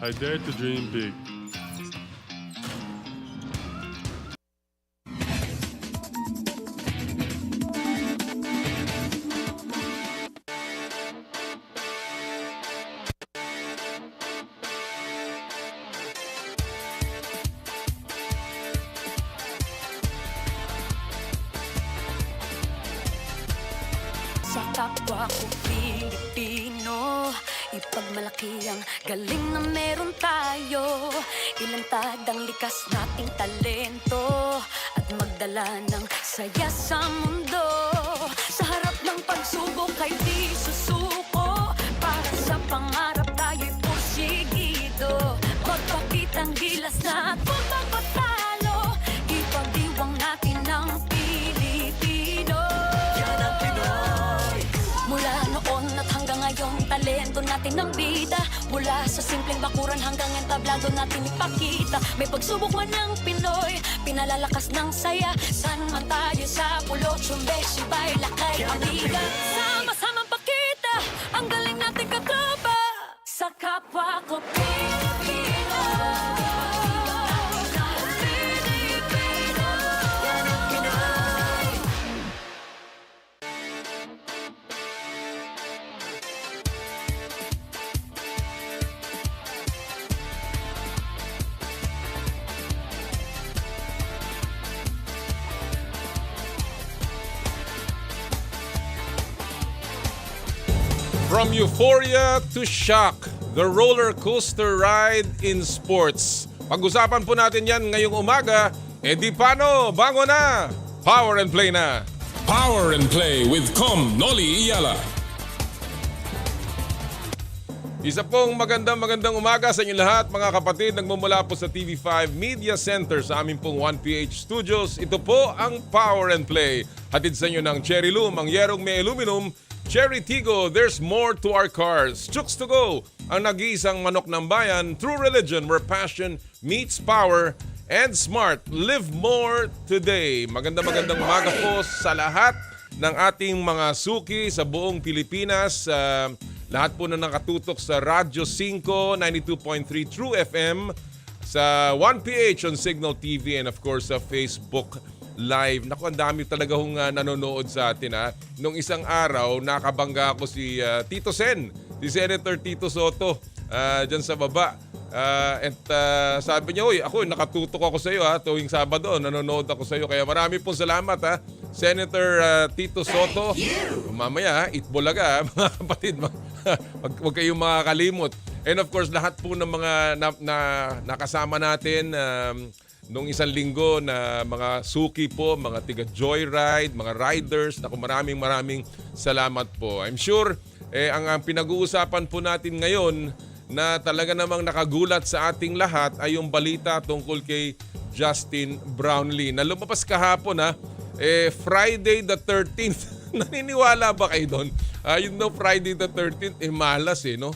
I dare to dream big. Sa kapwa ko Pilipino, ipagmalaki ang galing na meron tayo. Ilantad ang likas nating talento at magdala ng saya sa mundo. Sa harap ng pagsubok ay di susuko, para sa pangarap tayo'y porsigido. Magpakitang gilas na at huwag magpatalo, ipagdiwang natin ang Pilipino. Yan ang Pinoy. Mula noon at hanggang ngayon, talento natin ang bida. Mula sa simpleng bakuran hanggang entablado natin ipakita. May pagsubok man ng Pinoy, pinalalakas ng saya. San man tayo sa pulo, Chumbe, Sibay, Lakay, Amiga. Sama-samang pakita ang galing natin katropa. Sa kapwa ko Pilipino. Pilipino. Yan ang Pinoy. From euphoria to shock, the roller coaster ride in sports. Pag-usapan po natin yan ngayong umaga. Di paano, bango na! Power and play na! Power and Play with Noli, Eala. Isa pong magandang umaga sa inyo lahat, mga kapatid. Nagmumula po sa TV5 Media Center sa aming pong 1PH Studios. Ito po ang Power and Play. Hatid sa inyo ng Cherry Loom, ang yerong may aluminum. Cherry Tigo, there's more to our cars. Chooks to go, ang nag-iisang manok ng bayan. True religion where passion meets power. And smart, live more today. Magandang umaga po sa lahat ng ating mga suki sa buong Pilipinas. Lahat po na nakatutok sa Radyo 5, 92.3 True FM, sa 1PH on Signal TV, and of course sa Facebook Live. Naku, ang dami talaga hong nanonood sa atin. Nung isang araw, nakabangga ako si Tito Sen, si Senator Tito Soto, dyan sa baba. Sabi niya, uy, ako nakatutok ako sa iyo tuwing Sabado, nanonood ako sa iyo. Kaya marami pong salamat Senator Tito Soto. Mamaya, itbulaga mga kapatid. Huwag kayong makakalimot. And of course, lahat po ng mga nakasama natin nung isang linggo na mga suki po, mga tiga Joyride, mga riders. Naku, maraming salamat po. I'm sure ang pinag-uusapan po natin ngayon na talaga namang nakagulat sa ating lahat ay yung balita tungkol kay Justin Brownlee na lumabas kahapon Friday the 13th. Naniniwala ba kayo doon? Yun daw Friday the 13th, malas no?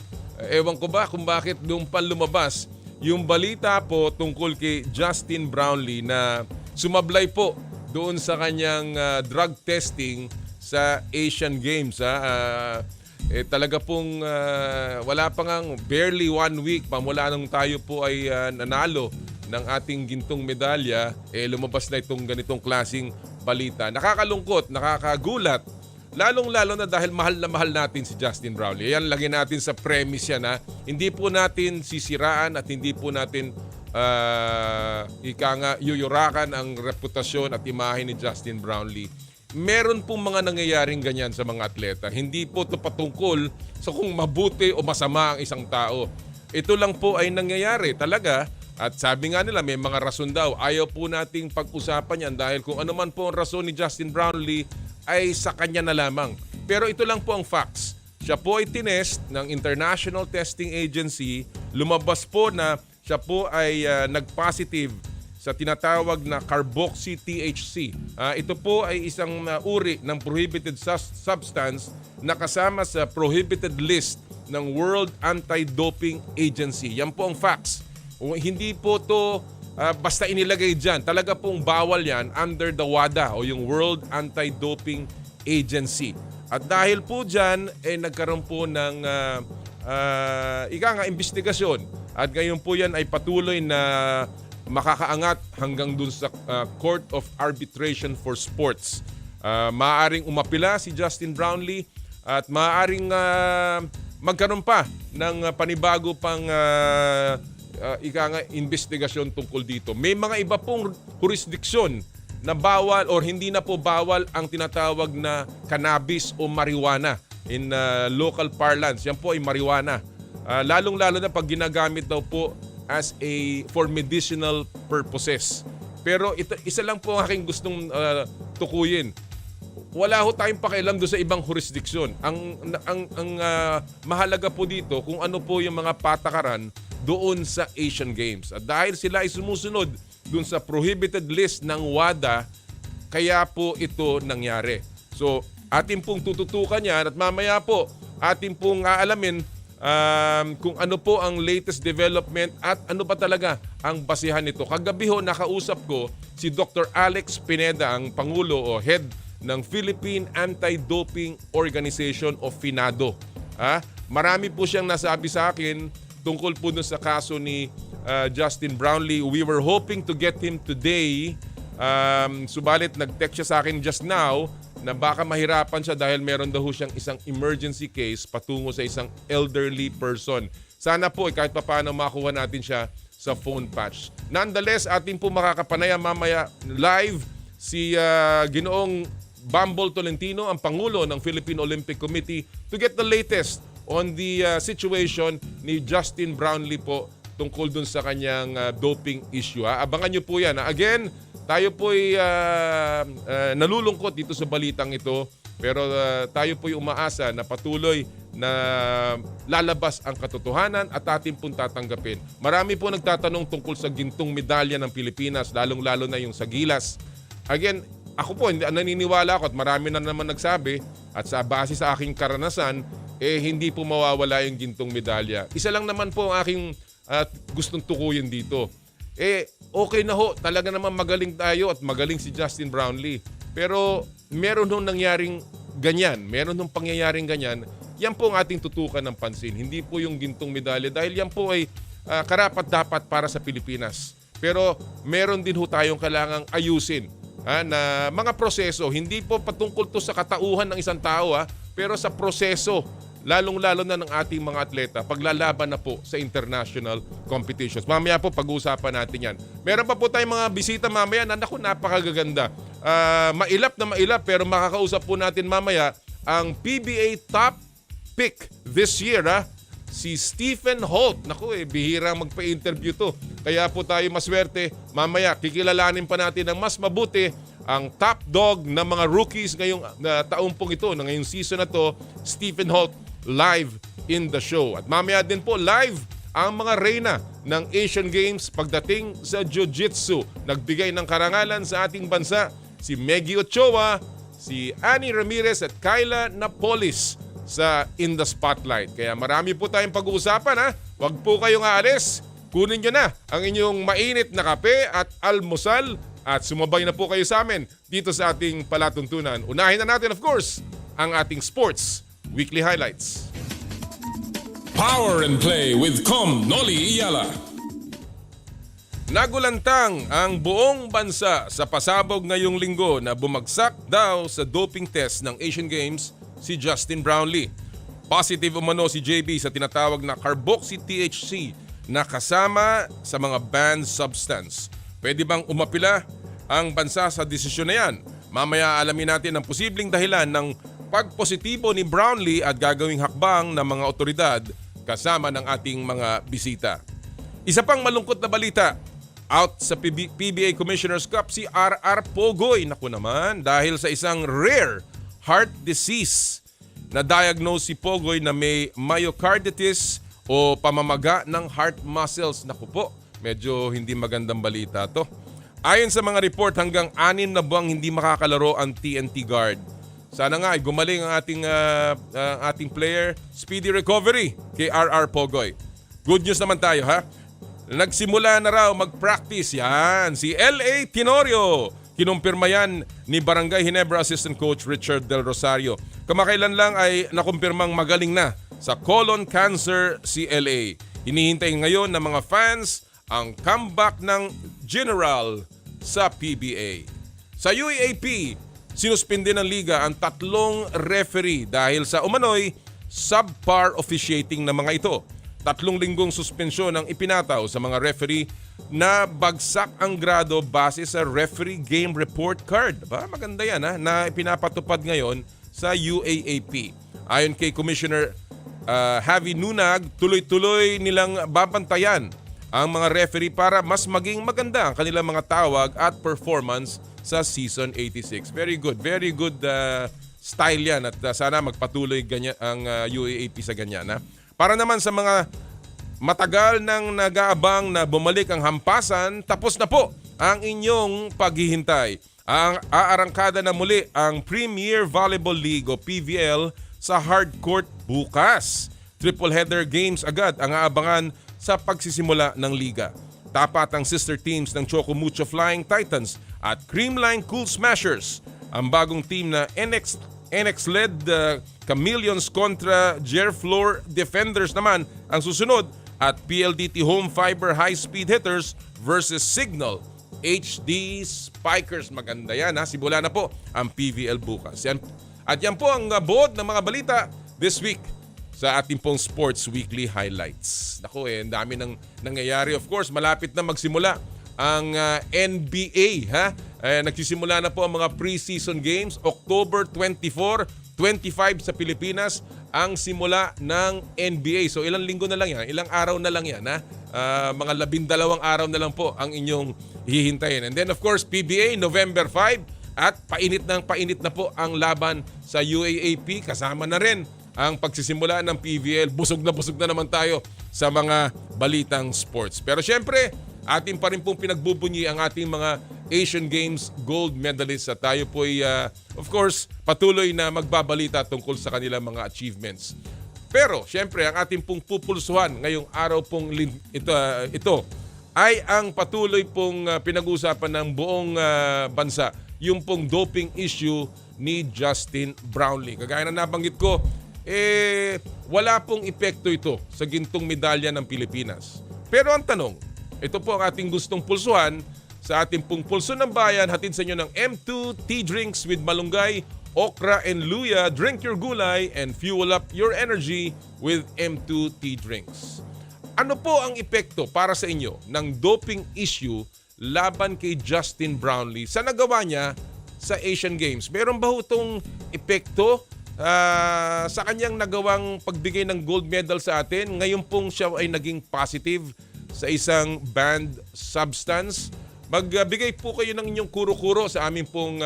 Ewan ko ba kung bakit nung lumabas yung balita po tungkol kay Justin Brownlee na sumablay po doon sa kanyang drug testing sa Asian Games. Talaga pong wala pa ngang barely 1 week pa mula nung tayo po ay nanalo ng ating gintong medalya, lumabas na itong ganitong klaseng balita. Nakakalungkot, nakakagulat, lalong-lalo na dahil mahal na mahal natin si Justin Brownlee. Yan, lagyan natin sa premise yan. Hindi po natin sisiraan at hindi po natin yuyurakan ang reputasyon at imahe ni Justin Brownlee. Meron pong mga nangyayaring ganyan sa mga atleta. Hindi po ito patungkol sa kung mabuti o masama ang isang tao. Ito lang po ay nangyayari talaga. At sabi nga nila, may mga rason daw. Ayaw po nating pag-usapan yan dahil kung ano man po ang rason ni Justin Brownlee ay sa kanya na lamang. Pero ito lang po ang facts. Siya po ay tinest ng International Testing Agency. Lumabas po na siya po ay nag-positive sa tinatawag na carboxy-THC. Ito po ay isang uri ng prohibited substance na kasama sa prohibited list ng World Anti-Doping Agency. Yan po ang facts. Hindi po to basta inilagay dyan. Talaga pong bawal yan under the WADA o yung World Anti-Doping Agency. At dahil po dyan, nagkaroon po ng investigasyon At ngayon po yan ay patuloy na makakaangat hanggang dun sa Court of Arbitration for Sports. Maaaring umapila si Justin Brownlee at maaaring magkaroon pa ng panibago pang investigasyon tungkol dito. May mga iba pong jurisdiksyon na bawal or hindi na po bawal ang tinatawag na cannabis o marijuana in local parlance. Yan po ay marijuana. Lalong-lalo na pag ginagamit daw po for medicinal purposes. Pero isa lang po ang aking gustong tukuyin. Wala ho tayong pakialam doon sa ibang jurisdiksyon. Ang mahalaga po dito kung ano po yung mga patakaran doon sa Asian Games. At dahil sila ay sumusunod doon sa prohibited list ng WADA, kaya po ito nangyari. So, atin pong tututukan yan at mamaya po atin pong aalamin kung ano po ang latest development at ano pa talaga ang basihan nito. Kagabi ho nakausap ko si Dr. Alex Pineda, ang Pangulo o Head ng Philippine Anti-Doping Organization o FINADO. Marami po siyang nasabi sa akin tungkol po dun sa kaso ni Justin Brownlee. We were hoping to get him today. Subalit nag-text siya sa akin just now na baka mahirapan siya dahil meron daw siyang isang emergency case patungo sa isang elderly person. Sana po kahit paano makuha natin siya sa phone patch. Nonetheless, atin po makakapanayam mamaya live si Ginoong Bambol Tolentino, ang Pangulo ng Philippine Olympic Committee, to get the latest on the situation ni Justin Brownlee po tungkol dun sa kanyang doping issue. Abangan nyo po yan. Again, tayo po'y nalulungkot dito sa balitang ito, pero tayo po'y umaasa na patuloy na lalabas ang katotohanan at atin pong tatanggapin. Marami po nagtatanong tungkol sa gintong medalya ng Pilipinas, lalong-lalo na yung sa gilas. Again, ako po, naniniwala ako at marami na naman nagsabi at sa base sa aking karanasan, hindi po mawawala yung gintong medalya. Isa lang naman po ang aking gustong tukuyin dito. Okay na ho, talaga naman magaling tayo at magaling si Justin Brownlee. Pero meron nung nangyaring ganyan, meron nung pangyayaring ganyan, yan po ang ating tutukan ng pansin. Hindi po yung gintong medalya dahil yan po ay karapat-dapat para sa Pilipinas. Pero meron din ho tayong kailangang ayusin na mga proseso. Hindi po patungkol to sa katauhan ng isang tao, pero sa proseso, lalong-lalo na ng ating mga atleta, paglalaban na po sa international competitions. Mamaya po pag-uusapan natin yan. Meron pa po tayong mga bisita mamaya na naku, napakagaganda. Mailap na mailap pero makakausap po natin mamaya ang PBA top pick this year, si Stephen Holt. Naku, bihira magpa-interview to. Kaya po tayo maswerte. Mamaya, kikilalanin pa natin ng mas mabuti ang top dog ng mga rookies ngayong taong pong ito, na ngayong season na to, Stephen Holt, live in the show. At mamaya din po live ang mga reyna ng Asian Games pagdating sa Jiu-Jitsu. Nagbigay ng karangalan sa ating bansa si Meggy Ochoa, si Annie Ramirez at Kyla Napolis sa In the Spotlight. Kaya marami po tayong pag-uusapan. Huwag po kayong aalis. Kunin nyo na ang inyong mainit na kape at almusal at sumabay na po kayo sa amin dito sa ating palatuntunan. Unahin na natin of course ang ating sports weekly highlights. Power and Play with Noli Eala. Nagulantang ang buong bansa sa pasabog ngayong linggo na bumagsak daw sa doping test ng Asian Games si Justin Brownlee. Positive umano si JB sa tinatawag na carboxy-THC na kasama sa mga banned substance. Pwede bang umapila ang bansa sa desisyon na yan? Mamaya alamin natin ang posibleng dahilan ng pagpositibo ni Brownlee at gagawing hakbang ng mga otoridad kasama ng ating mga bisita. Isa pang malungkot na balita, out sa PBA Commissioner's Cup si RR Pogoy. Naku naman, dahil sa isang rare heart disease na diagnose si Pogoy na may myocarditis o pamamaga ng heart muscles. Naku po, medyo hindi magandang balita to. Ayon sa mga report, hanggang 6 na buwang hindi makakalaro ang TNT guard. Sana nga ay gumaling ang ating player. Speedy recovery kay RR Pogoy. Good news naman tayo Nagsimula na raw mag-practice yan si LA Tenorio. Kinumpirma yan ni Barangay Ginebra Assistant Coach Richard Del Rosario. Kamakailan lang ay nakumpirmang magaling na sa colon cancer si LA. Hinihintay ngayon ng mga fans ang comeback ng General sa PBA. Sa UAAP, sinuspinde ng liga ang 3 referee dahil sa umano'y subpar officiating ng mga ito. 3 linggong suspensyon ang ipinataw sa mga referee na bagsak ang grado base sa referee game report card. Maganda yan na ipinapatupad ngayon sa UAAP. Ayon kay Commissioner Javi Nunag, tuloy-tuloy nilang babantayan ang mga referee para mas maging maganda ang kanilang mga tawag at performance sa Season 86. Very good style yan at sana magpatuloy ganyan ang UAAP sa ganyan. Para naman sa mga matagal nang nag-aabang na bumalik ang hampasan, tapos na po ang inyong paghihintay. Ang aarangkada na muli ang Premier Volleyball League o PVL sa hardcourt bukas. Triple header games agad ang aabangan sa pagsisimula ng liga. Tapat ang sister teams ng Choco Mucho Flying Titans at Creamline Cool Smashers. Ang bagong team na NX-led Chameleons kontra Gerflor Defenders naman ang susunod at PLDT Home Fiber High Speed Hitters versus Signal HD Spikers. Maganda yan Simula na po ang PVL bukas. At yan po ang buod ng mga balita this week sa ating pong Sports Weekly Highlights. Naku ang dami nang nangyayari. Of course, malapit na magsimula ang NBA. Nagsisimula na po ang mga preseason games. October 24, 25 sa Pilipinas ang simula ng NBA. So ilang linggo na lang yan, ilang araw na lang yan. Mga 12 araw na lang po ang inyong hihintayin. And then of course, PBA November 5 at painit na po ang laban sa UAAP. Kasama na rin ang pagsisimula ng PVL. Busog na naman tayo sa mga balitang sports. Pero syempre, atin pa rin pong pinagbubunyi ang ating mga Asian Games gold medalists at tayo po ay, of course, patuloy na magbabalita tungkol sa kanilang mga achievements. Pero syempre, ang ating pong pupulsuhan ngayong araw pong ito ay ang patuloy pong pinag-uusapan ng buong bansa, yung pong doping issue ni Justin Brownlee. Kagaya na nabanggit ko, wala pong epekto ito sa gintong medalya ng Pilipinas. Pero ang tanong, ito po ang ating gustong pulsuhan sa ating pong Pulso ng Bayan, hatid sa inyo ng M2 Tea Drinks with malunggay, okra and luya. Drink your gulay and fuel up your energy with M2 Tea Drinks. Ano po ang epekto para sa inyo ng doping issue laban kay Justin Brownlee sa nagawa niya sa Asian Games? Meron ba itong epekto sa kanyang nagawang pagbigay ng gold medal sa atin? Ngayon pong siya ay naging positive sa isang banned substance. Magbigay po kayo ng inyong kuro-kuro sa aming pong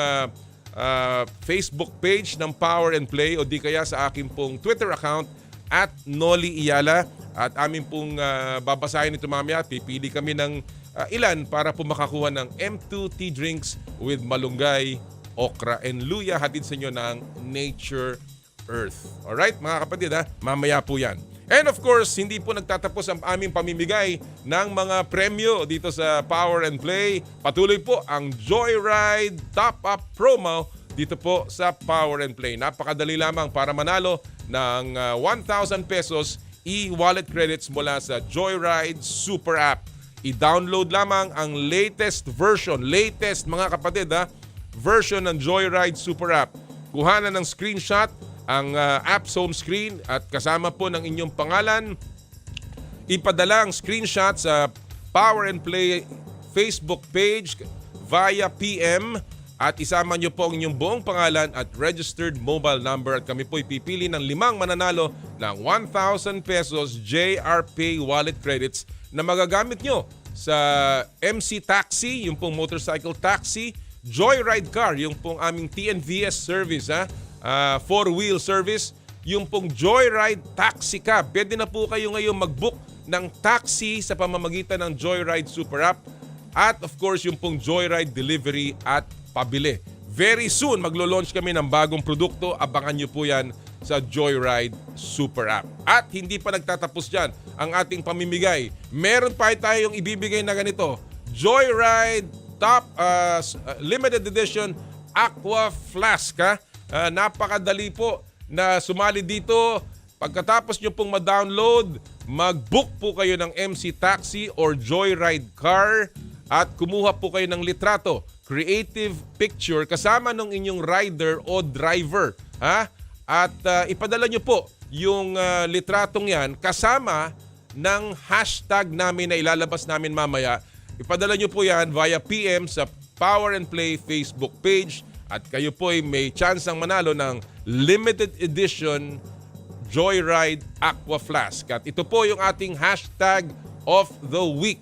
Facebook page ng Power and Play o di kaya sa aking pong Twitter account at Noli Eala. At aming pong babasahin ito mamaya. Pipili kami ng ilan para po makakuha ng M2 Tea Drinks with malunggay, okra and luya, hatid sa inyo ng Nature Earth. Alright mga kapatid mamaya po yan. And of course, hindi po nagtatapos ang aming pamimigay ng mga premyo dito sa Power and Play. Patuloy po ang Joyride Top Up Promo dito po sa Power and Play. Napakadali lamang para manalo ng 1,000 pesos e-wallet credits mula sa Joyride Super App. I-download lamang ang latest mga kapatid version ng Joyride Super App. Kuhanan ng screenshot ang app's home screen at kasama po ng inyong pangalan. Ipadala ang screenshot sa Power and Play Facebook page via PM at isama nyo po ang inyong buong pangalan at registered mobile number at kami po ipipili ng 5 mananalo ng 1,000 pesos JR Pay wallet credits na magagamit nyo sa MC Taxi, yung pong motorcycle taxi, Joyride Car, yung pong aming TNVS service, 4-wheel service, yung pong Joyride Taxi Cab. Pwede na po kayo ngayon mag-book ng taxi sa pamamagitan ng Joyride Super App at of course yung pong Joyride Delivery at pabili. Very soon, maglo-launch kami ng bagong produkto. Abangan nyo po yan sa Joyride Super App. At hindi pa nagtatapos dyan ang ating pamimigay. Meron pa tayong ibibigay na ganito. Joyride Top Limited Edition Aqua Flask. Napakadali po na sumali dito. Pagkatapos nyo pong ma-download, mag-book po kayo ng MC Taxi or Joyride Car at kumuha po kayo ng litrato, creative picture kasama ng inyong rider o driver. Ha? At ipadala nyo po yung litratong yan kasama ng hashtag namin na ilalabas namin mamaya. Ipadala nyo po yan via PM sa Power and Play Facebook page at kayo po ay may chance ang manalo ng limited edition Joyride Aqua Flask. At ito po yung ating hashtag of the week.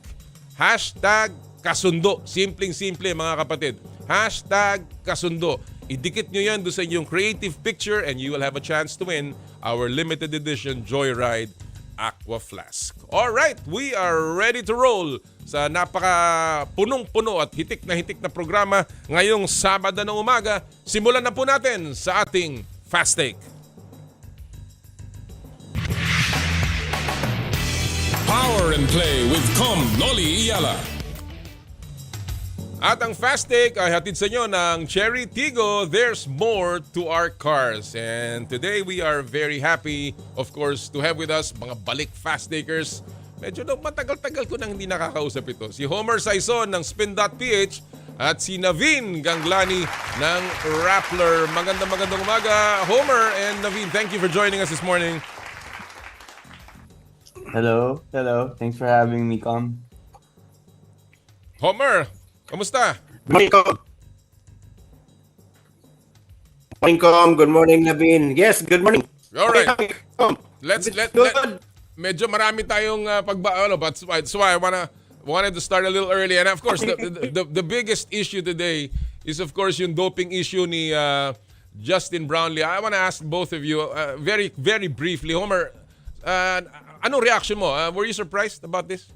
Hashtag kasundo. Simpleng-simple mga kapatid. Hashtag kasundo. Idikit nyo yan doon sa inyong creative picture and you will have a chance to win our limited edition Joyride Aqua Flask. Alright, we are ready to roll sa napaka punong-puno at hitik na programa ngayong Sabado ng umaga. Simulan na po natin sa ating Fast Take. Power and Play with Noli, Eala. At ang Fast Take ay hatid sa inyo ng Cherry Tigo. There's more to our cars. And today we are very happy, of course, to have with us mga balik Fast Takers. Medyo matagal-tagal ko nang hindi nakakausap ito. Si Homer Saison ng Spin.ph at si Naveen Ganglani ng Rappler. Magandang umaga, Homer and Naveen. Thank you for joining us this morning. Hello. Thanks for having me, Com. Homer, kamusta? Good morning, Com. Morning, Com. Good morning, Naveen. Yes, good morning. All right. Okay, Com. Let's Good. medyo marami tayong but that's why I wanted to start a little early. And of course, the biggest issue today is of course yung doping issue ni Justin Brownlee. I want to ask both of you very briefly. Homer, anong reaction mo? Were you surprised about this?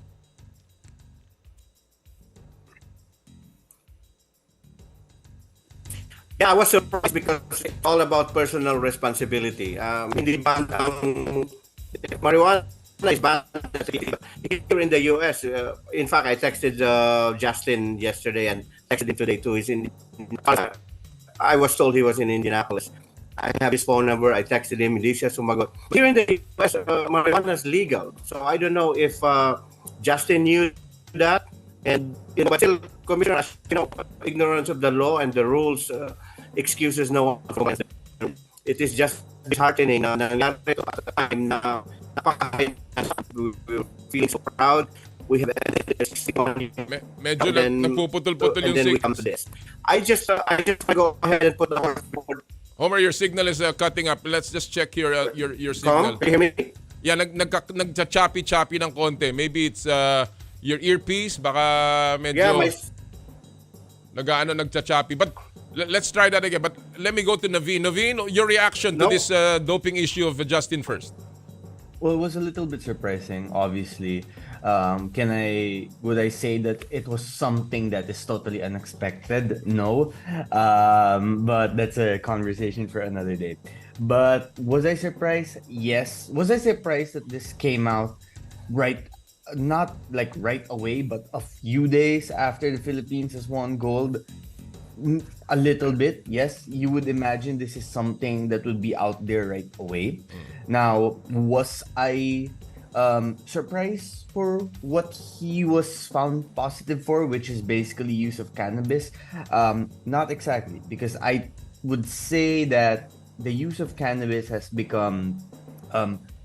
Yeah, I was surprised because it's all about personal responsibility. Hindi ba ang marijuana is banned here in the US. In fact, I texted Justin yesterday and texted him today too. I was told he was in Indianapolis. I have his phone number. I texted him. Hindi siya sumagot. Here in the US, marijuana is legal. So I don't know if Justin knew that. And but still, Commissioner, ignorance of the law and the rules excuses no one. It is just disheartening na nangyari ito at the time na we're feeling so proud. We have Medyo nagpuputol-putol yung and then we come signal. to this. I just want to go ahead and put the horse forward. Homer, your signal is cutting up. Let's just check your signal. Can you hear me? Yeah, nagcha-choppy ng konti. Maybe it's your earpiece. Baka medyo Yeah, nagcha-choppy. But let's try that again. But let me go to Naveen. Naveen, your reaction to this doping issue of Justin first. Well, it was a little bit surprising, obviously. Would I say that it was something that is totally unexpected? No. But that's a conversation for another day. But was I surprised? Yes. Was I surprised that this came out not like right away, but a few days after the Philippines has won gold? A little bit, yes. You would imagine this is something that would be out there right away. Now, was I surprised for what he was found positive for, which is basically use of cannabis? Not exactly, because I would say that the use of cannabis has become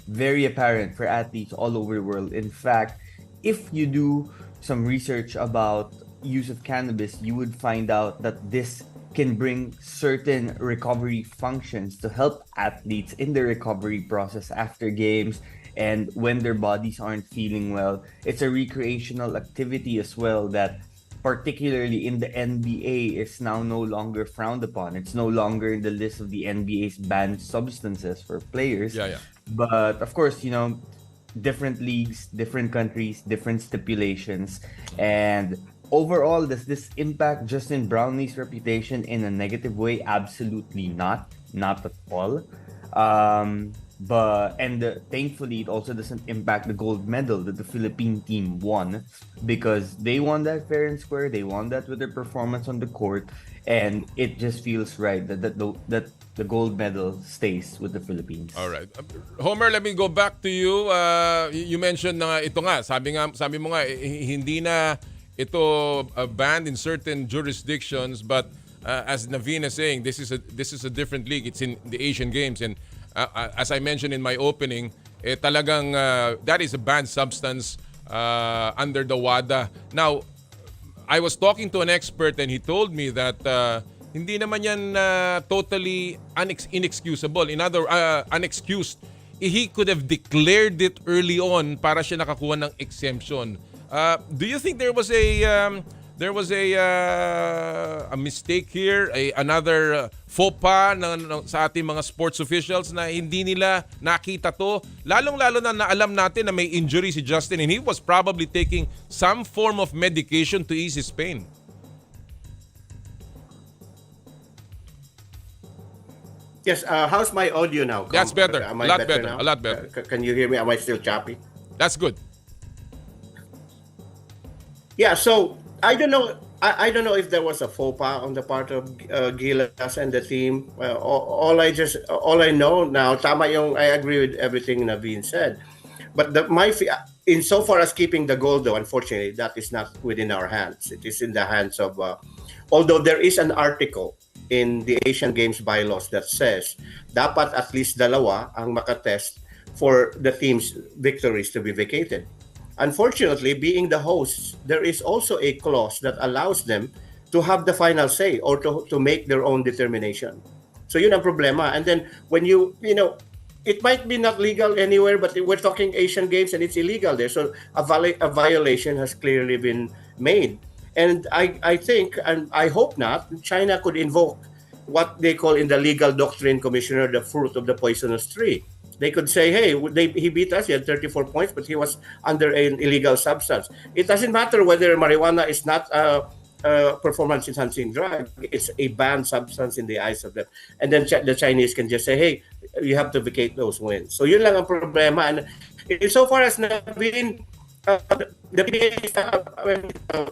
very apparent for athletes all over the world. In fact, if you do some research about use of cannabis, you would find out that this can bring certain recovery functions to help athletes in the recovery process after games and when their bodies aren't feeling well. It's a recreational activity as well that particularly in the NBA is now no longer frowned upon. It's no longer in the list of the NBA's banned substances for players. Yeah. But of course, different leagues, different countries, different stipulations. And overall, does this impact Justin Brownlee's reputation in a negative way? Absolutely not. Not at all. Thankfully it also doesn't impact the gold medal that the Philippine team won, because they won that fair and square. They won that with their performance on the court, and it just feels right that the gold medal stays with the Philippines. All right. Homer, let me go back to you. You mentioned na ito nga, sabi mo nga hindi na ito banned in certain jurisdictions, but as Naveen is saying, this is a different league. It's in the Asian Games, and as I mentioned in my opening, talagang that is a banned substance under the WADA. Now, I was talking to an expert and he told me that hindi naman yan totally inexcusable. In other unexcused. He could have declared it early on para siya nakakuha ng exemption. Do you think there was a mistake here, another faux pas sa ating mga sports officials na hindi nila nakita to? Lalong-lalo na alam natin na may injury si Justin and he was probably taking some form of medication to ease his pain. Yes, how's my audio now? That's better. Am A I lot better. now? A lot better. Can you hear me? Am I still choppy? That's good. Yeah, so I don't know. I don't know if there was a faux pas on the part of Gilas and the team. All I know now, I agree with everything Naveen said. But insofar as keeping the gold, though, unfortunately, that is not within our hands. It is in the hands of. Although there is an article in the Asian Games bylaws that says dapat at least dalawa ang makatest for the team's victories to be vacated. Unfortunately, being the hosts, there is also a clause that allows them to have the final say or to make their own determination. So yun ang problema. And then when it might be not legal anywhere, but we're talking Asian Games and it's illegal there. So a violation has clearly been made. And I think, and I hope not, China could invoke what they call in the legal doctrine, Commissioner, the fruit of the poisonous tree. They could say, hey, he beat us, he had 34 points, but he was under an illegal substance. It doesn't matter whether marijuana is not a performance-enhancing drug. It's a banned substance in the eyes of them. And then the Chinese can just say, hey, you have to vacate those wins. So yun lang ang problema. And insofar as Naveen, the PBA is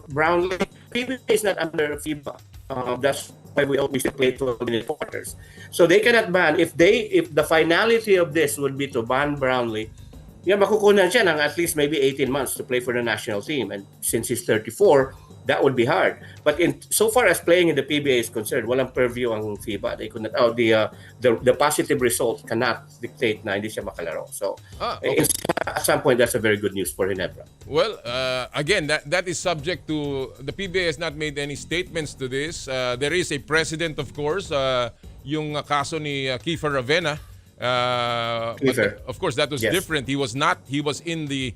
Brownlee. PBA is not under FIBA. That's why we always play 12-minute quarters. So they cannot ban. If the finality of this would be to ban Brownlee, makukunan siya ng at least maybe 18 months to play for the national team. And since he's 34, that would be hard. But so far as playing in the PBA is concerned, walang purview ang FIBA. They could not. The positive result cannot dictate na hindi siya makalaro. So at some point, that's a very good news for Ginebra. Well, again, that is subject to the PBA has not made any statements to this. There is a precedent, of course, yung kaso ni Kiefer Ravena. But of course, that was different. He was in the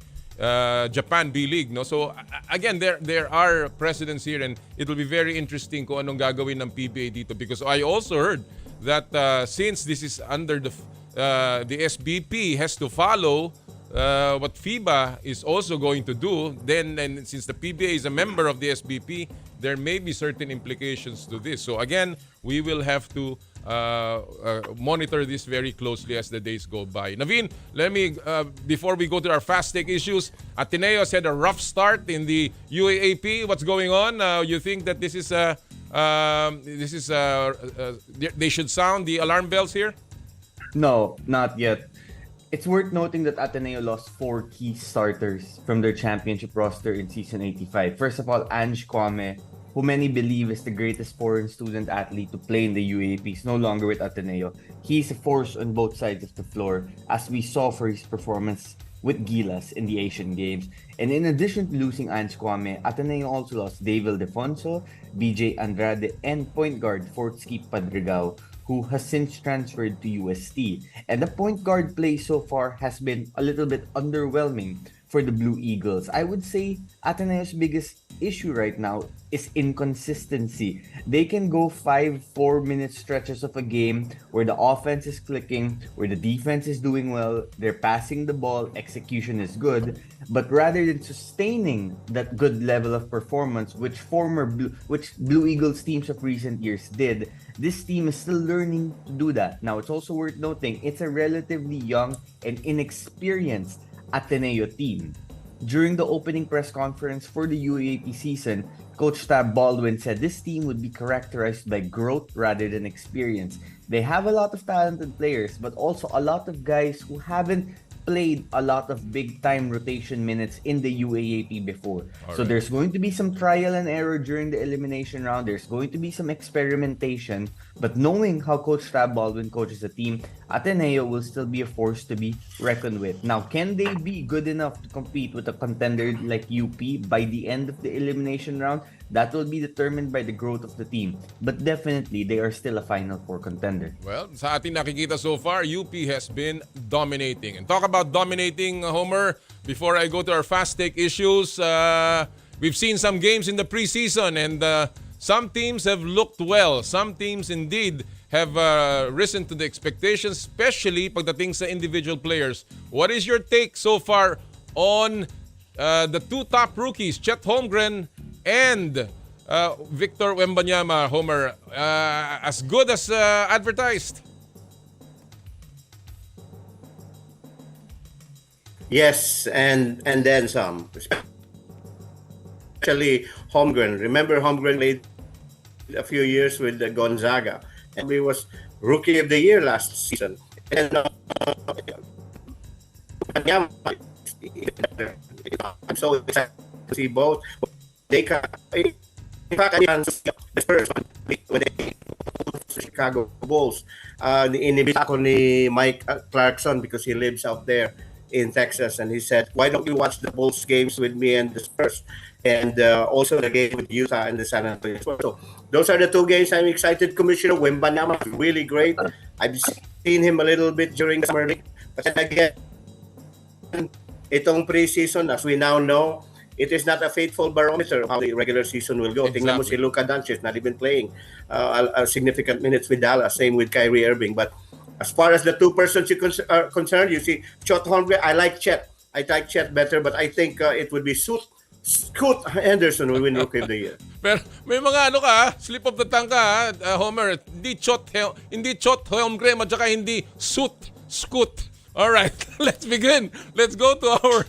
Japan B-League, no? So again, there are precedents here, and it will be very interesting kung anong gagawin ng PBA dito, because I also heard that since this is under the SBP has to follow what FIBA is also going to do, then and since the PBA is a member of the SBP, there may be certain implications to this. So again, we will have to monitor this very closely as the days go by. Naveen, let me before we go to our fast take issues, Ateneo has had a rough start in the UAAP. What's going on? You think that this is they should sound the alarm bells here? No, not yet. It's worth noting that Ateneo lost 4 key starters from their championship roster in season 85. First of all, Ange Kwame, who many believe is the greatest foreign student athlete to play in the UAAP, is no longer with Ateneo. He's a force on both sides of the floor, as we saw for his performance with Gilas in the Asian Games. And in addition to losing Ange Kwame, Ateneo also lost Dave Ildefonso, BJ Andrade, and point guard Fortsky Padrigao, who has since transferred to UST. And the point guard play so far has been a little bit underwhelming for the Blue Eagles. I would say Ateneo's biggest issue right now is inconsistency. They can go 5 4-minute stretches of a game where the offense is clicking, where the defense is doing well, they're passing the ball, execution is good, but rather than sustaining that good level of performance, which Blue Eagles teams of recent years did, this team is still learning to do that. Now, it's also worth noting it's a relatively young and inexperienced Ateneo team. During the opening press conference for the UAAP season, Coach Tab Baldwin said this team would be characterized by growth rather than experience. They have a lot of talented players, but also a lot of guys who haven't played a lot of big-time rotation minutes in the UAAP before. So there's going to be some trial and error during the elimination round. There's going to be some experimentation. But knowing how Coach Tab Baldwin coaches the team, Ateneo will still be a force to be reckoned with. Now, can they be good enough to compete with a contender like UP by the end of the elimination round? That will be determined by the growth of the team. But definitely, they are still a Final Four contender. Well, sa ating nakikita so far, UP has been dominating. And talk about dominating, Homer, before I go to our fast take issues, we've seen some games in the preseason and some teams have looked well. Some teams indeed have risen to the expectations, especially pagdating sa individual players. What is your take so far on the two top rookies, Chet Holmgren and Victor Wembanyama, Homer, as good as advertised? Yes, and then some. Especially Holmgren. Remember, Holmgren played a few years with Gonzaga, and he was Rookie of the Year last season. And I'm so excited to see both. They can, in fact, I can see the first one when they the Chicago Bulls. Inibita ko ni Mike Clarkson because he lives out there in Texas, and he said, "Why don't you watch the Bulls games with me and the Spurs?" And also the game with Utah and the San Antonio Spurs. So those are the two games I'm excited. Commissioner Wembanyama is really great. I've seen him a little bit during the summer league, but then again, itong preseason, as we now know, it is not a faithful barometer of how the regular season will go. Exactly. Tingnan mo si Luka Doncic, not even playing a significant minutes with Dallas. Same with Kyrie Irving. But as far as the two persons are concerned, you see, Chet Holmgren, I like Chet. I like Chet better, but I think it would be Scoot Henderson will win Rookie of the Year. Pero may mga slip of the tongue ka, Homer. Hindi Chet Holmgren at saka hindi Scoot. All right, let's begin. Let's go to our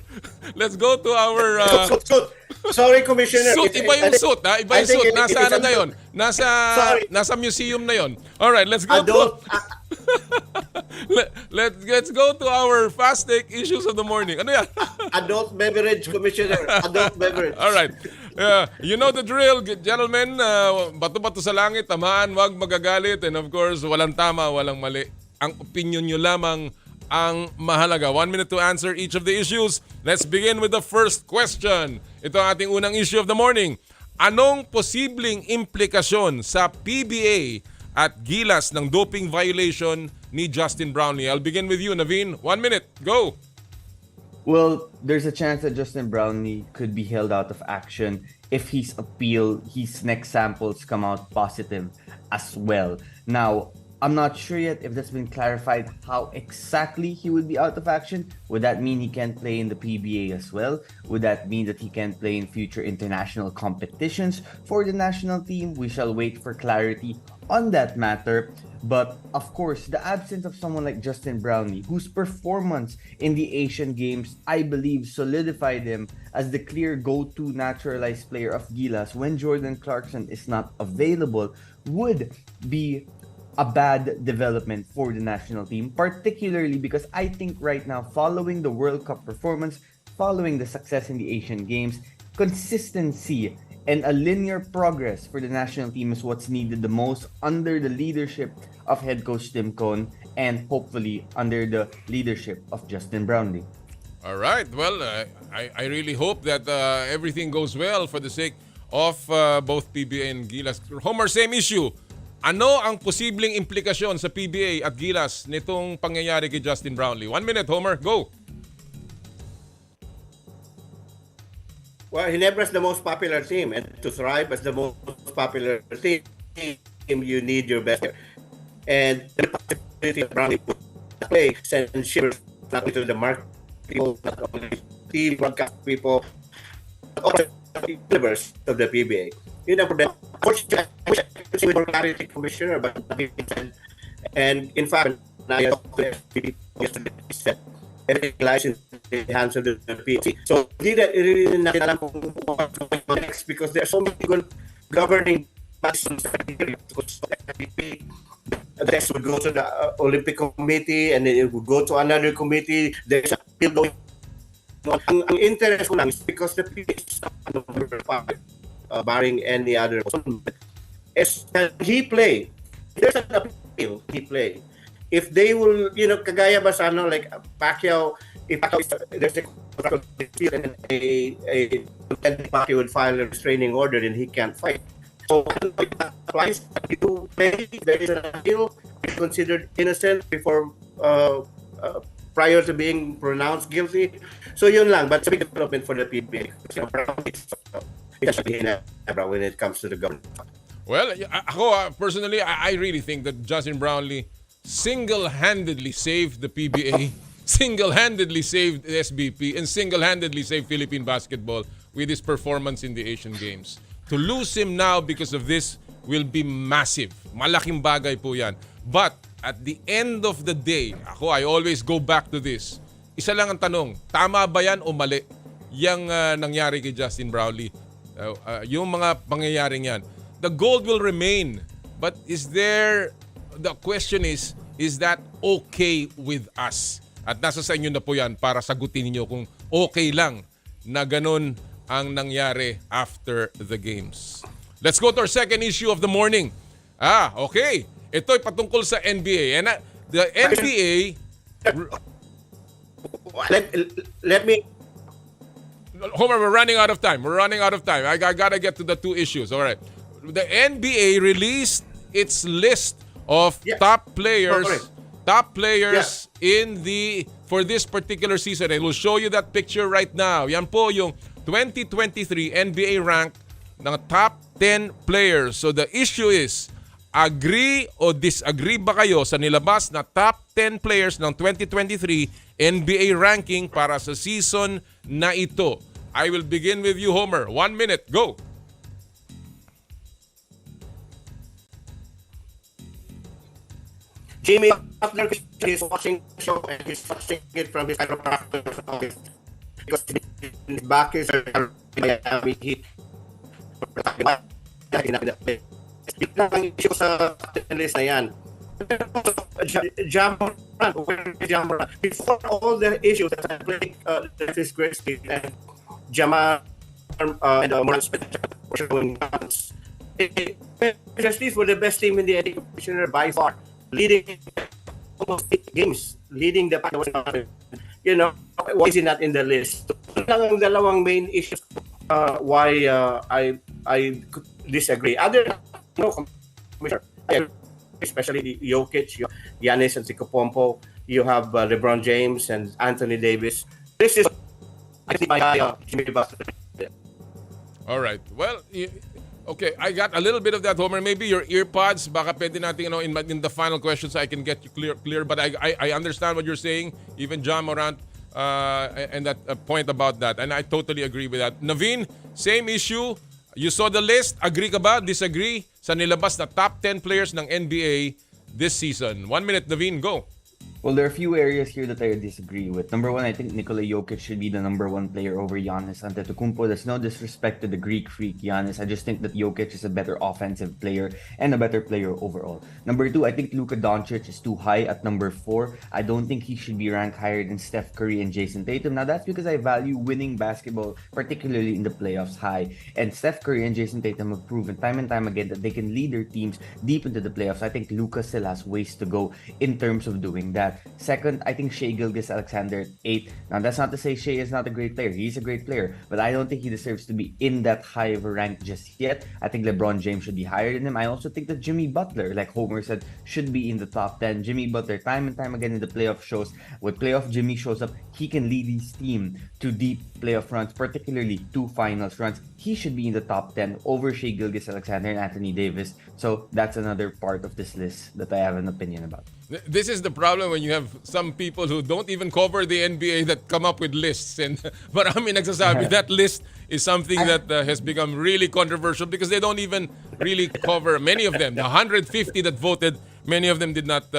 Suit. Sorry, Commissioner. suit. Iba yung suit, ha? Iba yung suit. Nasa ano na yun? Nasa museum na yun. All right, let's go let's go to our fast take issues of the morning. Ano yan? Adult beverage, Commissioner. Adult beverage. All right. You know the drill, gentlemen. Bato-bato sa langit, tamaan, wag magagalit. And of course, walang tama, walang mali. Ang opinion nyo lamang ang mahalaga. 1 minute to answer each of the issues. Let's begin with the first question. Ito ang ating unang issue of the morning. Anong posibleng implikasyon sa PBA at Gilas ng doping violation ni Justin Brownlee? I'll begin with you, Naveen. 1 minute. Go! Well, there's a chance that Justin Brownlee could be held out of action if his next samples come out positive as well. Now, I'm not sure yet if that's been clarified how exactly he would be out of action. Would that mean he can't play in the PBA as well? Would that mean that he can't play in future international competitions for the national team? We shall wait for clarity on that matter. But of course, the absence of someone like Justin Brownlee, whose performance in the Asian Games, I believe, solidified him as the clear go-to naturalized player of Gilas when Jordan Clarkson is not available, would be a bad development for the national team, particularly because I think right now, following the World Cup performance, following the success in the Asian Games, consistency and a linear progress for the national team is what's needed the most under the leadership of head coach Tim Cohn and hopefully under the leadership of Justin Brownlee. All right. Well, I really hope that everything goes well for the sake of both PBA and Gilas. Homer, same issue. Ano ang posibleng implikasyon sa PBA at Gilas nitong pangyayari kay Justin Brownlee? 1 minute, Homer. Go! Well, Ginebra is the most popular team, and to thrive as the most popular team, you need your best player. And the possibility of Brownlee play send shivers not only to the market people, not only team broadcast people, but also the universe of the PBA. Yun ang problema. Unfortunately, I wish I could see more clarity, Commissioner, but nothing said. And in fact, I talked to FPP yesterday, he said everything lies in the hands of the PBA. So, really natin alam kung what's going on next because there are so many good governing bodies. The next would go to the Olympic Committee and then it would go to another committee. There's a bill going on. Ang interest ko lang is because the PBA is number 5, barring any other. Is can he play? There's an appeal. He play. If they will, kagaya ba sa like Pacquiao, if Pacquiao is, there's a field and a Pacquiao would file a restraining order and he can't fight. So it applies to play. There is an appeal. Considered innocent before prior to being pronounced guilty. So yun lang. But it's a big development for the PBA. When it comes to the government. Well, ako personally, I really think that Justin Brownlee single-handedly saved the PBA, single-handedly saved the SBP, and single-handedly saved Philippine basketball with his performance in the Asian Games. To lose him now because of this will be massive. Malaking bagay po yan. But at the end of the day, I always go back to this. Isa lang ang tanong, tama ba yan o mali? Yang nangyari kay Justin Brownlee. Yung mga pangyayaring yan. The gold will remain. But the question is that okay with us? At nasa sa inyo na po yan para sagutin niyo kung okay lang na ganun ang nangyari after the games. Let's go to our second issue of the morning. Okay. Ito'y patungkol sa NBA. And the NBA... Let me... Homer, we're running out of time. I gotta get to the two issues. All right. The NBA released its list of top players in for this particular season. I will show you that picture right now. Yan po yung 2023 NBA rank ng top 10 players. So the issue is, agree o disagree ba kayo sa nilabas na top 10 players ng 2023 NBA ranking para sa season na ito? I will begin with you, Homer. 1 minute. Go. Jimmy Butler is watching the show and he's watching it from his chiropractor's office because his back is Miami Heat. Biglang ang issue sa list na yan. Jamorant. Before all the issues that I played, this great speed and Jamal and Morant were showing guns. These were the best team in the NBA Commissioner by far. Leading almost 8 games, leading the pack. Why is he not in the list? Lang ang dalawang main issues why I disagree. Other Commissioner, especially Jokic, Giannis and Antetokounmpo, you have LeBron James and Anthony Davis. This is I think my Jimmy Butler. All right. Well, okay, I got a little bit of that, Homer. Maybe your earpods, baka pwede natin, in the final questions I can get you clear. But I understand what you're saying. Even John Morant and that point about that. And I totally agree with that. Naveen, same issue. You saw the list. Agree ka ba? Disagree sa nilabas na top 10 players ng NBA this season? 1 minute, Naveen. Go. Well, there are a few areas here that I disagree with. Number one, I think Nikola Jokic should be the number one player over Giannis Antetokounmpo. There's no disrespect to the Greek freak Giannis. I just think that Jokic is a better offensive player and a better player overall. Number two, I think Luka Doncic is too high at number 4. I don't think he should be ranked higher than Steph Curry and Jason Tatum. Now, that's because I value winning basketball, particularly in the playoffs, high. And Steph Curry and Jason Tatum have proven time and time again that they can lead their teams deep into the playoffs. I think Luka still has ways to go in terms of doing that. that. Second, I think Shea Gilgeous-Alexander at 8. Now, that's not to say Shea is not a great player. He's a great player, but I don't think he deserves to be in that high of a rank just yet. I think LeBron James should be higher than him. I also think that Jimmy Butler, like Homer said, should be in the top 10. Jimmy Butler, time and time again in the playoff shows, when playoff Jimmy shows up, he can lead his team to deep playoff runs, particularly 2 finals runs. He should be in the top 10 over Shea Gilgeous-Alexander and Anthony Davis. So that's another part of this list that I have an opinion about. This is the problem when you have some people who don't even cover the NBA that come up with lists. And marami nagsasabi that list is something that has become really controversial because they don't even really cover many of them. The 150 that voted, many of them did not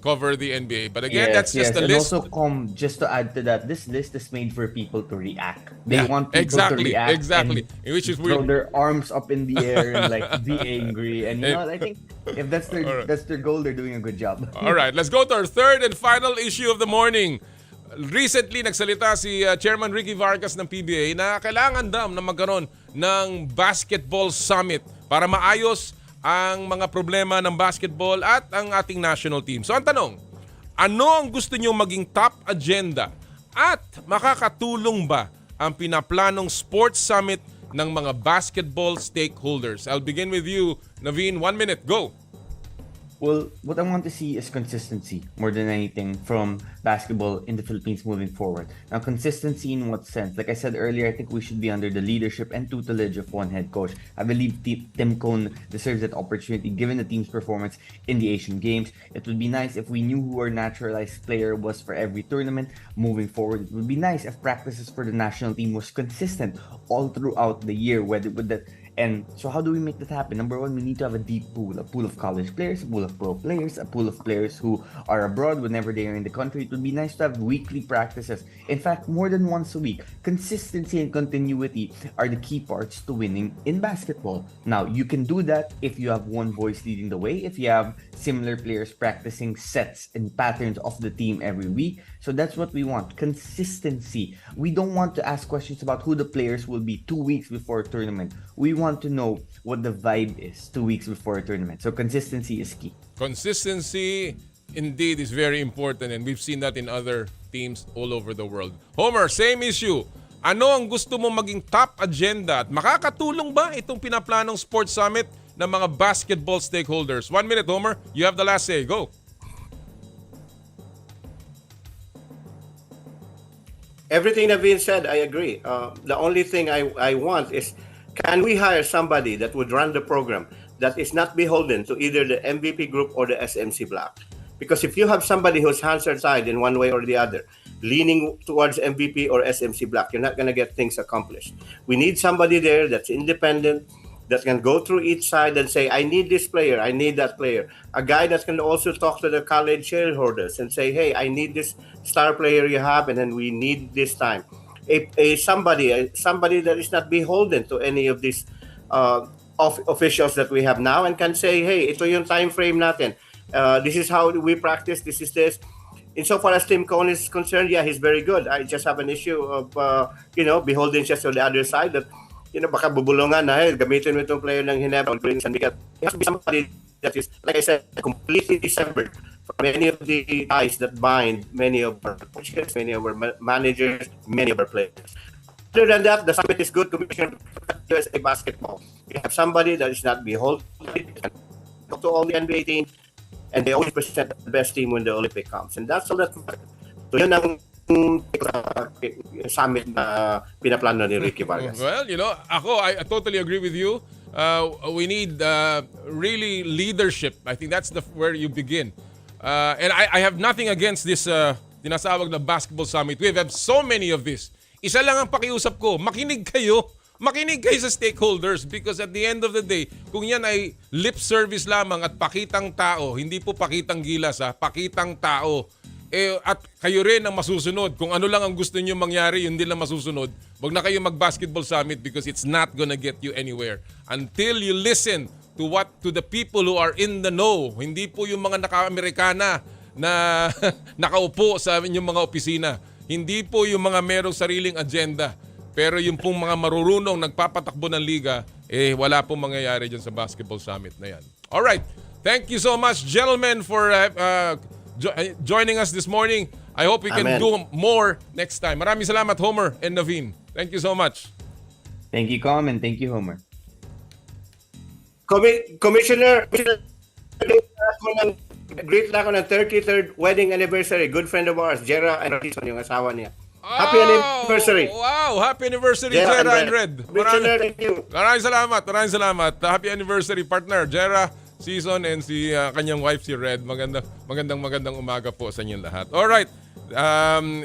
cover the NBA. But again, that's just a list. And also, just to add to that, this list is made for people to react. They want people to react. Exactly. Which is throw weird. their arms up in the air and like be angry. And you know, I think if that's their goal, they're doing a good job. All right, let's go to our third and final issue of the morning. Recently, nagsalita si Chairman Ricky Vargas ng PBA na kailangan daw na magkaroon ng basketball summit para maayos ang mga problema ng basketball at ang ating national team. So ang tanong, ano ang gusto niyo maging top agenda at makakatulong ba ang pinaplanong sports summit ng mga basketball stakeholders? I'll begin with you, Naveen. 1 minute, go. Well, what I want to see is consistency more than anything from basketball in the Philippines moving forward. Now, consistency in what sense? Like I said earlier, I think we should be under the leadership and tutelage of one head coach. I believe Tim Cone deserves that opportunity given the team's performance in the Asian Games. It would be nice if we knew who our naturalized player was for every tournament moving forward. It would be nice if practices for the national team was consistent all throughout the year, and so how do we make that happen? Number one, we need to have a deep pool, a pool of college players, a pool of pro players, a pool of players who are abroad whenever they are in the country. It would be nice to have weekly practices. In fact, more than once a week. Consistency and continuity are the key parts to winning in basketball. Now, you can do that if you have one voice leading the way, if you have similar players practicing sets and patterns of the team every week. So that's what we want, consistency. We don't want to ask questions about who the players will be 2 weeks before a tournament. We want to know what the vibe is 2 weeks before a tournament. So consistency is key. Consistency indeed is very important and we've seen that in other teams all over the world. Homer, same issue. Ano ang gusto mo maging top agenda at makakatulong ba itong pinaplanong sports summit ng mga basketball stakeholders? 1 minute, Homer. You have the last say. Go. Everything Naveen said, I agree. The only thing I want is, can we hire somebody that would run the program that is not beholden to either the MVP group or the SMC block? Because if you have somebody whose hands are tied in one way or the other, leaning towards MVP or SMC block, you're not going to get things accomplished. We need somebody there that's independent, that can go through each side and say, I need this player, I need that player. A guy that can also talk to the college shareholders and say, hey, I need this star player you have, and then we need this time. Somebody that is not beholden to any of these officials that we have now and can say, hey, ito yung time frame natin. This is how we practice, this is this. Insofar as Tim Cone is concerned, yeah, he's very good. I just have an issue of, beholden just to the other side that, baka bubulungan na, gamitin mo itong player ng Ginebra or San Miguel. It has to be somebody that is, like I said, completely severed from many of the ties that bind many of our coaches, many of our managers, many of our players. Other than that, the summit is good. Commission USA Basketball. You have somebody that is not beholden to all the NBA teams, and they always present the best team when the Olympic comes. And that's all that matters. So yun ang summit na pinaplano ni Ricky Vargas. Well, I totally agree with you. We need really leadership. I think that's where you begin. And I have nothing against this tinasawag na basketball summit. We have so many of this. Isa lang ang pakiusap ko, makinig kayo sa stakeholders because at the end of the day, kung yan ay lip service lamang at pakitang tao, hindi po pakitang gilas, pakitang tao, at kayo rin ang masusunod. Kung ano lang ang gusto niyo mangyari, yun din lang masusunod. Wag na kayo mag-basketball summit because it's not gonna get you anywhere. Until you listen to the people who are in the know. Hindi po yung mga naka-Amerikana na nakaupo sa inyong mga opisina. Hindi po yung mga merong sariling agenda. Pero yung pong mga marurunong nagpapatakbo ng liga, wala pong mangyayari dyan sa basketball summit na yan. Alright, thank you so much gentlemen for joining us this morning. I hope we can Amen. do more next time. Maraming salamat, Homer and Naveen. Thank you so much. Thank you, Com, and thank you, Homer. Commissioner, greet lang ako ng 33rd wedding anniversary. Good friend of ours, Jera and Rison, yung asawa niya. Happy anniversary. Wow, happy anniversary, Jera Jera and and Red. Commissioner, thank you. Maraming salamat. Happy anniversary, partner. Jera, Season, and si kanyang wife, si Red. Magandang umaga po sa inyong lahat. Alright,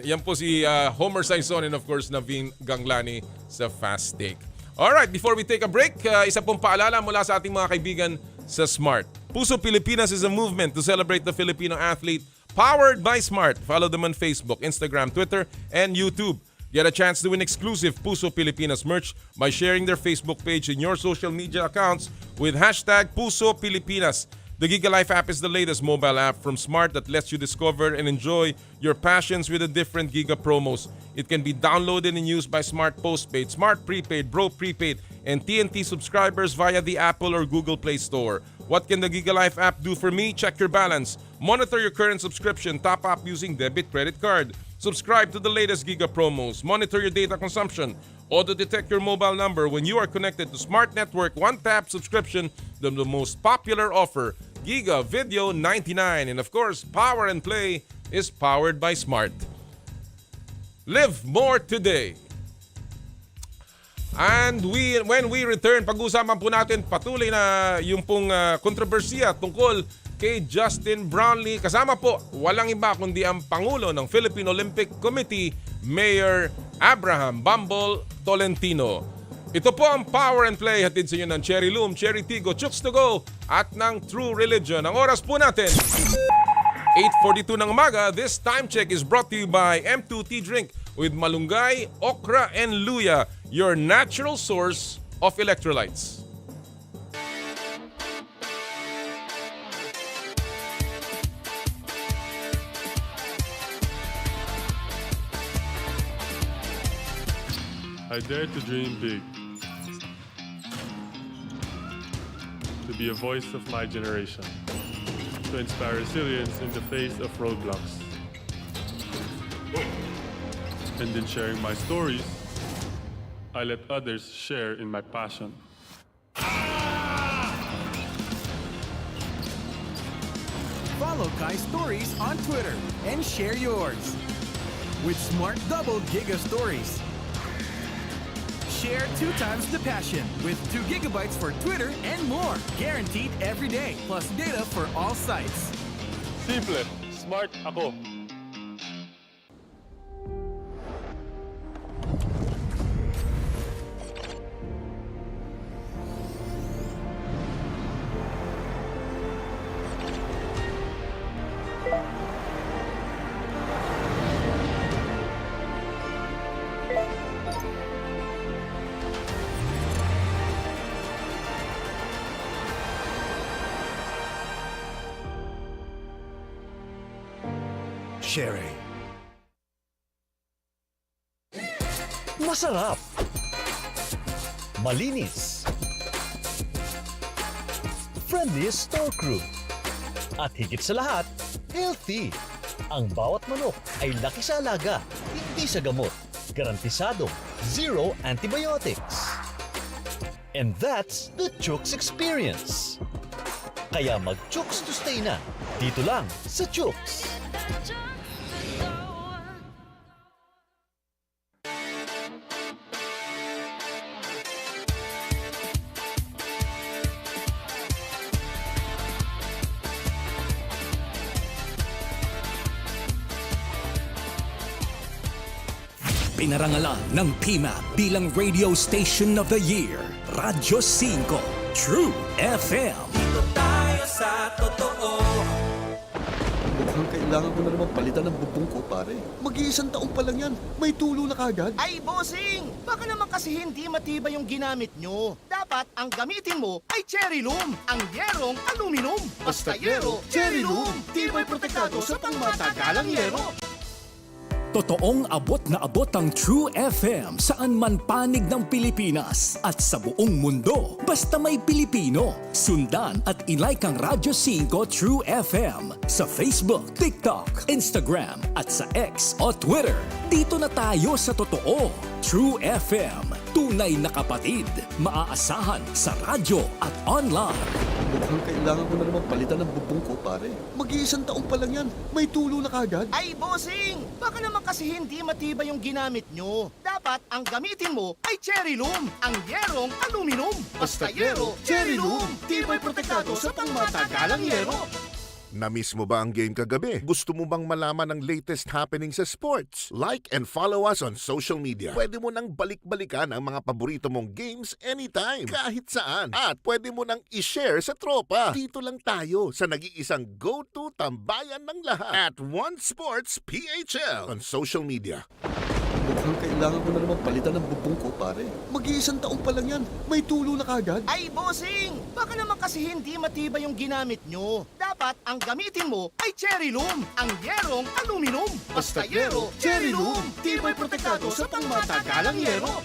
yan po si Homer Saison and of course, Naveen Ganglani sa Fast Take. Alright, before we take a break, isa pong paalala mula sa ating mga kaibigan sa Smart. Puso Pilipinas is a movement to celebrate the Filipino athlete powered by Smart. Follow them on Facebook, Instagram, Twitter, and YouTube. Get a chance to win exclusive Puso Pilipinas merch by sharing their Facebook page in your social media accounts with hashtag Puso Pilipinas. The Giga Life app is the latest mobile app from Smart that lets you discover and enjoy your passions with the different Giga promos. It can be downloaded and used by Smart Postpaid, Smart Prepaid, Bro Prepaid, and TNT subscribers via the Apple or Google Play Store. What can the Giga Life app do for me? Check your balance, monitor your current subscription, top up using debit credit card, subscribe to the latest Giga promos, monitor your data consumption, auto-detect your mobile number when you are connected to Smart Network, one-tap subscription, the most popular offer, Giga Video 99. And of course, Power and Play is powered by Smart. Live more today. And when we return, pag-usapan po natin patuloy na yung pong kontrobersiya tungkol kay Justin Brownlee. Kasama po, walang iba kundi ang Pangulo ng Philippine Olympic Committee, Mayor Abraham Bumble Tolentino. Ito po ang Power and Play, hatid sa inyo ng Cherry Loom, Cherry Tigo, Chooks to Go at ng True Religion. Ang oras po natin, 8:42 ng umaga. This time check is brought to you by M2T Drink with malunggay, okra, and luya, your natural source of electrolytes. I dare to dream big, to be a voice of my generation, to inspire resilience in the face of roadblocks. And in sharing my stories, I let others share in my passion. Follow Kai's stories on Twitter and share yours. With Smart Double Giga Stories. Share 2 times the passion with 2 gigabytes for Twitter and more. Guaranteed every day, plus data for all sites. Simple, smart ako. Sharing. Masarap. Malinis. Friendly store crew. At higit sa lahat, healthy. Ang bawat manok ay laki sa alaga, hindi sa gamot. Garantisadong zero antibiotics. And that's the Chooks experience. Kaya mag-Chooks to stay na. Dito lang sa Chooks. Pinarangalan ng PMAP bilang Radio Station of the Year. Radyo 5, True FM. Dito tayo sa totoo. Mukhang kailangan ko na naman palitan ng bubong ko, pare. Mag-iisang taon pa lang yan. May tulo na kagad. Ay, bossing! Baka naman kasi hindi matibay yung ginamit nyo. Dapat ang gamitin mo ay Cherry Loom, ang yerong aluminum. Basta yero, Cherry Loom. Tibay protektado sa pangmatagalang yero. Totoong abot na abot ang True FM saan man panig ng Pilipinas at sa buong mundo. Basta may Pilipino. Sundan at ilike ang Radyo 5 True FM sa Facebook, TikTok, Instagram at sa X o Twitter. Dito na tayo sa totoo. True FM. Tunay na kapatid. Maaasahan sa radyo at online. Mukhang kailangan ko na naman palitan ng bubong ko, pare. Mag-iisang taong pa lang yan. May tulo na kagad. Ay, bossing! Baka naman kasi hindi matibay yung ginamit nyo. Dapat ang gamitin mo ay cherry loom, ang yerong aluminum. Basta yero, cherry loom. Tibay protektado sa pangmatagalang yero. Na-miss mo ba ang game kagabi? Gusto mo bang malaman ang latest happening sa sports? Like and follow us on social media. Pwede mo nang balik-balikan ang mga paborito mong games anytime, kahit saan. At pwede mo nang i-share sa tropa. Dito lang tayo sa nag-iisang go-to tambayan ng lahat at One Sports PHL on social media. Mukhang kailangan ko na naman palitan ng bubong ko, pare. Mag-iisang taong pa lang yan. May tulo na kagad. Ay, bossing! Baka naman kasi hindi matibay yung ginamit nyo. Dapat ang gamitin mo ay cherry loom, ang yerong aluminum. Basta yero, cherry loom. Tibay protektado sa pangmatagalang yero.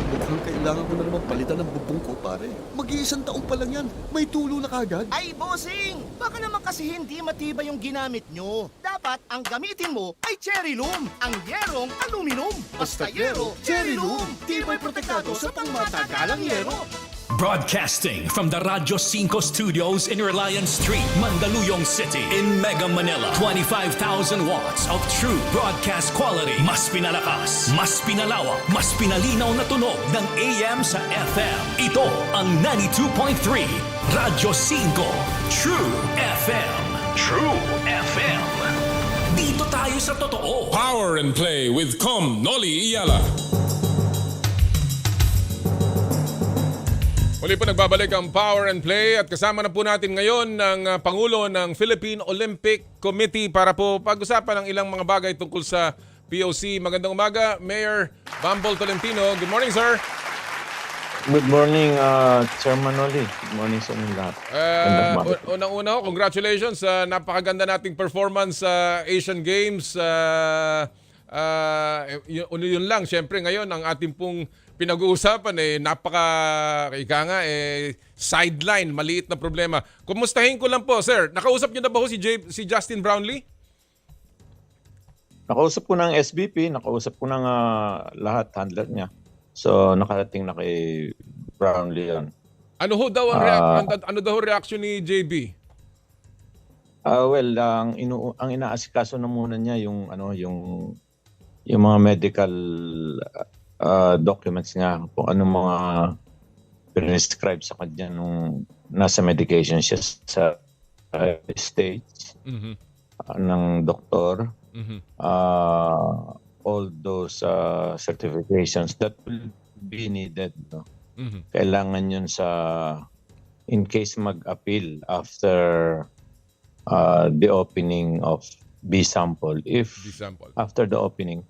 Mukhang kailangan ko na naman palitan ng bubong ko, pare. Mag-iisang taong pa lang yan. May tulo na kagad. Ay, bossing! Baka naman kasi hindi matibay yung ginamit nyo. Dapat ang gamitin mo ay cherry loom, ang yerong aluminum. Basta yero, cherry loom. Tibay protektado sa pangmatagalang yero. Broadcasting from the Radyo 5 studios in Reliance Street, Mandaluyong City, in Mega Manila. 25,000 watts of true broadcast quality. Mas pinalakas, mas pinalawak, mas pinalinaw na tunog ng AM sa FM. Ito ang 92.3 Radyo 5 True FM. True FM. Dito tayo sa totoo. Power and Play with Noli, Eala. Muli po nagbabalik ang Power and Play at kasama na po natin ngayon ng Pangulo ng Philippine Olympic Committee para po pag-usapan ng ilang mga bagay tungkol sa POC. Magandang umaga, Mayor Bambol Tolentino. Good morning, sir. Good morning, Chairman Noli. Good morning sa inyo lahat. Unang-una, congratulations sa napakaganda nating performance sa Asian Games. Yun lang, syempre ngayon ang ating pong pinag-uusapan sideline, maliit na problema. Kumustahin ko lang po, sir. Nakausap niyo na ba si Justin Brownlee? Nakausap ko ng SBP, nakausap ko ng lahat, handler niya. So, nakarating na kay Brownlee yan. Ano daw ang reaction ni JB? Ang inaasikaso na muna niya yung mga medical documents nga, kung ano mga prescribe sa kanya nung nasa medication siya sa stage ng doktor. All those certifications that will be needed. No? Kailangan yun in case mag-appeal after the opening of B sample. If after the opening,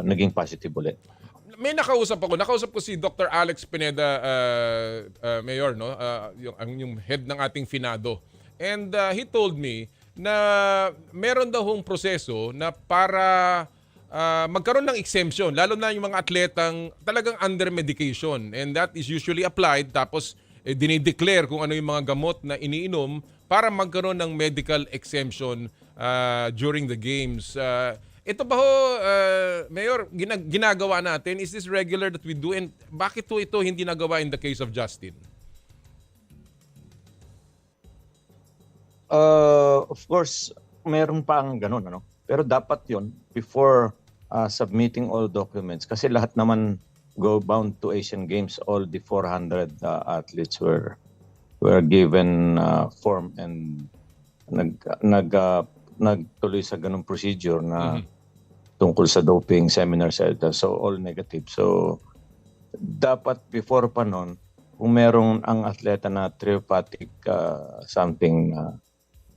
naging positive ulit. May nakausap ko si Dr. Alex Pineda, Mayor, no? Yung head ng ating Finado. And he told me na meron daw hong proseso na para magkaroon ng exemption, lalo na yung mga atletang talagang under medication. And that is usually applied, tapos dinideclare kung ano yung mga gamot na iniinom para magkaroon ng medical exemption during the games. Ito ba ho, Mayor, ginagawa natin? Is this regular that we do? And bakit ito hindi nagawa in the case of Justin? Of course, meron pa ang ganun. Ano? Pero dapat yon before submitting all documents. Kasi lahat naman go bound to Asian Games. All the 400 athletes were given form and nagtuloy sa ganung procedure na tungkol sa doping seminars. So all negative. So dapat before pa nun, kung merong ang atleta na therapeutic something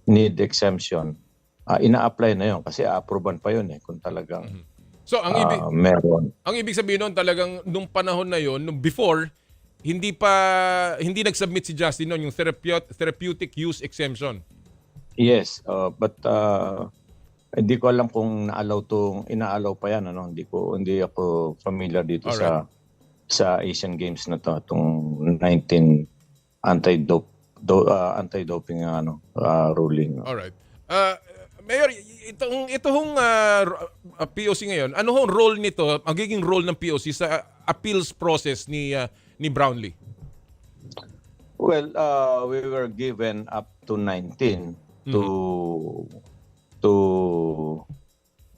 need exemption, ina-apply na yun kasi a-approvean pa yun kung talagang so meron. Ang ibig sabihin nun talagang nung panahon na yun, nung before, hindi nag-submit si Justin nun yung therapeutic use exemption. Yes, but Hindi ko alam kung inaalaw pa yan, ano. Hindi ako familiar dito Alright. sa Asian Games na to, itong 19 anti-doping ruling. Alright. Mayor, itong POC ngayon, ano hong role nito, magiging role ng POC sa appeals process ni Brownlee? Well, we were given up to 19 to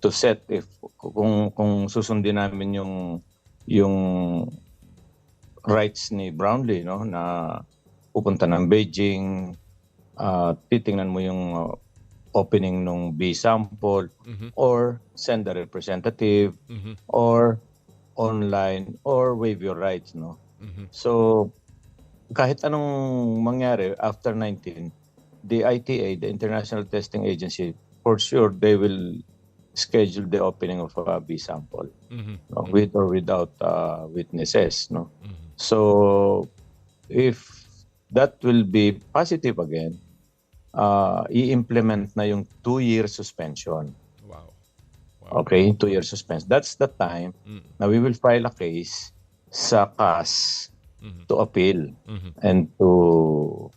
set if kung susundin namin yung rights ni Brownlee, no, na pupunta ng Beijing, titingnan mo yung opening ng B sample, or send a representative, or online, or waive your rights, no. So kahit anong mangyari after 19, the ITA, the International Testing Agency, for sure they will schedule the opening of a B sample, no, with or without witnesses, no. So if that will be positive again, i-implement na yung 2-year suspension. Wow. Okay, 2-year suspension. That's the time na we will file a case sa CAS to appeal and to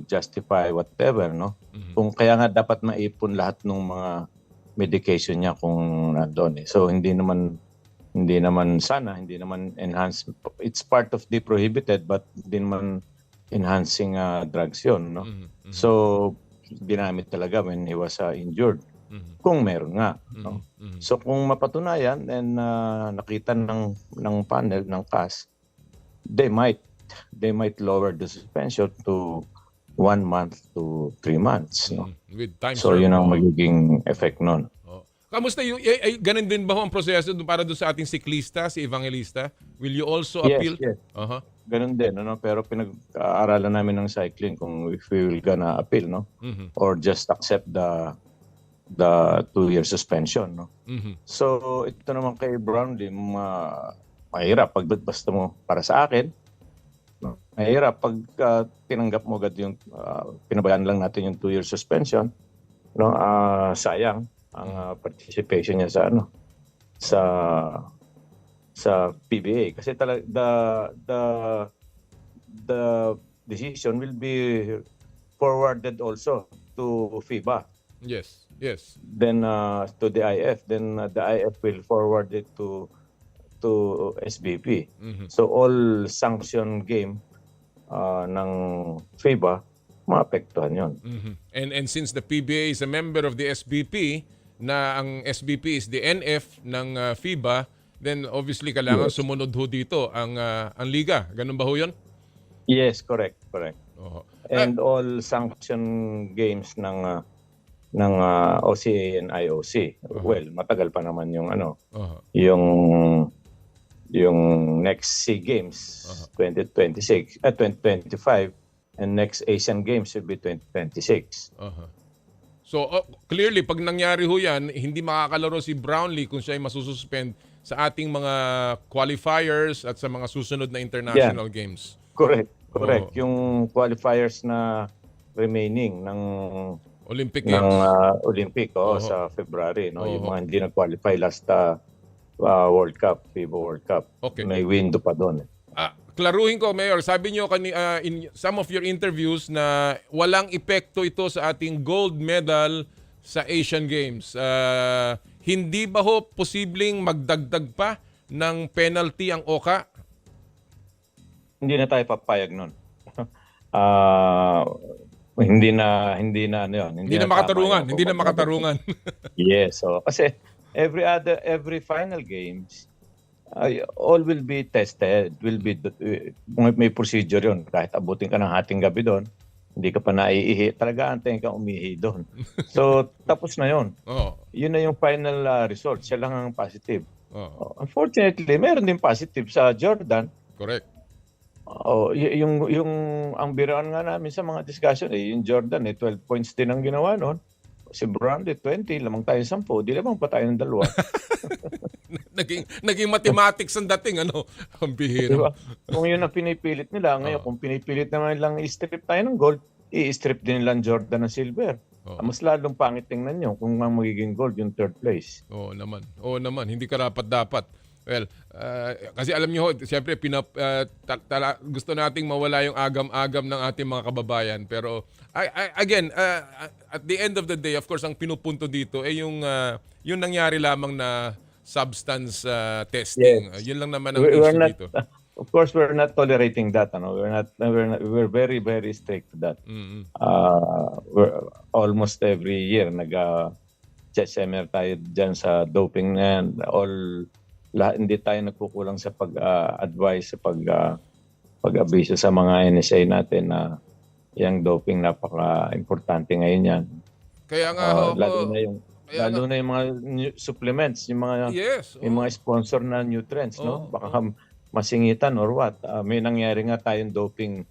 justify whatever, no. Kung kaya nga dapat maipon lahat ng mga medication niya kung nandoon eh. So hindi naman enhance. It's part of the prohibited, but hindi naman enhancing drugs yun, no. So ginamit talaga when he was injured, kung meron nga, no. So kung mapatunayan and nakita ng panel ng CAS, they might lower the suspension to 1 month to 3 months, no. With time So yun ang magiging effect nun. Kamusta yung ganun din ba ang proseso para doon sa ating siklista, si Evangelista? Will you also appeal? Yes. Ganun din, ano, pero pinag-aaralan namin ng cycling kung if we will gonna appeal, no, or just accept the 2-year suspension, no. So ito naman kay Brownlee, mahirap pag basta mo para sa akin, no? Mahirap pag tinanggap mo agad yung pinabayaan lang natin yung 2-year suspension, no. Sayang ang participation niya sa PBA kasi the decision will be forwarded also to FIBA. Yes. Then to the IF, then the IF will forward it to SBP. So all sanction game ng FIBA maapektuhan yon. And since the PBA is a member of the SBP, na ang SBP is the NF ng FIBA, then obviously kailangan sumunod ho dito ang liga. Ganun ba ho yun? Yes, correct. And all sanction games ng OCA and IOC. Well, matagal pa naman yung yung next SEA Games 2025 and next Asian Games will be 2026. So clearly pag nangyari ho yan, hindi makakalaro si Brownlee kung siya ay masususpend sa ating mga qualifiers at sa mga susunod na international games. Correct. Yung qualifiers na remaining ng Olympic Games. Olympic sa February, no. Yung mga hindi nag-qualify last World Cup, FIBA World Cup. Okay. May window pa doon. Klaruhin ko, Mayor, sabi niyo in some of your interviews na walang epekto ito sa ating gold medal sa Asian Games. Hindi ba ho posibleng magdagdag pa ng penalty ang OCA? Hindi na tayo papayag nun. Hindi na ano yun. Hindi na makatarungan. Yes, so kasi every final games all will be tested, may procedure yun. Kahit abutin ka ng hating gabi doon, hindi ka pa naiihi, talaga antayin ka umihi doon. So tapos na yun. Yun na yung final result, siya lang ang positive. Unfortunately, meron din positive sa Jordan. Correct. Yung ang biruan nga namin sa mga discussion, yung Jordan 12 points din ang ginawa noon. Si Brownlee 20, lamang tayo 10, di lamang pa tayo ng 2. naging mathematics ang dating, ang bihira. Diba? Kung yun ang pinipilit nila, ngayon kung pinipilit naman lang i-strip tayo ng gold, i-strip din nilang Jordan ng silver. Mas lalong pangit tingnan nyo kung ang magiging gold yung third place. Oo naman. Hindi karapat-dapat. Well, kasi alam niyo, siyempre, gusto nating mawala yung agam-agam ng ating mga kababayan. Pero, again, at the end of the day, of course, ang pinupunto dito ay yung nangyari lamang na substance testing. Yes. Yun lang naman ang issue dito. Of course, we're not tolerating that. We're very, very strict to that. We're almost every year nag-seminar tayo dyan sa doping na yan. Hindi tayo nagkukulang sa pag-advise, sa pag-abiso sa mga NSA natin na yung doping napaka-importante ngayon yan. Kaya nga, lalo na yung mga supplements, yung mga sponsor na nutrients, no? Baka masingitan or what. May nangyari nga tayong doping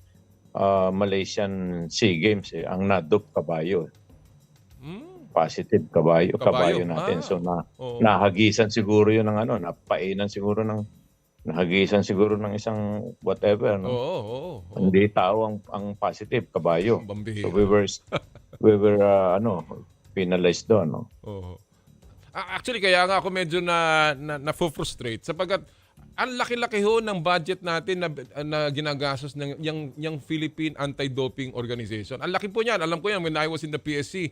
Malaysian SEA Games. Ang na-dope kabayo. Positive kabayo natin. So nahagisan siguro yun ng napainan siguro ng isang whatever. No? Hindi tao ang positive kabayo. So we were penalized doon. No? Actually, kaya nga ako medyo na-frustrate sapagkat ang laki-laki ho ng budget natin na ginagastos ng yung Philippine Anti-Doping Organization. Ang laki po niyan. Alam ko yan when I was in the PSC.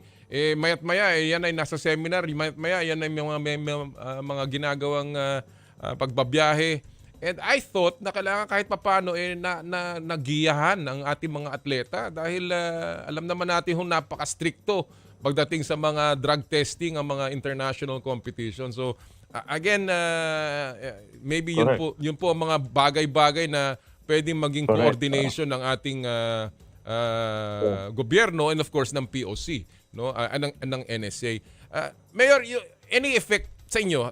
Mayat-maya, yan ay nasa seminar. Mayat-maya, yan ay mga ginagawang pagbabiyahe. And I thought na kailangan kahit papano nagiyahan ang ating mga atleta dahil alam naman natin kung napaka-stricto pagdating sa mga drug testing, ang mga international competition. So, again, maybe yun po ang mga bagay-bagay na pwedeng maging coordination ng ating gobyerno and of course ng POC, no? ng NSA. Mayor, any effect sa inyo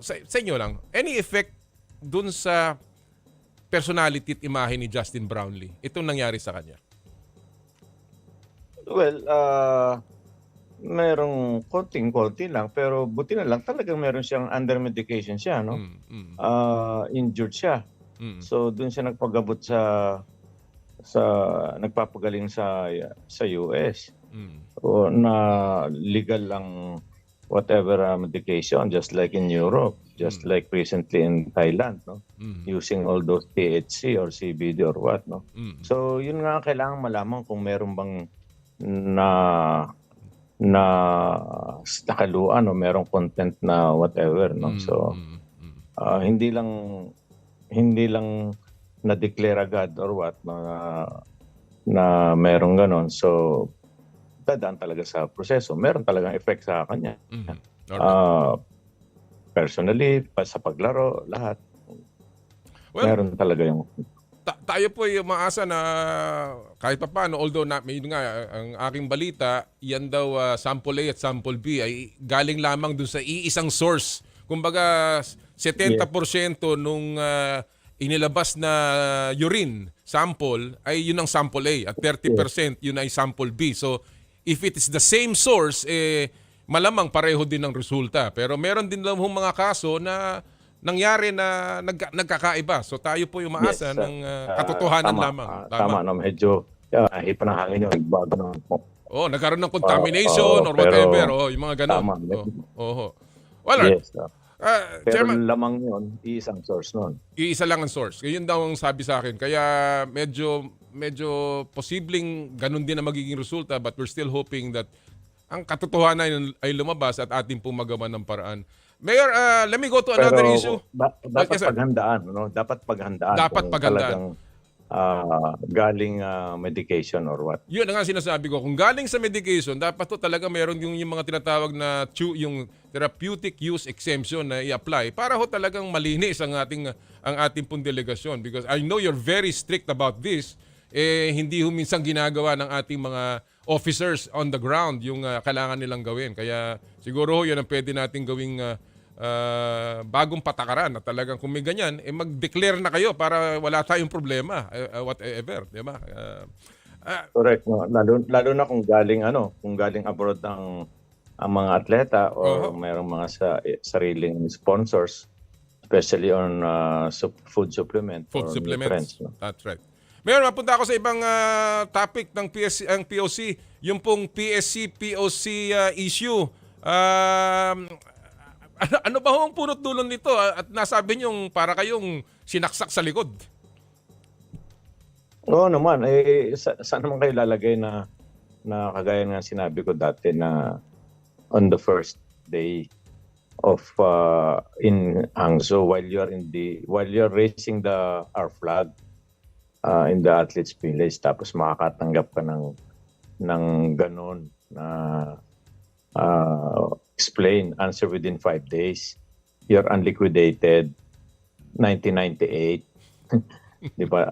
lang, any effect dun sa personality at imahe ni Justin Brownlee itong nangyari sa kanya? Well, merong konting-konti lang, pero buti na lang talagang meron siyang under medication siya, no? Injured siya. So doon siya nagpagabot sa nagpapagaling sa US. O na legal lang whatever medication, just like in Europe, just like recently in Thailand, no? Using all those THC or CBD or what, no? So yun nga kailangan malaman kung meron bang nakaluan o merong content na whatever, no? So hindi lang na-declare agad or what na merong ganon. So dadaan talaga sa proseso. Meron talagang effect sa kanya. Personally, sa paglaro, lahat. Meron talaga yung tayo po ay umaasa na kahit pa paano, although may nga ang aking balita, yan daw sample A at sample B ay galing lamang dun sa iisang source. Kumbaga 70% nung inilabas na urine sample ay yun ang sample A at 30% yun ay sample B. So if it is the same source, malamang pareho din ang resulta. Pero meron din lang mga kaso na nangyari na nagkakaiba. So tayo po yung maasa ng katotohanan lamang. Tama, no, medyo ipanahangin yung nagbago ng nagkaroon ng contamination or whatever. Yung mga ganun. Tama. Well, yes, pero Chairman, lamang yun, iisang source nun. Iisa lang ang source. Yun daw ang sabi sa akin. Kaya medyo posibleng ganun din ang magiging resulta, but we're still hoping that ang katotohanan ay lumabas at ating pong magawa ng paraan. Mayor, let me go to another issue. Dapat paghandaan, no? Dapat paghandaan. Talagang galing medication or what. Yun ang sinasabi ko. Kung galing sa medication, dapat to talaga meron yung mga tinatawag na yung therapeutic use exemption na i-apply para ho talagang malinis ang ating pong delegasyon. Because I know you're very strict about this. Hindi ho minsan ginagawa ng ating mga officers on the ground yung kailangan nilang gawin. Kaya siguro ho yun ang pwede nating gawing bagong patakaran na talagang kung may ganyan, mag-declare na kayo para wala tayong problema, whatever, di ba? Correct. No? Lalo na kung galing abroad ang mga atleta o mayroong mga sariling sponsors, especially on food supplement. Food supplements. No? That's right. Mayor, mapunta ako sa ibang topic ng ang POC, yung pong PSC-POC issue. Ano ba ho ang punot dulo nito? At nasabi niyong para kayong sinaksak sa likod. Oo naman, saan naman kayo lalagay na kagaya nga sinabi ko dati na on the first day of in Hangzhou while you're raising our flag in the athletes village, tapos makakatanggap ka ng ganon na explain, answer within 5 days. You're unliquidated, 1998. Di ba?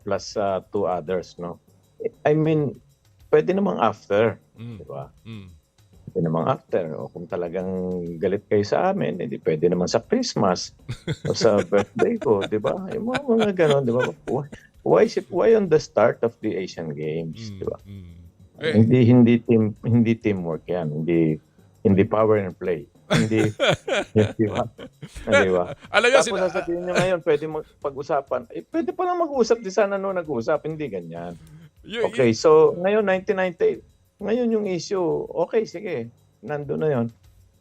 Plus 2 others, no? I mean, pwede namang after. Di ba? Pwede namang after. O kung talagang galit kayo sa amin, hindi pwede naman sa Christmas o sa birthday ko, di ba? Yung mga ganon, di ba? Why on the start of the Asian Games, di ba? Hindi teamwork yan. Hindi power and play. Hindi, di ba? Di ba? Tapos sasabihin nyo ngayon, pwede pag-usapan. Pwede pa lang mag-usap, di sana nag-usap. Hindi ganyan. Okay, so ngayon 1998. Ngayon yung issue, okay, sige, nandun na yon.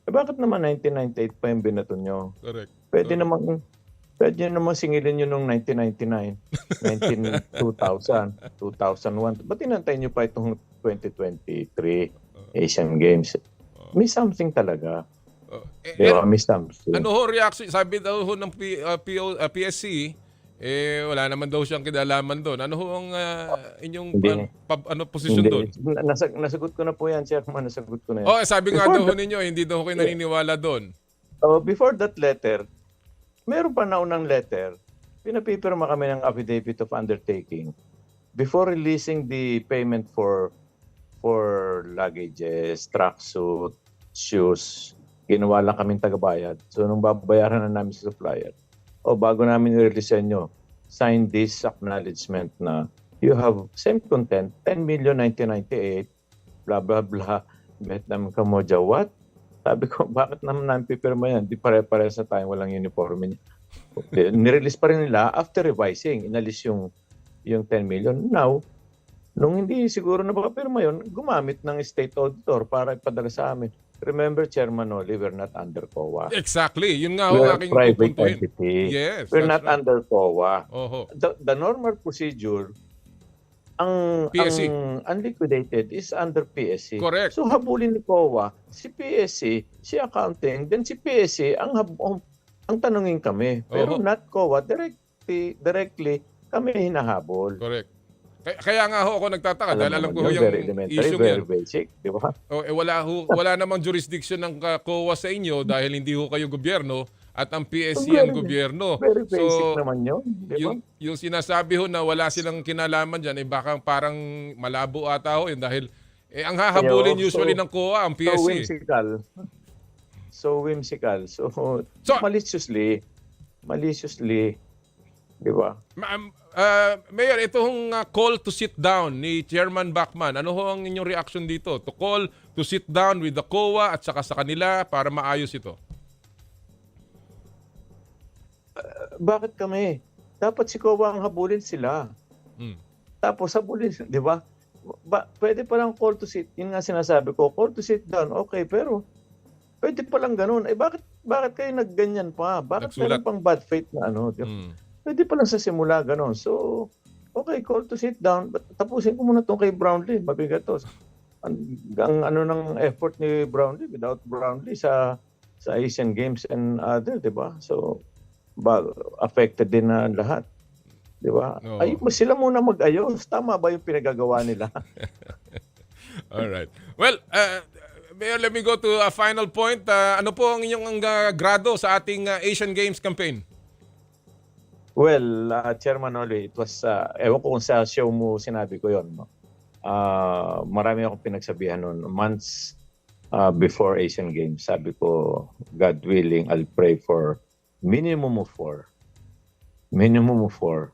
Bakit naman 1998 pa yung binato nyo? Correct. Pwede naman singilin nyo nung 1999, 2000, 2001. Ba't inantay nyo pa itong 2023 Asian Games? May something talaga. Diba? May something. Ano ho reaction? Sabi daw ho ng PSC, wala naman daw siyang kinalaman doon. Ano ho ang inyong posisyon doon? Nasagot ko na po yan, Chairman. Nasagot ko na yan. Sabi nga daw ninyo, hindi daw kayo naniniwala doon. Before that letter, meron pa naunang letter. Pinapipirma kami ng affidavit of undertaking before releasing the payment for luggages, tracksuit, shoes. Ginawa lang kaming tagabayad. So nung babayaran na namin sa supplier, bago namin i-release nyo, sign this acknowledgement na you have same content, 10,1998, blah, blah, blah, Vietnam Cambodia. What? Sabi ko, bakit naman namin pipirma yan? Di pare-pares na tayo, walang uniforme niya. Nirelease pa rin nila after revising. Inalis yung 10 million. Now, nung hindi siguro na makapirma yun, gumamit ng state auditor para ipadala sa amin. Remember, Chairman Noli, we're not under COA. Exactly. Yun nga ho We're aking private pupuntuhin. entity. Yes. We're not under COA. Oho. The normal procedure, ang unliquidated is under PSC. Correct. So habulin ni COA, si PSC, si accounting, then si PSC, ang tanungin kami. Pero not COA, directly kami hinahabol. Correct. Kaya nga ho ako nagtataka dahil alam ko yung issue very basic, di ba? Wala namang jurisdiction ng COA sa inyo dahil hindi ho kayo gobyerno at ang PSC ang gobyerno. Very basic naman yun, di ba? Yung sinasabi ho na wala silang kinalaman dyan, baka parang malabo ata ho yun dahil ang hahabulin usually ng COA ang PSC. So whimsical. So maliciously, di ba? Mayor, itong call to sit down ni Chairman Bachman, ano ho ang inyong reaction dito? To call to sit down with the COA at saka sa kanila para maayos ito? Bakit kami? Dapat si COA ang habulin sila. Tapos habulin, di ba? Pwede palang call to sit, yun nga sinasabi ko, call to sit down, okay, pero pwede palang ganun. Bakit kayo nagganyan pa? Bakit kayo pang bad faith na ano? Pwede pa lang sa simula, gano'n. So, okay, call to sit down. But tapusin ko muna itong kay Brownlee. Mabigat to. Ang ano ng effort ni Brownlee, without Brownlee sa Asian Games and other, di ba? So, affected din na lahat. Di ba? Sila muna mag-ayos. Tama ba yung pinagagawa nila? Alright. Well, Mayor, let me go to a final point. Ano po ang inyong grado sa ating Asian Games campaign? Well, Chairman Noli, it was, ewan ko kung sa show mo sinabi ko yon. No? Marami akong pinagsabihan noon. Months before Asian Games, sabi ko, God willing, I'll pray for minimum of 4. Minimum of 4.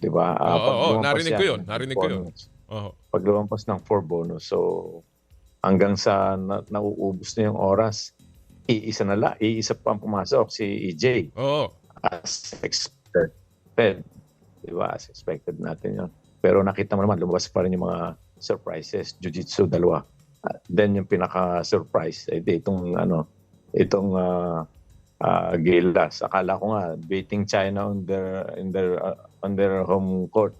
Diba? Narinig ko yun. Pag lumampas ng 4 bonus. So, hanggang sa nauubos na yung oras, iisa pa ang pumasok, si EJ. Oo. As expected. di ba? As expected natin yun. Pero nakita mo naman, lumabas pa rin yung mga surprises. Jiu-jitsu, dalawa. Then yung pinaka-surprise, itong Gilas. Akala ko nga, beating China on their home court.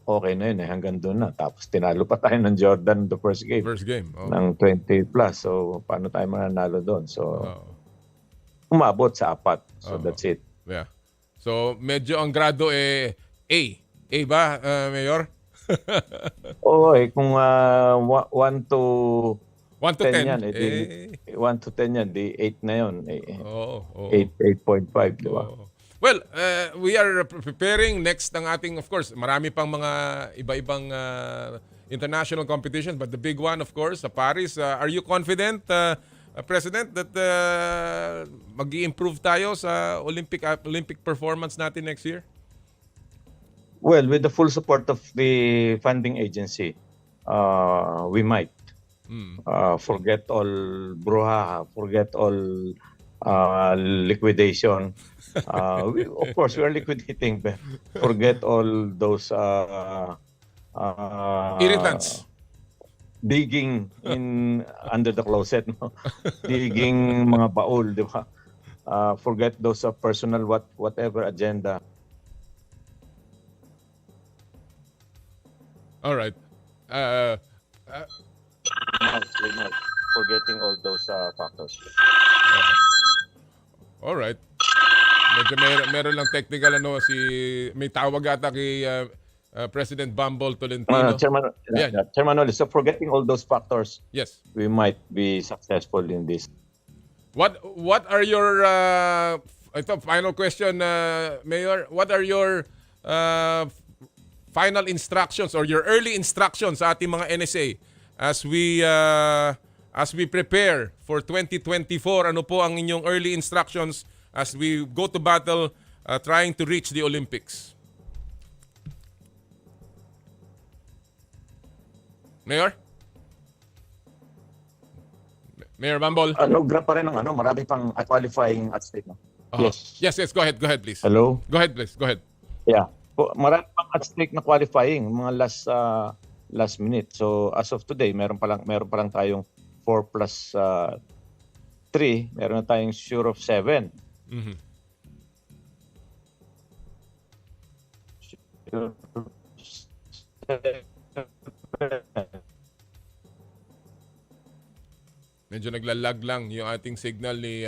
Okay na yun hanggang doon na. Tapos tinalo pa tayo ng Jordan the first game. Ng 20 plus. So, paano tayo mananalo doon? So, umabot sa 4. So, that's it. Yeah. So, medyo ang grado A. A ba, Mayor? Oo, kung 1 to 10 yan, 1 to 10 yan, di 8 na yun. 8.5, di ba? Well, we are preparing next ang ating, of course, marami pang mga iba-ibang international competitions, but the big one, of course, sa Paris. Are you confident, President, that mag-i-improve tayo sa Olympic performance natin next year? Well, with the full support of the funding agency, we might. Forget all brouhaha, forget all liquidation. Of course, we are liquidating, but forget all those irritants. Digging in under the closet, no? Digging mga baul, di ba? Forget those personal whatever agenda. All right. Forgetting all those factors. All right. Medyo meron lang technical may tawag ata kay President Bumble Tolentino. Chairman Noli, so forgetting all those factors, yes, we might be successful in this. What are your final question, Mayor? What are your final instructions or your early instructions sa ating mga NSA as we prepare for 2024? Ano po ang inyong early instructions as we go to battle trying to reach the Olympics? Mayor? Mayor Bambol? Grab pa rin ng marami pang qualifying at stake. No? Yes. Yes, go ahead please. Hello? Go ahead please, go ahead. Yeah. Marami pang at stake na qualifying, mga last minute. So as of today, meron pa lang tayong 4 plus 3, meron na tayong sure of 7. Mm-hmm. Medyo naglalag lang yung ating signal ni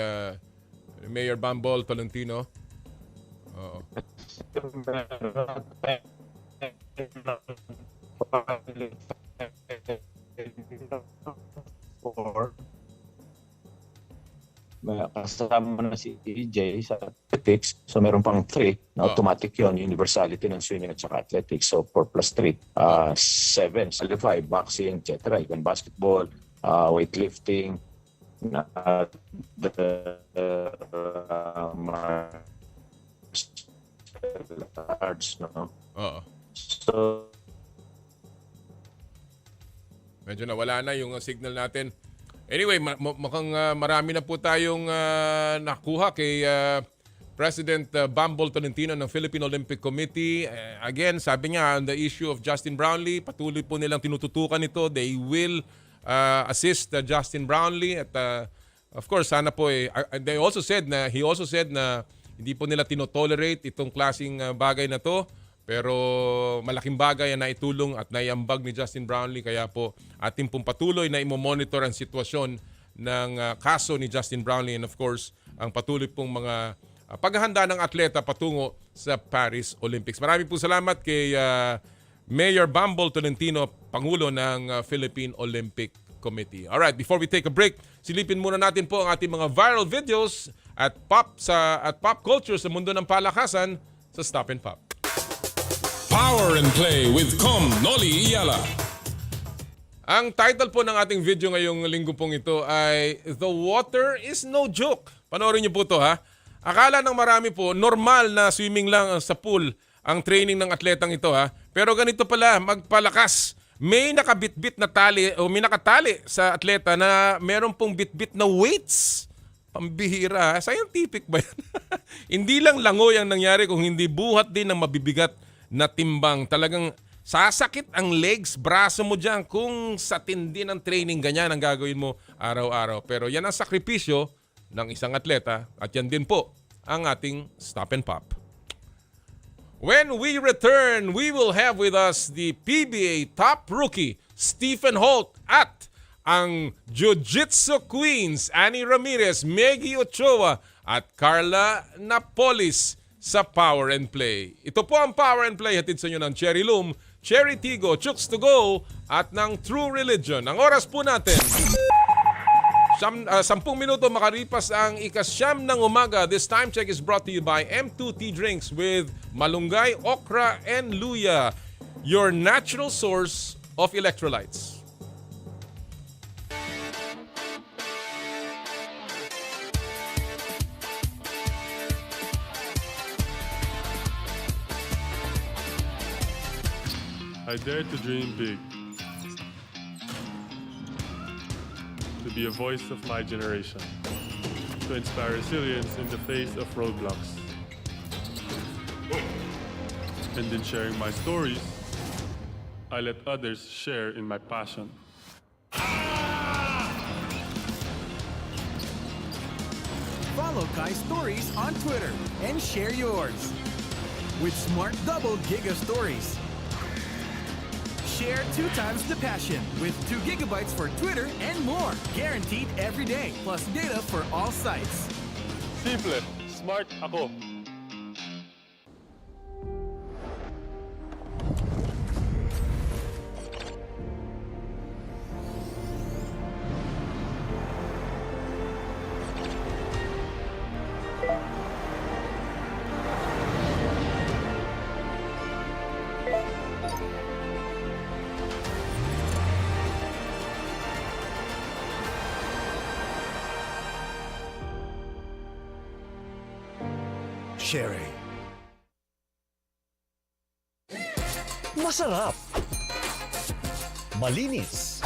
Mayor Bumble Tolentino. Oo. Kasama na si EJ sa athletics. So meron pang 3 na automatic yon, universality ng swimming at saka athletics. So 4 plus 3, 7, 5, boxing, etc. Even basketball, weightlifting, arts, no? Oo. So medyo nawala na yung signal natin. Anyway, mukhang marami na po tayong nakuha kay President Bumble Tolentino ng Philippine Olympic Committee. Again, sabi niya on the issue of Justin Brownlee, patuloy po nilang tinututukan ito. They will assist Justin Brownlee at of course, sana po he also said na hindi po nila tinotolerate itong klaseng bagay na to. Pero malaking bagay ang naitulong at naiambag ni Justin Brownlee. Kaya po ating pong patuloy na imomonitor ang sitwasyon ng kaso ni Justin Brownlee and of course ang patuloy pong mga paghahanda ng atleta patungo sa Paris Olympics. Maraming po salamat kay Mayor Bumble Tolentino, Pangulo ng Philippine Olympic Committee. Alright, before we take a break, silipin muna natin po ang ating mga viral videos at pop culture sa mundo ng palakasan sa Stop and Pop. Power and Play with Noli, Eala. Ang title po ng ating video ngayong linggo pong ito ay The Water is No Joke. Panoorin niyo po ito ha. Akala ng marami po, normal na swimming lang sa pool ang training ng atletang ito ha. Pero ganito pala, magpalakas. May nakabitbit na tali o may nakatali sa atleta na meron pong bitbit na weights. Pambihira. Scientific ba yan? Hindi lang langoy ang nangyari kung hindi buhat din ng mabibigat na timbang. Talagang sasakit ang legs, braso mo dyan kung sa tindi ng training ganyan ang gagawin mo araw-araw. Pero yan ang sakripisyo ng isang atleta at yan din po ang ating Stop and Pop. When we return, we will have with us the PBA top rookie, Stephen Holt, at ang Jiu-Jitsu Queens, Annie Ramirez, Meggy Ochoa, at Carla Napolis sa Power and Play. Ito po ang Power and Play, hatid sa inyo ng Cherry Loom, Cherry Tigo, Chooks to Go, at ng True Religion. Ang oras po natin, 10 minuto makaripas ang ikasyam ng umaga. This time check is brought to you by M2T Drinks with malunggay, okra, and luya, your natural source of electrolytes. I dare to dream big. To be a voice of my generation. To inspire resilience in the face of roadblocks. And in sharing my stories, I let others share in my passion. Follow Kai Stories on Twitter and share yours. With Smart Double Giga Stories. Share 2 times the passion with 2 gigabytes for Twitter and more. Guaranteed every day, plus data for all sites. Simple, smart ako. Sherry. Masarap. Malinis.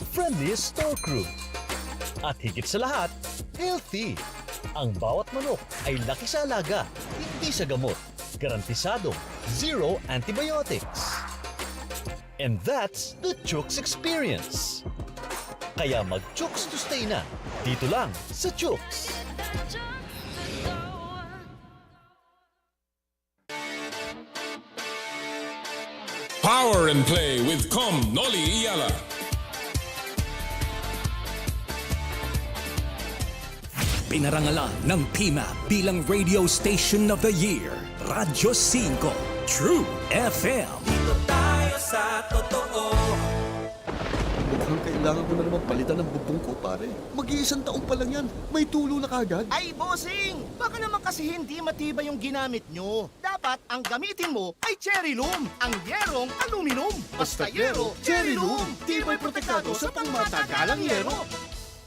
Friendliest store crew. At higit sa lahat, healthy. Ang bawat manok ay laki sa alaga, hindi sa gamot. Garantisado, zero antibiotics. And that's the Chooks experience. Kaya mag-Chooks to stay na. Dito lang sa Chooks. Power and Play with Noli, Eala. Pinarangalan ng PMAP bilang Radio Station of the Year, Radyo 5, True FM. Dito tayo sa totoo. Mukhang kailangan ko na naman palitan ng bubong ko, pare. Mag-iisang taon pa lang yan. May tulo na kagad. Ay, bossing! Baka naman kasi hindi matibay yung ginamit nyo. Dapat ang gamitin mo ay Cherry Loom, ang yerong aluminum. Basta yero, Cherry Loom. Tibay protektado sa pangmatagalang yero.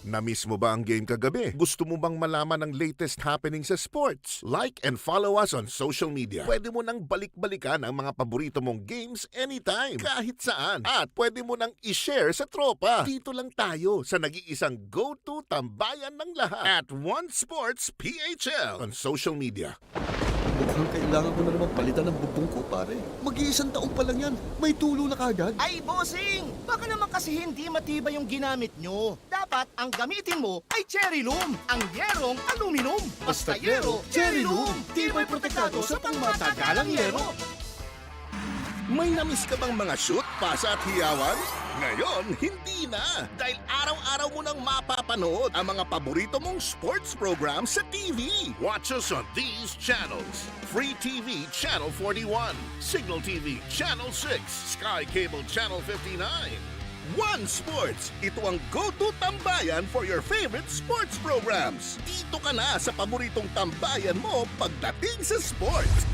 Na-miss mo ba ang game kagabi? Gusto mo bang malaman ang latest happening sa sports? Like and follow us on social media. Pwede mo nang balik-balikan ang mga paborito mong games anytime, kahit saan. At pwede mo nang i-share sa tropa. Dito lang tayo sa nag-iisang go-to tambayan ng lahat at One Sports PHL on social media. Mukhang kailangan ko na naman palitan ng bubong ko, pare. Mag-iisang taon pa lang yan. May tulo na kagad. Ay, bossing! Baka naman kasi hindi matibay yung ginamit nyo. Dapat ang gamitin mo ay Cherry Loom, ang yerong aluminum. Basta yero, Cherry Loom. Tibay protektado sa pangmatagalang yero. May namiss ka bang mga shoot, pasa at hiyawan? Ngayon, hindi na! Dahil araw-araw mo nang mapapanood ang mga paborito mong sports program sa TV. Watch us on these channels. Free TV Channel 41, Signal TV Channel 6, Sky Cable Channel 59. One Sports! Ito ang go-to tambayan for your favorite sports programs. Dito ka na sa paboritong tambayan mo pagdating sa sports.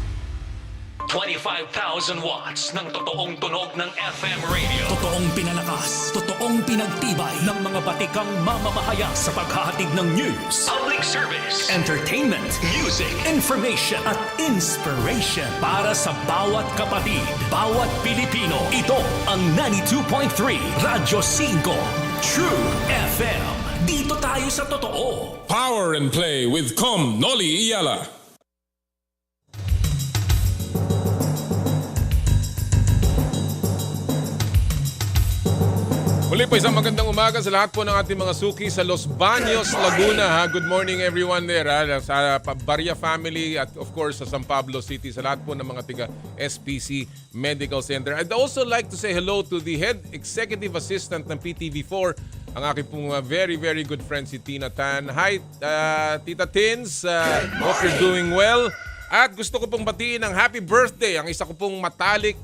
25,000 watts ng totoong tunog ng FM radio. Totoong pinalakas, totoong pinagtibay ng mga batikang mamamahaya sa paghahatid ng news, public service, entertainment, music, information at inspiration para sa bawat kapatid, bawat Pilipino. Ito ang 92.3 Radyo 5 True FM. Dito tayo sa totoo. Power and Play with Noli, Eala. Muli po isang magandang umaga sa lahat po ng ating mga suki sa Los Baños, Laguna. Ha? Good morning everyone there. Ha? Sa Barya family at of course sa San Pablo City. Sa lahat po ng mga tiga SPC Medical Center. I'd also like to say hello to the Head Executive Assistant ng PTV4, ang aking pong very, very good friend si Tina Tan. Hi, Tita Tins. Hope you're doing well. At gusto ko pong batiin ng happy birthday ang isa ko pong matalik.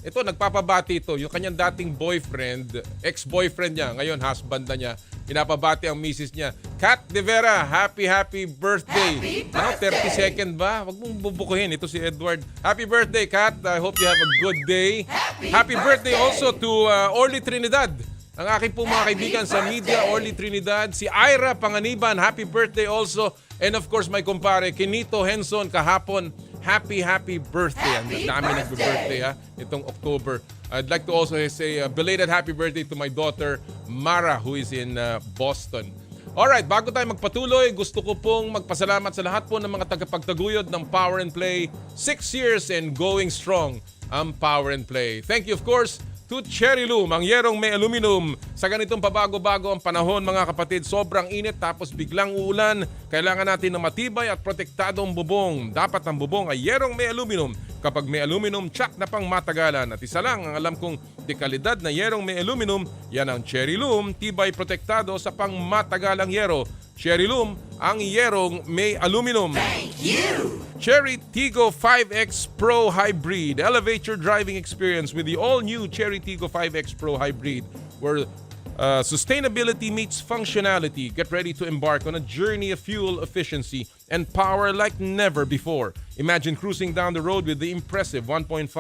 Ito, nagpapabati ito. Yung kanyang dating boyfriend, ex-boyfriend niya, ngayon husband na niya, pinapabati ang misis niya. Kat De Vera, happy birthday. Now, 30-second ba? Huwag mong bubukuhin. Ito si Edward. Happy birthday, Kat. I hope you have a good day. Happy birthday also to Orly Trinidad. Ang aking pong mga kaibigan sa media, Orly Trinidad. Si Ira Panganiban, happy birthday also. And of course, my kumpare, Kinito Henson, kahapon, happy birthday. Ang dami nag-birthday itong October. I'd like to also say a belated happy birthday to my daughter, Mara, who is in Boston. Alright, bago tayo magpatuloy, gusto ko pong magpasalamat sa lahat po ng mga tagapagtaguyod ng Power and Play. 6 years and going strong ang Power and Play. Thank you, of course, to Cherry Loom, ang yerong may aluminum. Sa ganitong pabago-bago ang panahon, mga kapatid, sobrang init tapos biglang uulan. Kailangan natin ng matibay at protektadong bubong. Dapat ang bubong ay yerong may aluminum. Kapag may aluminum, tsak na pang matagalan. At isa lang ang alam kong dekalidad na yerong may aluminum, yan ang Cherry Loom, tibay protektado sa pang matagalang yero. Cherry Loom, ang yerong may aluminum. Thank you! Cherry Tiggo 5X Pro Hybrid. Elevate your driving experience with the all-new Cherry Tiggo 5X Pro Hybrid, where sustainability meets functionality. Get ready to embark on a journey of fuel efficiency and power like never before. Imagine cruising down the road with the impressive 1.5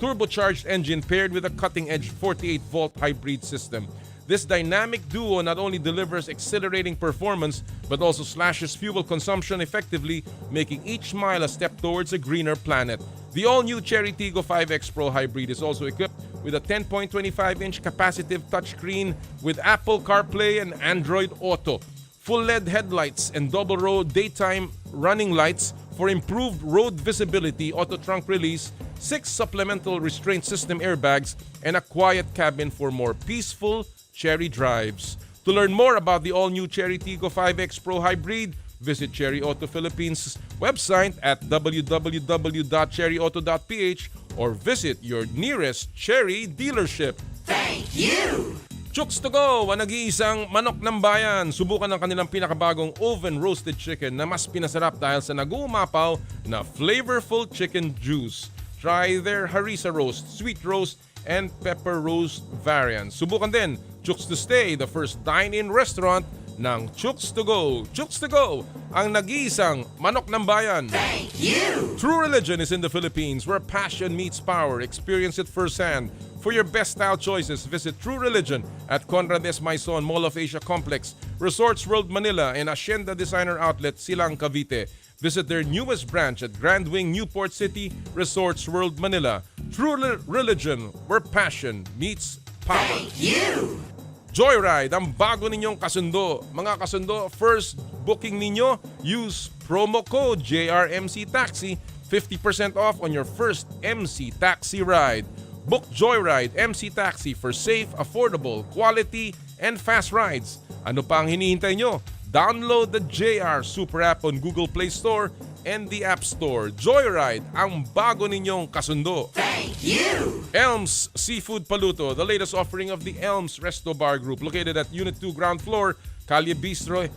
turbocharged engine paired with a cutting-edge 48-volt hybrid system. This dynamic duo not only delivers exhilarating performance, but also slashes fuel consumption effectively, making each mile a step towards a greener planet. The all-new Cherry Tiggo 5X Pro Hybrid is also equipped with a 10.25-inch capacitive touchscreen with Apple CarPlay and Android Auto, full LED headlights and double-row daytime running lights for improved road visibility, auto trunk release, 6 supplemental restraint system airbags, and a quiet cabin for more peaceful Cherry drives. To learn more about the all-new Cherry Tiggo 5X Pro Hybrid, visit Cherry Auto Philippines website at www.cherryauto.ph or visit your nearest Cherry dealership. Thank you! Chooks to Go, ang nag-iisang manok ng bayan. Subukan ng kanilang pinakabagong oven-roasted chicken na mas pinasarap dahil sa nag-uumapaw na flavorful chicken juice. Try their harissa roast, sweet roast, and pepper roast variants. Subukan din Chooks to Stay, the first dine-in restaurant ng Chooks to Go. Chooks to Go, ang nag-iisang manok ng bayan. Thank you! True Religion is in the Philippines, where passion meets power. Experience it firsthand. For your best style choices, visit True Religion at Conrad S. Maison Mall of Asia Complex, Resorts World Manila, and Hacienda Designer Outlet, Silang, Cavite. Visit their newest branch at Grand Wing, Newport City, Resorts World Manila. True Religion, where passion meets power. Thank you! Joyride, ang bago ninyong kasundo. Mga kasundo, first booking ninyo, use promo code JRMC Taxi, 50% off on your first MC Taxi ride. Book Joyride MC Taxi for safe, affordable, quality, and fast rides. Ano pa ang hinihintay nyo? Download the JR Super App on Google Play Store and the App Store. Joyride, ang bago ninyong kasundo. Thank you! Elms Seafood Paluto, the latest offering of the Elms Resto Bar Group, located at Unit 2 Ground Floor, Calle Bistro,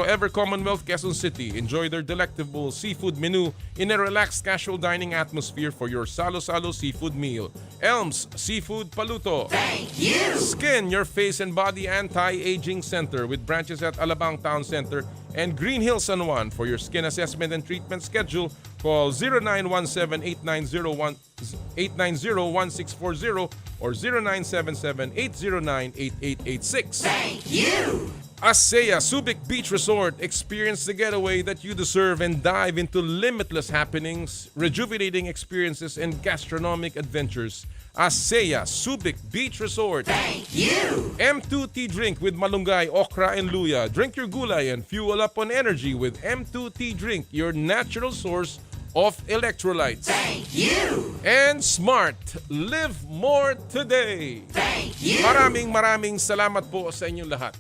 Ever Commonwealth, Quezon City. Enjoy their delectable seafood menu in a relaxed casual dining atmosphere for your salo-salo seafood meal. Elms Seafood Paluto. Thank you! Skin Your Face and Body Anti-Aging Center with branches at Alabang Town Center and Green Hill San Juan. For your skin assessment and treatment schedule, call 0917-890-1640 or 0977-809-8886. Thank you! ASEA Subic Beach Resort. Experience the getaway that you deserve and dive into limitless happenings, rejuvenating experiences, and gastronomic adventures. ASEA Subic Beach Resort. Thank you! M2T Drink with malunggay, okra, and luya. Drink your gulay and fuel up on energy with M2T Drink, your natural source of electrolytes. Thank you! And Smart, live more today. Thank you! Maraming salamat po sa inyong lahat.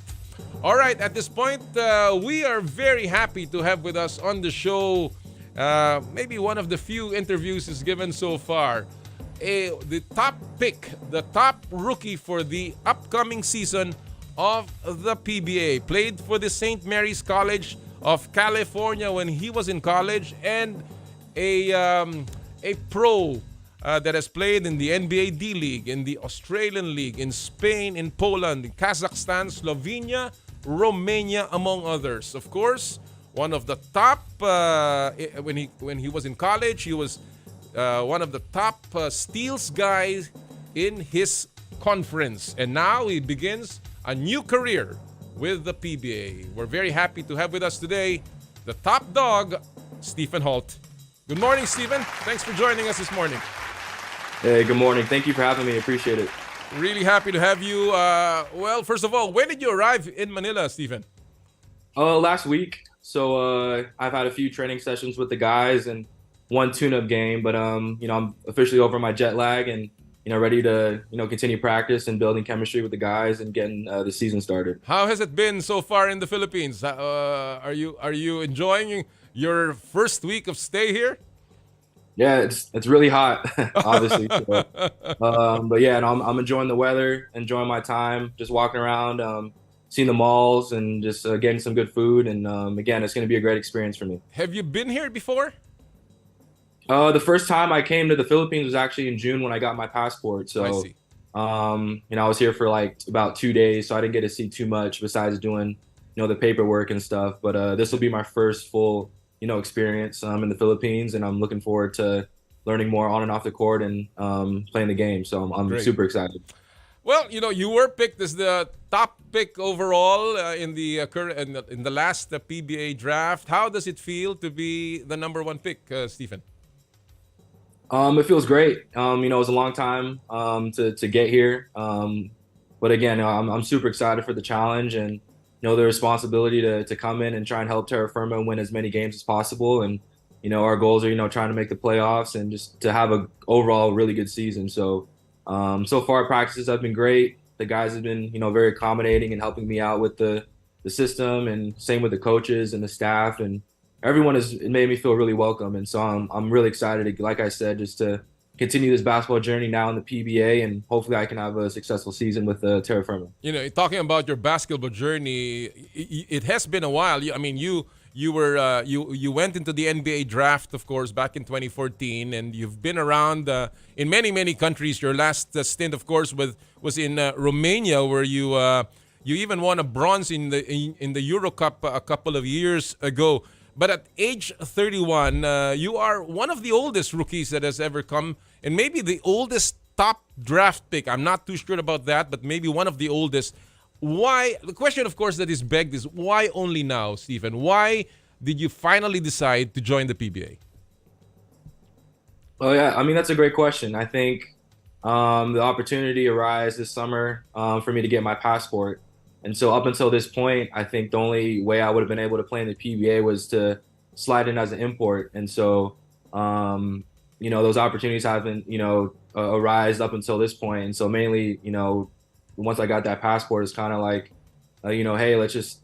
Alright, at this point, we are very happy to have with us on the show, maybe one of the few interviews is given so far, the top pick, the top rookie for the upcoming season of the PBA. Played for the St. Mary's College of California when he was in college, and a pro that has played in the NBA D-League, in the Australian League, in Spain, in Poland, in Kazakhstan, Slovenia, Romania, among others. Of course, one of the top, when he was in college, he was one of the top steals guys in his conference. And now he begins a new career with the PBA. We're very happy to have with us today the top dog, Stephen Holt. Good morning, Stephen. Thanks for joining us this morning. Hey, good morning. Thank you for having me. Appreciate it. Really happy to have you. Well, first of all, when did you arrive in Manila, Stephen? Last week. So I've had a few training sessions with the guys and one tune-up game, but I'm officially over my jet lag and ready to continue practice and building chemistry with the guys and getting the season started. How has it been so far in the Philippines? Are you enjoying your first week of stay here? Yeah, it's really hot, obviously. But yeah, I'm enjoying the weather, enjoying my time, just walking around, seeing the malls, and just getting some good food. And again, it's going to be a great experience for me. Have you been here before? The first time I came to the Philippines was actually in June when I got my passport. So, I see. I was here for like about 2 days, so I didn't get to see too much besides doing, the paperwork and stuff. But this will be my first full experience in the Philippines, and I'm looking forward to learning more on and off the court and playing the game. So I'm super excited. Well, you were picked as the top pick overall in the last PBA draft. How does it feel to be the number one pick, Stephen? It feels great. It was a long time to get here, but again, I'm super excited for the challenge and the responsibility to come in and try and help Terra Firma win as many games as possible. And, our goals are, trying to make the playoffs and just to have a overall really good season. So, so far practices have been great. The guys have been, very accommodating and helping me out with the system, and same with the coaches and the staff, and everyone has made me feel really welcome. And so I'm really excited, like I said, just to continue this basketball journey now in the PBA, and hopefully I can have a successful season with Terra Firma. Talking about your basketball journey, it has been a while. You went into the NBA draft, of course, back in 2014, and you've been around in many countries. Your last stint, of course, was in Romania, where you even won a bronze in the Euro Cup a couple of years ago. But at age 31, you are one of the oldest rookies that has ever come, and maybe the oldest top draft pick. I'm not too sure about that, but maybe one of the oldest. Why? The question, of course, that is begged is, why only now, Stephen? Why did you finally decide to join the PBA? Oh, yeah. That's a great question. I think the opportunity arose this summer for me to get my passport. And so up until this point, I think the only way I would have been able to play in the PBA was to slide in as an import. And so, those opportunities haven't, arise up until this point. And so mainly, once I got that passport, it's kind of like, hey, let's just,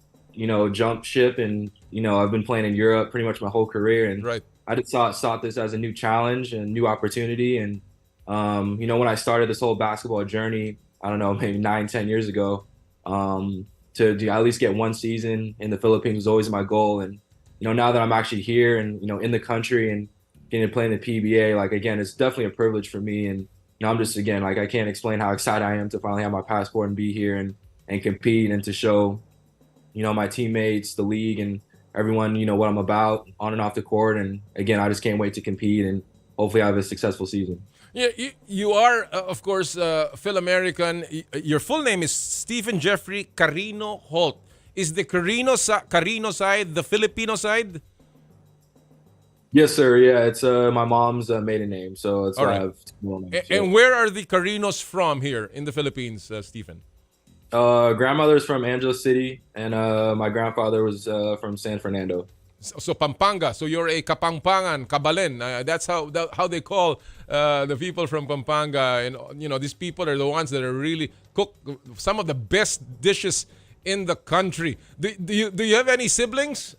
jump ship. And, I've been playing in Europe pretty much my whole career. And right. I just sought this as a new challenge and new opportunity. And, when I started this whole basketball journey, I don't know, maybe 9-10 years ago, to at least get one season in the Philippines was always my goal. And, now that I'm actually here and, in the country and getting to play in the PBA, like, again, it's definitely a privilege for me. And, I'm just, again, like, I can't explain how excited I am to finally have my passport and be here and compete and to show, my teammates, the league, and everyone, what I'm about on and off the court. And again, I just can't wait to compete and hopefully have a successful season. Yeah, you are, of course, Phil-American. Your full name is Stephen Jeffrey Carino Holt. Is the Carino side the Filipino side? Yes, sir. Yeah, it's my mom's maiden name, so it's right. I have two names. And where are the Carinos from here in the Philippines, Stephen? Grandmother's from Angeles City, and my grandfather was from San Fernando. So Pampanga. So you're a Kapampangan, Kabalen. That's how they call the people from Pampanga. And these people are the ones that are really cook some of the best dishes in the country. Do you have any siblings?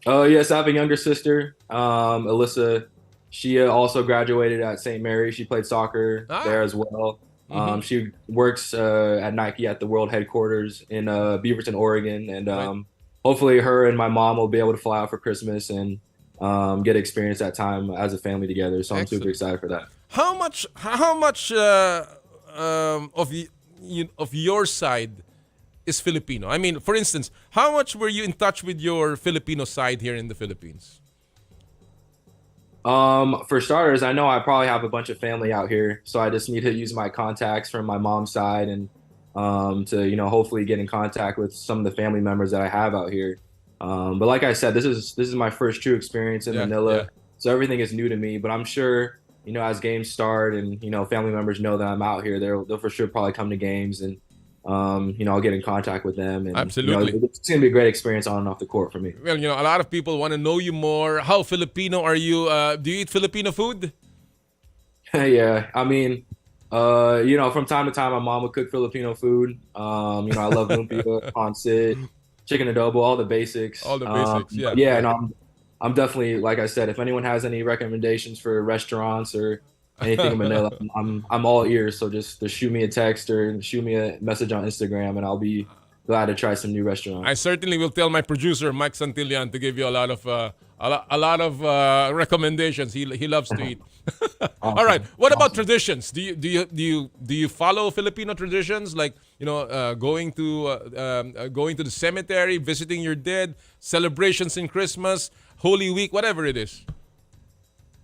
Yes, I have a younger sister, Alyssa. She also graduated at St. Mary's. She played soccer there as well. She works at Nike at the world headquarters in Beaverton, Oregon, and hopefully her and my mom will be able to fly out for Christmas and get experience that time as a family together. So I'm super excited for that. How much of your side is Filipino? I mean, for instance, how much were you in touch with your Filipino side here in the Philippines? For starters, I know I probably have a bunch of family out here, so I just need to use my contacts from my mom's side and to hopefully get in contact with some of the family members that I have out here. But like I said, this is my first true experience in Manila, so everything is new to me. But I'm sure as games start and family members know that I'm out here, they'll for sure probably come to games and I'll get in contact with them. And, absolutely, it's going to be a great experience on and off the court for me. Well, a lot of people want to know you more. How Filipino are you? Do you eat Filipino food? Yeah, I mean, from time to time, my mom would cook Filipino food. I love lumpia, pancit, chicken adobo, all the basics. All the basics, yeah. And I'm definitely, like I said, if anyone has any recommendations for restaurants or anything in Manila, I'm all ears. So just shoot me a text or shoot me a message on Instagram, and I'll be glad to try some new restaurants. I certainly will tell my producer Mike Santillan to give you a lot of recommendations. He loves to eat. Awesome. All right. What about traditions? Do you follow Filipino traditions like going to the cemetery, visiting your dead, celebrations in Christmas, Holy Week, whatever it is?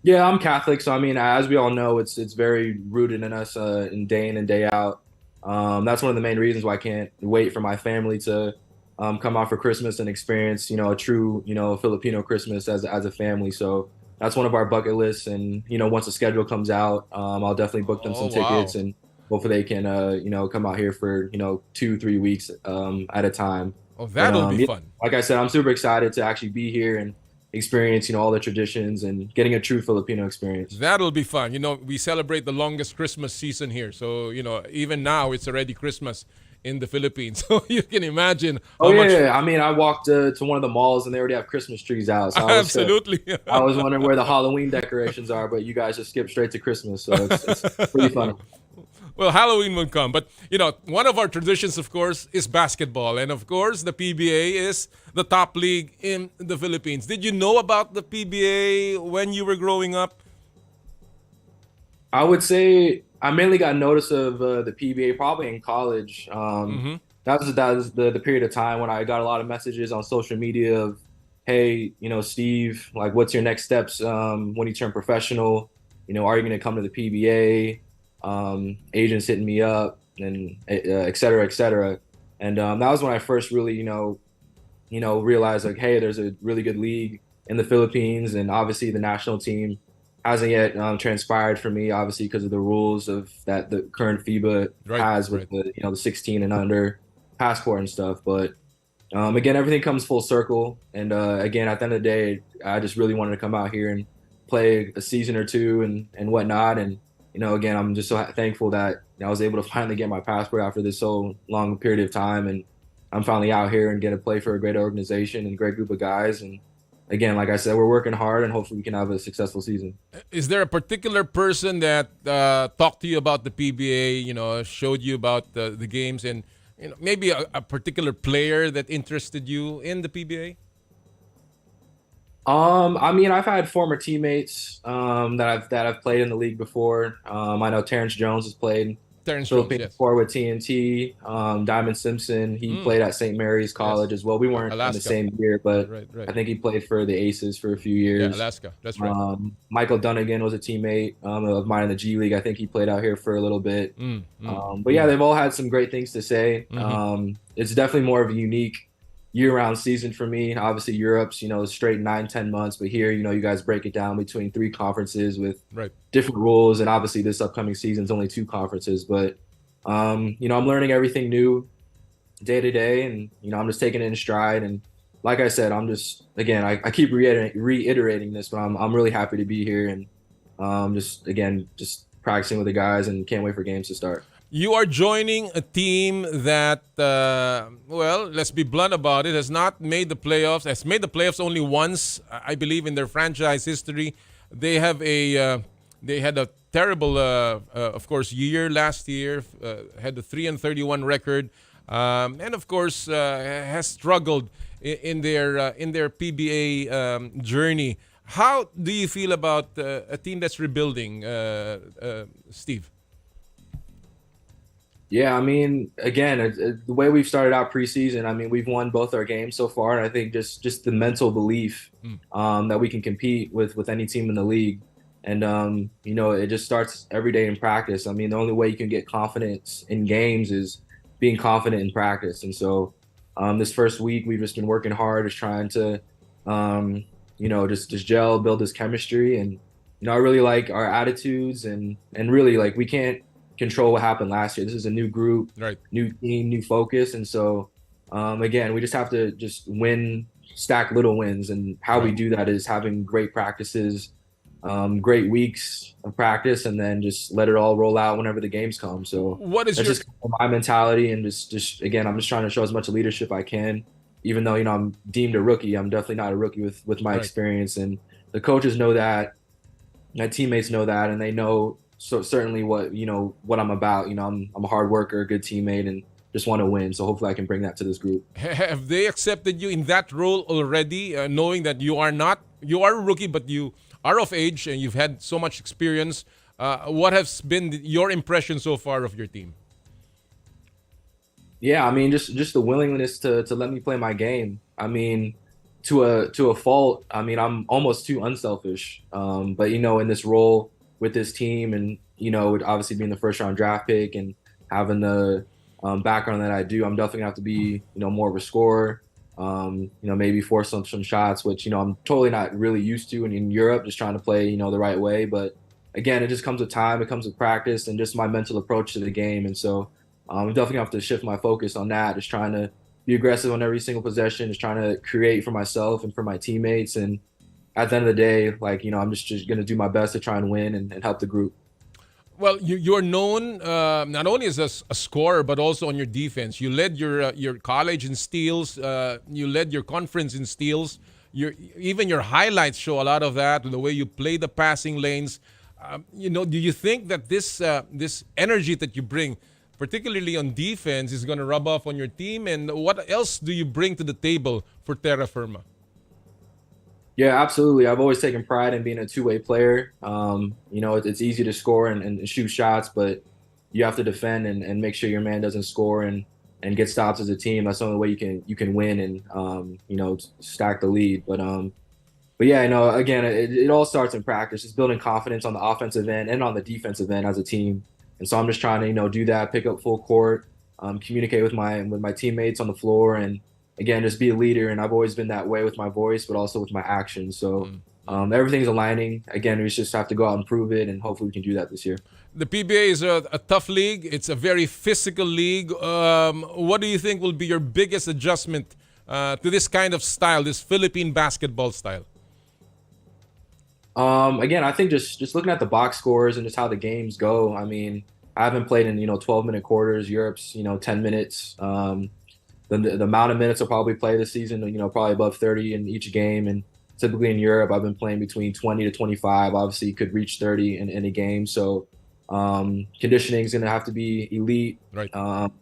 Yeah, I'm Catholic, so I mean, as we all know, it's very rooted in us in day in and day out. That's one of the main reasons why I can't wait for my family to come out for Christmas and experience, a true, Filipino Christmas as a family. So that's one of our bucket lists. And once the schedule comes out, I'll definitely book them some tickets, and hopefully they can, come out here for 2-3 weeks at a time. Oh, that'll be fun. Like I said, I'm super excited to actually be here and experience, all the traditions and getting a true Filipino experience. That'll be fun. We celebrate the longest Christmas season here. So, even now it's already Christmas in the Philippines. So you can imagine how much. I mean, I walked to one of the malls and they already have Christmas trees out. So absolutely. I was wondering where the Halloween decorations are, but you guys just skip straight to Christmas. So it's pretty funny. Well, Halloween will come. But, one of our traditions, of course, is basketball. And, of course, the PBA is the top league in the Philippines. Did you know about the PBA when you were growing up? I would say I mainly got notice of the PBA probably in college. That was the period of time when I got a lot of messages on social media of, hey, Steve, like, what's your next steps when you turn professional? Are you going to come to the PBA? Agents hitting me up and et cetera, et cetera. And that was when I first really, realized like, hey, there's a really good league in the Philippines. And obviously the national team hasn't yet transpired for me, obviously because of the rules of that the current FIBA has with the 16 and under passport and stuff. But again, everything comes full circle. And again, at the end of the day, I just really wanted to come out here and play a season or two and whatnot. And again, I'm just so thankful that I was able to finally get my passport after this so long period of time. And I'm finally out here and get to play for a great organization and a great group of guys. And again, like I said, we're working hard and hopefully we can have a successful season. Is there a particular person that talked to you about the PBA, showed you about the games and maybe a particular player that interested you in the PBA? I mean, I've had former teammates that I've played in the league before. I know Terrence Jones has played Philippines before with TNT. Diamond Simpson, he played at St. Mary's College as well. We weren't in the same year, but I think he played for the Aces for a few years. Yeah, Alaska, that's right. Michael Dunnigan was a teammate of mine in the G League. I think he played out here for a little bit. But yeah, they've all had some great things to say. It's definitely more of a unique year-round season for me. Obviously, Europe's, straight 9-10 months, but here, you guys break it down between 3 conferences with different rules, and obviously this upcoming season's only 2 conferences. But, I'm learning everything new day to day, and, I'm just taking it in stride and like I said, I'm just again I keep reiterating this, but I'm really happy to be here and just practicing with the guys and can't wait for games to start. You are joining a team that, well, let's be blunt about it, has not made the playoffs. Has made the playoffs only once, I believe, in their franchise history. They have they had a terrible, of course, year last year. Had a 3-31 record, and of course has struggled in their PBA journey. How do you feel about a team that's rebuilding, Steve? Yeah, I mean, again, the way we've started out preseason, I mean, we've won both our games so far, and I think just the mental belief that we can compete with any team in the league, and it just starts every day in practice. I mean, the only way you can get confidence in games is being confident in practice, and so this first week we've just been working hard, just trying to just gel, build this chemistry, and I really like our attitudes, and really like we can't control what happened last year. This is a new group, right? New team, new focus, and so again, we just have to just stack little wins, and how we do that is having great practices, great weeks of practice, and then just let it all roll out whenever the games come. So what is that's just my mentality, and just again, I'm just trying to show as much leadership I can, even though I'm deemed a rookie. I'm definitely not a rookie with my experience, and the coaches know that, my teammates know that, and they know. So certainly what I'm about. I'm a hard worker, a good teammate, and just want to win. So hopefully I can bring that to this group. Have they accepted you in that role already, knowing that you are a rookie, but you are of age and you've had so much experience? What has been your impression so far of your team? Yeah, I mean, just the willingness to let me play my game. I mean, to a fault. I mean, I'm almost too unselfish. But in this role with this team, and obviously being the first round draft pick and having the background that I do, I'm definitely gonna have to be more of a scorer. Maybe force some shots, which I'm totally not really used to in Europe, just trying to play the right way. But again, it just comes with time, it comes with practice, and just my mental approach to the game. And so I'm definitely gonna have to shift my focus on that, just trying to be aggressive on every single possession, just trying to create for myself and for my teammates. And at the end of the day, I'm just going to do my best to try and win and help the group. Well, you're known not only as a scorer, but also on your defense. You led your college in steals. You led your conference in steals. Even your highlights show a lot of that, the way you play the passing lanes. Do you think that this energy that you bring, particularly on defense, is going to rub off on your team? And what else do you bring to the table for Terra Firma? Yeah, absolutely. I've always taken pride in being a two-way player. It's easy to score and shoot shots, but you have to defend and make sure your man doesn't score and get stops as a team. That's the only way you can win and stack the lead. But yeah, again, it all starts in practice. It's building confidence on the offensive end and on the defensive end as a team. And so I'm just trying to do that, pick up full court, communicate with my teammates on the floor, and again, just be a leader. And I've always been that way with my voice, but also with my actions. So everything's aligning. Again, we just have to go out and prove it, and hopefully we can do that this year. The PBA is a tough league. It's a very physical league. What do you think will be your biggest adjustment to this kind of style, this Philippine basketball style? Again, I think just looking at the box scores and just how the games go. I mean, I haven't played in 12-minute quarters. Europe's 10 minutes. The amount of minutes I'll probably play this season, probably above 30 in each game. And typically in Europe, I've been playing between 20 to 25. Obviously, could reach 30 in a game. So conditioning is going to have to be elite. Right.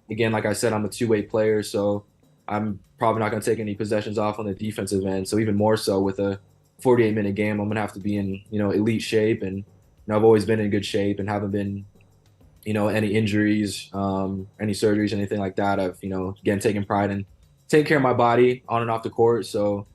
Again, like I said, I'm a two-way player, so I'm probably not going to take any possessions off on the defensive end. So even more so with a 48-minute game, I'm going to have to be in elite shape. And I've always been in good shape and haven't been any injuries, any surgeries, anything like that. I've, again, taken pride in taking care of my body on and off the court. So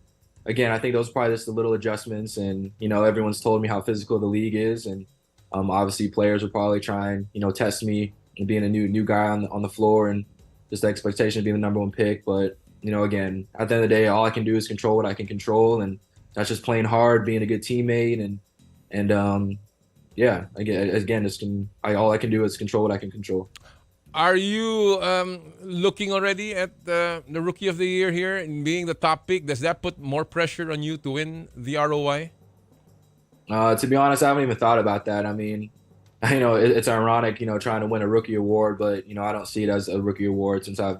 again, I think those are probably just the little adjustments. And, everyone's told me how physical the league is. And obviously players will probably try and, test me and being a new guy on the floor and just the expectation of being the number one pick. But, again, at the end of the day, all I can do is control what I can control. And that's just playing hard, being a good teammate, and yeah, again, all I can do is control what I can control. Are you looking already at the Rookie of the Year here and being the top pick? Does that put more pressure on you to win the ROI? To be honest, I haven't even thought about that. I mean, it's ironic, trying to win a rookie award, but, I don't see it as a rookie award since I've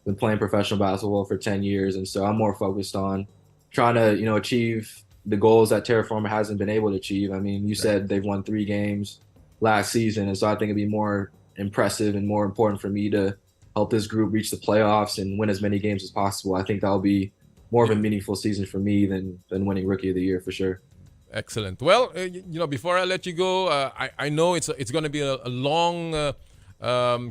been playing professional basketball for 10 years. And so I'm more focused on trying to, achieve the goals that Terraformer hasn't been able to achieve. I mean, you said they've won 3 games last season. And so I think it'd be more impressive and more important for me to help this group reach the playoffs and win as many games as possible. I think that'll be more of a meaningful season for me than winning Rookie of the Year for sure. Excellent. Well, before I let you go, I know it's going to be a long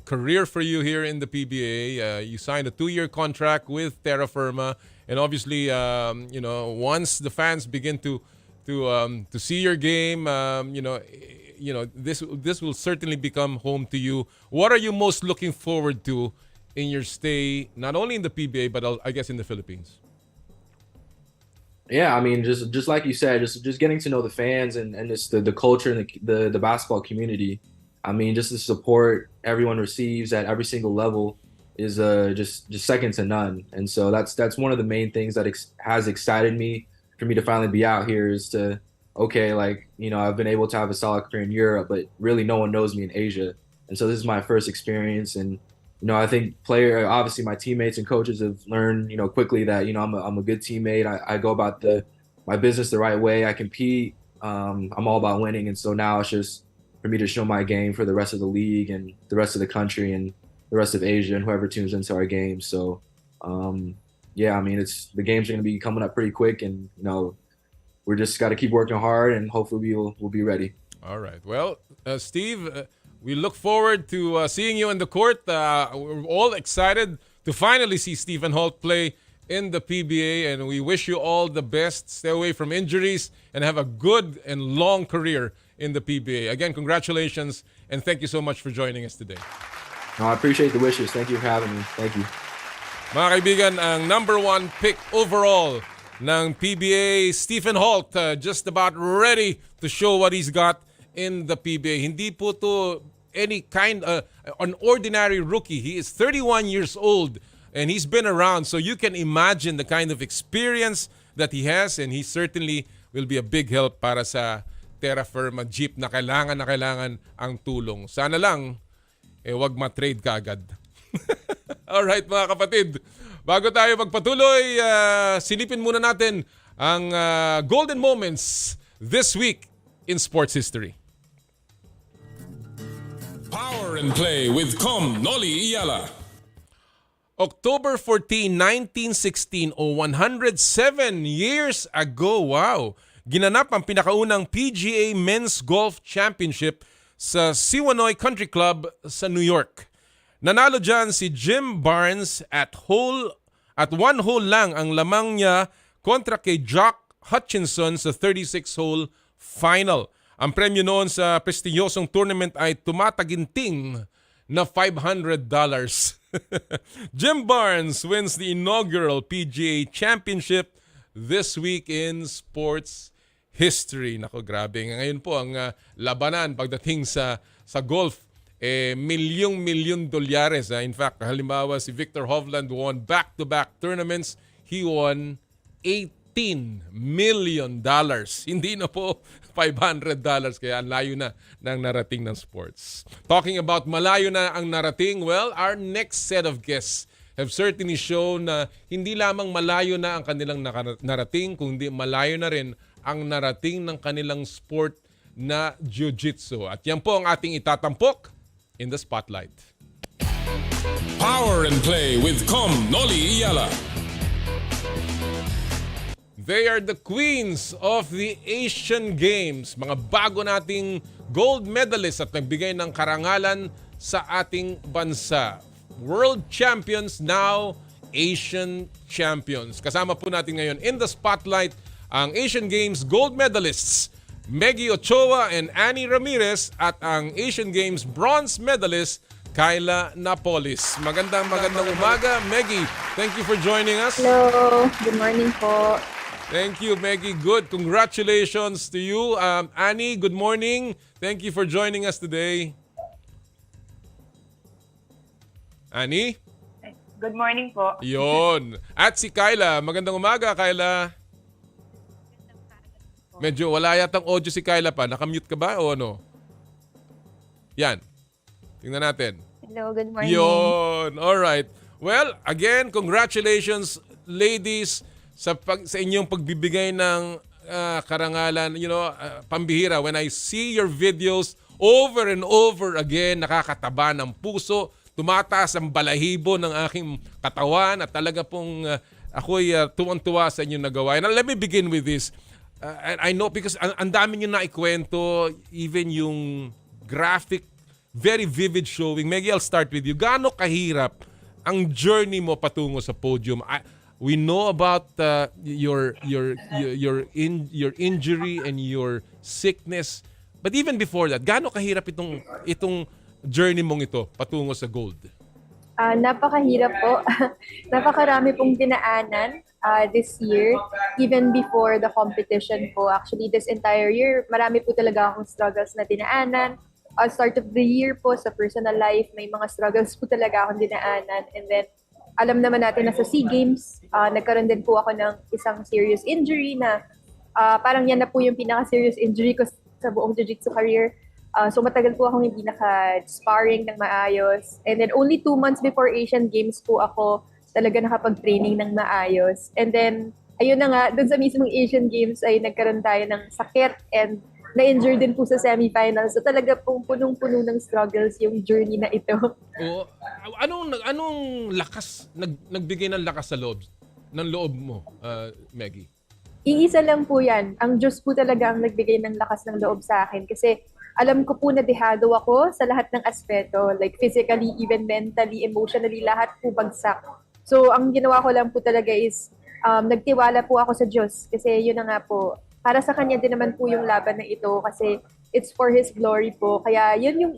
career for you here in the PBA. You signed a 2-year contract with Terra Firma, and obviously, once the fans begin to see your game, this will certainly become home to you. What are you most looking forward to in your stay, not only in the PBA but I guess in the Philippines? Yeah, I mean, just like you said, just getting to know the fans and just the culture and the basketball community. I mean, just the support everyone receives at every single level is just second to none. And so that's one of the main things that has excited me for me to finally be out here is to, okay, I've been able to have a solid career in Europe, but really no one knows me in Asia. And so this is my first experience. And I think obviously my teammates and coaches have learned, quickly that, I'm a good teammate. I go about my business the right way. I compete. I'm all about winning. And so now it's just for me to show my game for the rest of the league and the rest of the country and the rest of Asia and whoever tunes into our game. So, yeah, I mean, the games are going to be coming up pretty quick and, we're just got to keep working hard and hopefully we'll be ready. All right. Well, Steve, we look forward to seeing you in the court. We're all excited to finally see Stephen Holt play in the PBA, and we wish you all the best. Stay away from injuries and have a good and long career in the PBA. Again, congratulations, and thank you so much for joining us today. No, I appreciate the wishes. Thank you for having me. Thank you. Mga kaibigan, ang number 1 pick overall ng PBA, Stephen Holt, just about ready to show what he's got in the PBA. Hindi po to any kind an ordinary rookie. He is 31 years old and he's been around, so you can imagine the kind of experience that he has, and he certainly will be a big help para sa Terra Firma Jeep na kailangan ang tulong. Sana lang wag ma-trade kaagad. Alright mga kapatid, bago tayo magpatuloy, silipin muna natin ang golden moments this week in sports history. Power and Play with Noli Eala. October 14, 1916 o 107 years ago, wow, ginanap ang pinakaunang PGA Men's Golf Championship sa Siwanoy Country Club sa New York. Nanalo dyan si Jim Barnes at 1 hole lang ang lamang niya kontra kay Jock Hutchinson sa 36-hole final. Ang premyo noon sa prestiyosong tournament ay tumataginting na $500. Jim Barnes wins the inaugural PGA Championship this week in sports history. Nako, grabe. Ngayon po ang labanan pagdating sa golf, milyong dolyares. In fact, halimbawa si Victor Hovland won back-to-back tournaments. He won $18 million. Hindi na po $500, kaya layo na ng narating ng sports. Talking about malayo na ang narating, well, our next set of guests have certainly shown na hindi lamang malayo na ang kanilang narating, kundi malayo na rin ang narating ng kanilang sport na jiu-jitsu. At yan po ang ating itatampok in the spotlight. Power and Play with Noli Eala. They are the queens of the Asian Games. Mga bago nating gold medalists at nagbigay ng karangalan sa ating bansa. World champions, now Asian champions. Kasama po natin ngayon in the spotlight ang Asian Games gold medalists Meggy Ochoa and Annie Ramirez at ang Asian Games bronze medalist Kyla Napolis. Magandang umaga, Meggy. Thank you for joining us. Hello. Good morning po. Thank you, Meggy. Good. Congratulations to you. Annie, good morning. Thank you for joining us today. Ani? Good morning po. Yon. At si Kyla. Magandang umaga, Kyla. Medyo wala yatang audio si Kyla pa. Nakamute ka ba o ano? Yan. Tingnan natin. Hello, good morning. Yon. Alright. Well, again, congratulations, ladies, sa inyong pagbibigay ng karangalan, pambihira. When I see your videos over and over again, nakakataba ng puso, tumataas ang balahibo ng aking katawan at talaga pong ako'y tuwang-tuwa sa inyong nagawa. And let me begin with this. And I know because ang dami nyo naikwento, even yung graphic, very vivid showing. Maggie, I'll start with you. Gaano kahirap ang journey mo patungo sa podium? We know about your injury and your sickness. But even before that, gaano kahirap itong journey mong ito patungo sa gold? Napakahirap po. Napakarami pong dinaanan this year. Even before the competition po. Actually, this entire year, marami po talaga akong struggles na dinaanan. Start of the year po, sa personal life, may mga struggles po talaga akong dinaanan. And then, alam naman natin na sa SEA Games, nagkaroon din po ako ng isang serious injury na parang yan na po yung pinaka-serious injury ko sa buong jiu-jitsu career. So matagal po akong hindi naka-sparring ng maayos. And then only 2 months before Asian Games po ako talaga nakapag-training ng maayos. And then, ayun na nga, dun sa mismong Asian Games ay nagkaroon tayo ng sakit and na-injure din po sa semifinals. So talaga pong punong-puno ng struggles yung journey na ito. Oo. Anong lakas, nagbigay ng lakas sa loob, ng loob mo, Maggie? Iisa lang po yan. Ang Diyos po talaga ang nagbigay ng lakas ng loob sa akin. Kasi alam ko po na dehado ako sa lahat ng aspeto. Like physically, even mentally, emotionally, lahat po bagsak. So ang ginawa ko lang po talaga is nagtiwala po ako sa Diyos. Kasi yun na nga po, para sa Kanya din naman po yung laban na ito. Kasi it's for His glory po. Kaya yun yung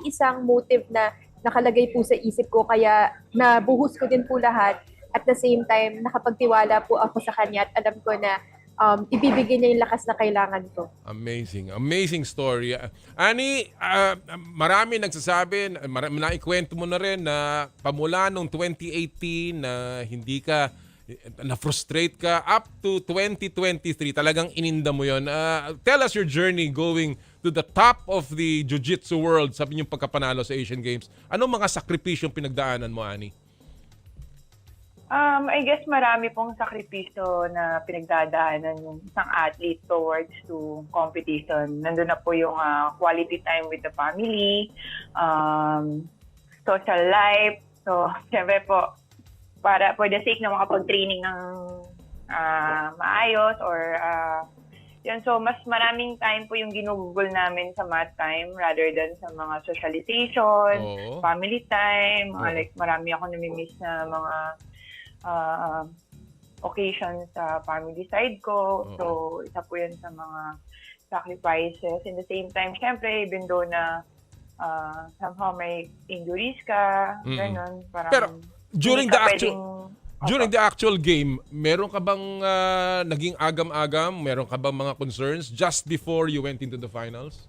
iisang motive na nakalagay po sa isip ko. Kaya nabuhos ko din po lahat. At the same time, nakapagtiwala po ako sa Kanya at alam ko na ibibigay niya yung lakas na kailangan ko. Amazing. Amazing story. Ani, marami nagsasabi, naikwento mo na rin na pamula noong 2018 na hindi ka, na-frustrate ka, up to 2023, talagang ininda mo yon. Tell us your journey going to the top of the jiu-jitsu world sa inyong pagkapanalo sa Asian Games. Anong mga sakripisyong pinagdaanan mo, Ani? I guess marami pong sakripisyo na pinagdadaanan yung isang athlete towards to competition. Nandun na po yung quality time with the family, social life. So, syempre po, para for the sake na makapag-training ng maayos or yun. So, mas maraming time po yung ginugugol namin sa mat time rather than sa mga socialization, family time, like marami ako namimiss na mga occasions sa family side ko. So, isa po yun sa mga sacrifices. In the same time, syempre, even though na somehow may injuries ka, ganun. Parang, pero, during the actual game, meron ka bang naging agam-agam? Meron ka bang mga concerns just before you went into the finals?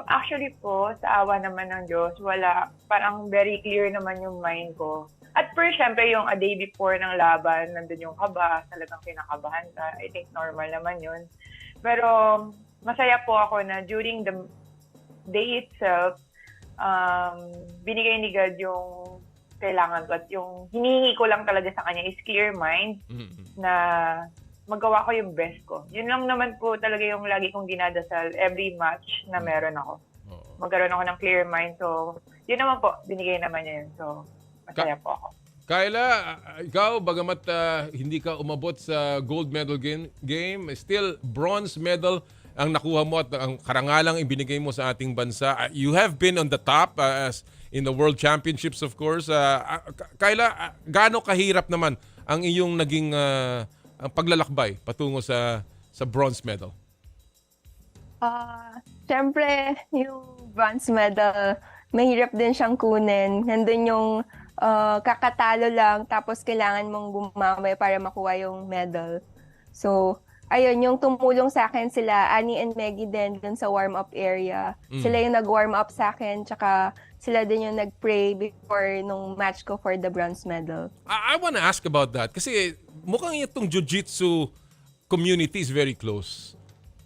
Actually po, sa awa naman ng Diyos, wala. Parang very clear naman yung mind ko. At first, syempre, yung a day before ng laban, nandun yung kaba, talagang kinakabahan ka. I think normal naman yun. Pero masaya po ako na during the day itself, binigay ni God yung kailangan ko. At yung hinihingi ko lang talaga sa Kanya is clear mind na magawa ko yung best ko. Yun lang naman po talaga yung lagi kong dinadasal every match na meron ako. Magkaroon ako ng clear mind. So, yun naman po, binigay naman niya yun. So, masaya po ako. Kyla, ikaw, bagamat hindi ka umabot sa gold medal game, still bronze medal ang nakuha mo at ang karangalang ibinigay mo sa ating bansa. You have been on the top as in the World Championships, of course. Kyla, gaano kahirap naman ang iyong naging ang paglalakbay patungo sa bronze medal? Siyempre, yung bronze medal, mahirap din siyang kunin. Nandun yung kakatalo lang tapos kailangan mong bumawi para makuha yung medal. So, ayun, yung tumulong sa akin sila, Annie and Maggie din dun sa warm-up area. Sila yung nag-warm up sa akin, tsaka sila din yung nag-pray before nung match ko for the bronze medal. I wanna ask about that kasi mukhang itong jiu-jitsu community is very close.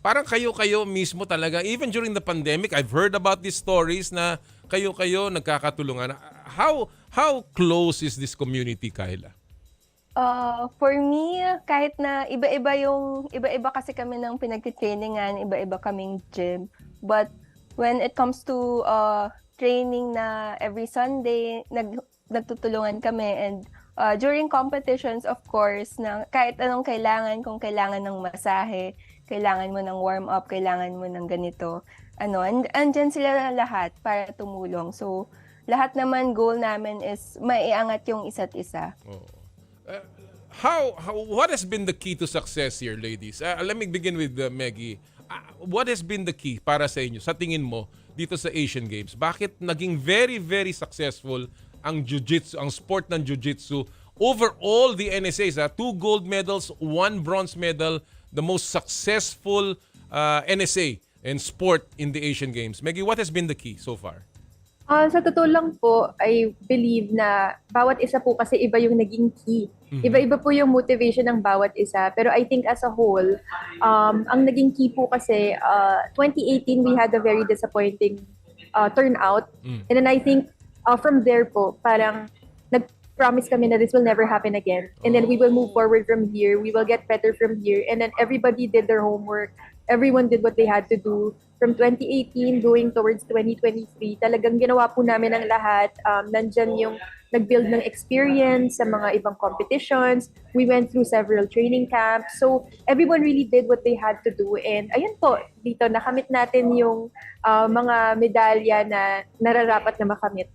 Parang kayo-kayo mismo talaga. Even during the pandemic, I've heard about these stories na kayo-kayo nagkakatulungan. How close is this community, Kyla? For me, kahit na iba-iba kasi kami ng pinagtitrainingan, iba-iba kaming gym. But when it comes to training na every Sunday, nagtutulungan kami, and during competitions, of course, na kahit anong kailangan, kung kailangan ng masahe, kailangan mo ng warm-up, kailangan mo ng ganito, andyan sila lahat para tumulong. So, lahat naman goal namin is maiangat yung isa't isa. What has been the key to success here, ladies? Let me begin with Maggie. What has been the key para sa inyo, sa tingin mo, dito sa Asian Games? Bakit naging very, very successful ang jiu-jitsu, ang sport ng jiu-jitsu over all the NSAs? 2 gold medals, 1 bronze medal, the most successful NSA and sport in the Asian Games. Maggie, what has been the key so far? Sa totoo lang po, I believe na bawat isa po kasi iba yung naging key. Iba-iba po yung motivation ng bawat isa. Pero I think as a whole, ang naging key po kasi 2018 we had a very disappointing turnout. And then I think from there po, parang nag-promise kami na this will never happen again. And then we will move forward from here. We will get better from here. And then everybody did their homework. Everyone did what they had to do. From 2018 going towards 2023, talagang ginawa po namin ang lahat. Nandyan yung nag-build ng experience sa mga ibang competitions. We went through several training camps. So everyone really did what they had to do. And ayun po, dito nakamit natin yung mga medalya na nararapat na makamit.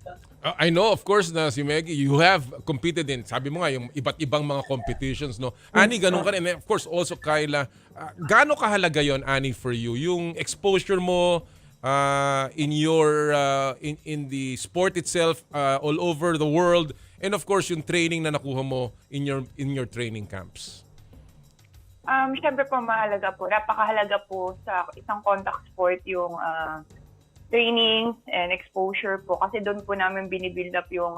I know, of course, na si Maggie, you have competed in, sabi mo nga, yung iba't ibang mga competitions, no? Annie, ganun ka rin. And of course, also Kyla, gaano kahalaga yon, Annie, for you? Yung exposure mo in your, in the sport itself, all over the world, and of course, yung training na nakuha mo in your training camps. Siyempre po, mahalaga po. Napakahalaga po sa isang contact sport yung training and exposure po kasi doon po namin binibuild up yung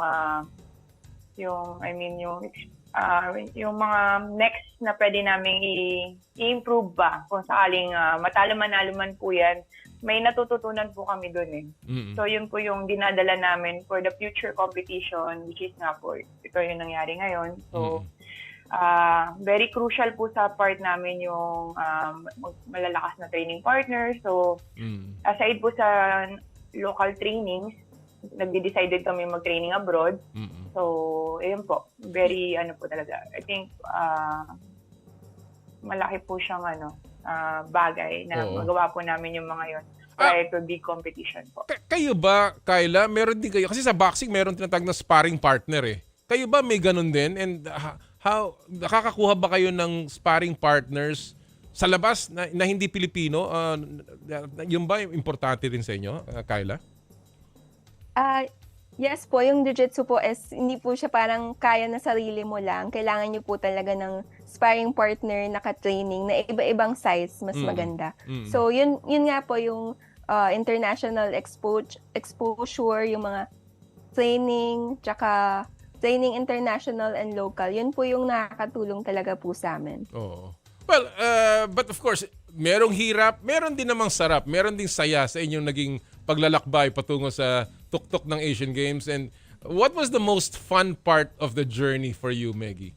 mga next na pwede namin i-improve ba kung sakaling matalo-manalo man po yan, may natututunan po kami doon eh. So yun po yung dinadala namin for the future competition, which is nga po ito yung nangyari ngayon. So very crucial po sa part namin yung malalakas na training partner. So, aside po sa local trainings, nagde-decided kami mag-training abroad. So, ayun po. Very, po talaga. I think, malaki po siyang, bagay na magawa po namin yung mga yon prior to big competition po. Kayo ba, Kyla, meron din kayo, kasi sa boxing, meron tinatag na sparring partner eh. Kayo ba may ganun din? And nakakakuha ba kayo ng sparring partners sa labas na hindi Pilipino? Yung ba importante rin sa inyo, Kyla? Yes po, yung jiu-jitsu po is hindi po siya parang kaya na sarili mo lang. Kailangan niyo po talaga ng sparring partner naka-training na iba-ibang size, mas maganda. So yun nga po yung international exposure, yung mga training, tsaka training international and local. Yun po yung nakakatulong talaga po sa amin. Oo. Well, but of course, merong hirap, meron din namang sarap, meron ding saya sa inyong naging paglalakbay patungo sa tuktok ng Asian Games. And what was the most fun part of the journey for you, Maggie?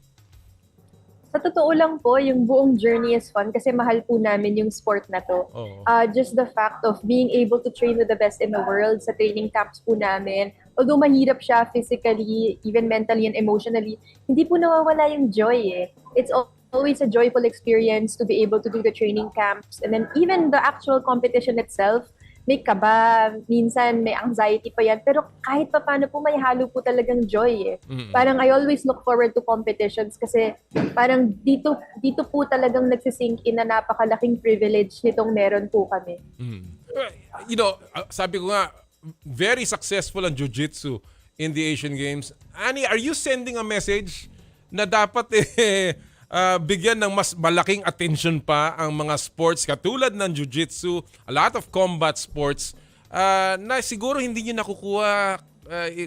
Sa totoo lang po, yung buong journey is fun kasi mahal po namin yung sport na to. Just the fact of being able to train with the best in the world sa training camps po namin, although mahirap siya physically, even mentally and emotionally, hindi po nawawala yung joy eh. It's always a joyful experience to be able to do the training camps. And then even the actual competition itself, may kaba, minsan may anxiety pa yan. Pero kahit pa paano po, may halo po talagang joy eh. Parang I always look forward to competitions kasi parang dito po talagang nagsisink in na napakalaking privilege nitong meron po kami. Sabi ko nga, very successful ang jiu-jitsu in the Asian Games. Annie, are you sending a message na dapat bigyan ng mas malaking attention pa ang mga sports katulad ng jiu-jitsu, a lot of combat sports na siguro hindi nyo nakukuha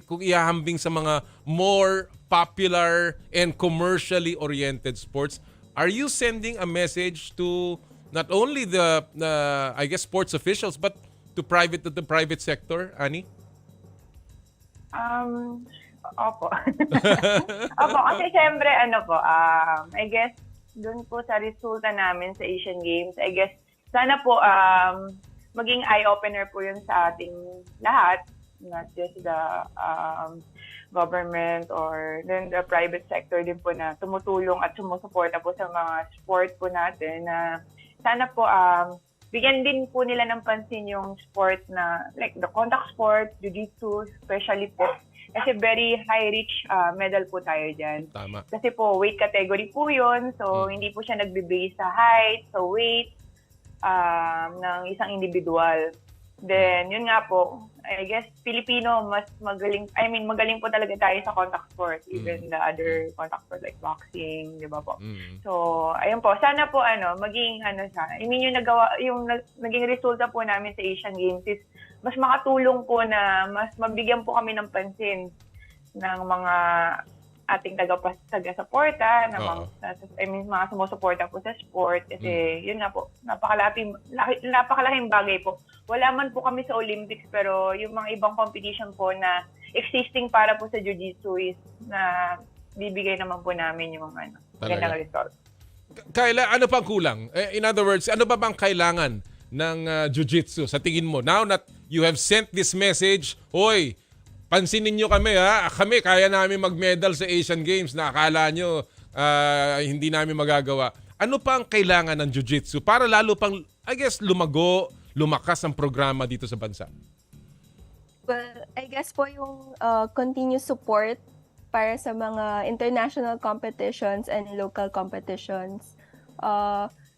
kung ihahambing sa mga more popular and commercially oriented sports. Are you sending a message to not only the I guess sports officials but to the private sector, Ani? Opo. Opo, kasi syempre, I guess, dun po sa resulta namin sa Asian Games, I guess, sana po maging eye-opener po yun sa ating lahat, not just the government or then the private sector din po na tumutulong at sumusuporta po sa mga sport po natin na sana po bigyan din po nila ng pansin yung sport na like the contact sport, jiu-jitsu, especially po. Kasi very high-reach medal po tayo dyan. Tama. Kasi po weight category po yun. So hindi po siya nagbe-base sa height, sa weight ng isang individual. Then, yun nga po, I guess Filipino mas magaling, magaling po talaga tayo sa contact sport, even the other contact sport like boxing, di ba po? So, ayun po, sana po maging yung naging resulta po namin sa Asian Games is mas makatulong po na mas mabigyan po kami ng pansin ng mga ating taga-suporta, mga sumusuporta po sa sport. Kasi yun nga po, napakalaking bagay po. Wala man po kami sa Olympics pero yung mga ibang competition po na existing para po sa Jiu-Jitsu is na bibigay naman po namin yung magandang result. Kayla, ano pang kulang? In other words, ano ba bang kailangan ng Jiu-Jitsu sa tingin mo? Now that you have sent this message, hoy, pansinin nyo kami ha. Kami, kaya namin mag-medal sa Asian Games na akala nyo hindi namin magagawa. Ano pa ang kailangan ng Jiu-Jitsu para lalo pang, I guess, lumakas ang programa dito sa bansa? Well, I guess po yung continuous support para sa mga international competitions and local competitions.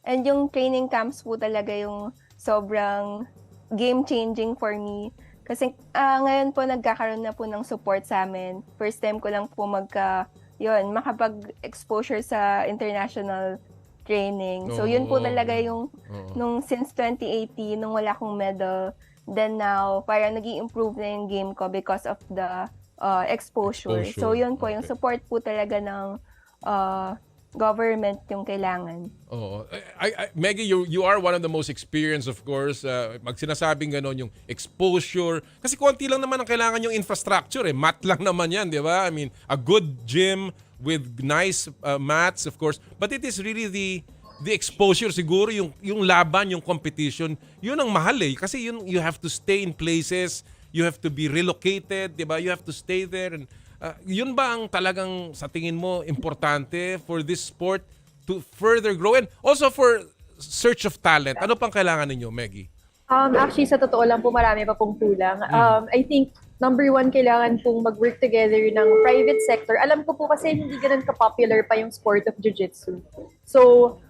And yung training camps po talaga yung sobrang game-changing for me. Kasi ngayon po nagkakaroon na po ng support sa amin. First time ko lang po makapag-exposure sa international training. So yun po talaga yung nung since 2018 nung wala akong medal, then now parang nag-i-improve na yung game ko because of the exposure. So yun po yung support po talaga ng government yung kailangan. Maggie, you are one of the most experienced, of course. Magsinasabing gano'n yung exposure. Kasi konti lang naman ang kailangan yung infrastructure. Mat lang naman yan, di ba? I mean, a good gym with nice mats, of course. But it is really the exposure siguro, yung laban, yung competition. Yun ang mahal Kasi you have to stay in places, you have to be relocated, di ba? You have to stay there. And yun ba ang talagang sa tingin mo importante for this sport to further grow and also for search of talent? Ano pang kailangan ninyo, Maggie? Actually, sa totoo lang po, marami pa pong kulang. I think, number one, kailangan pong mag-work together ng private sector. Alam ko po kasi hindi ganun ka-popular pa yung sport of jiu-jitsu. So,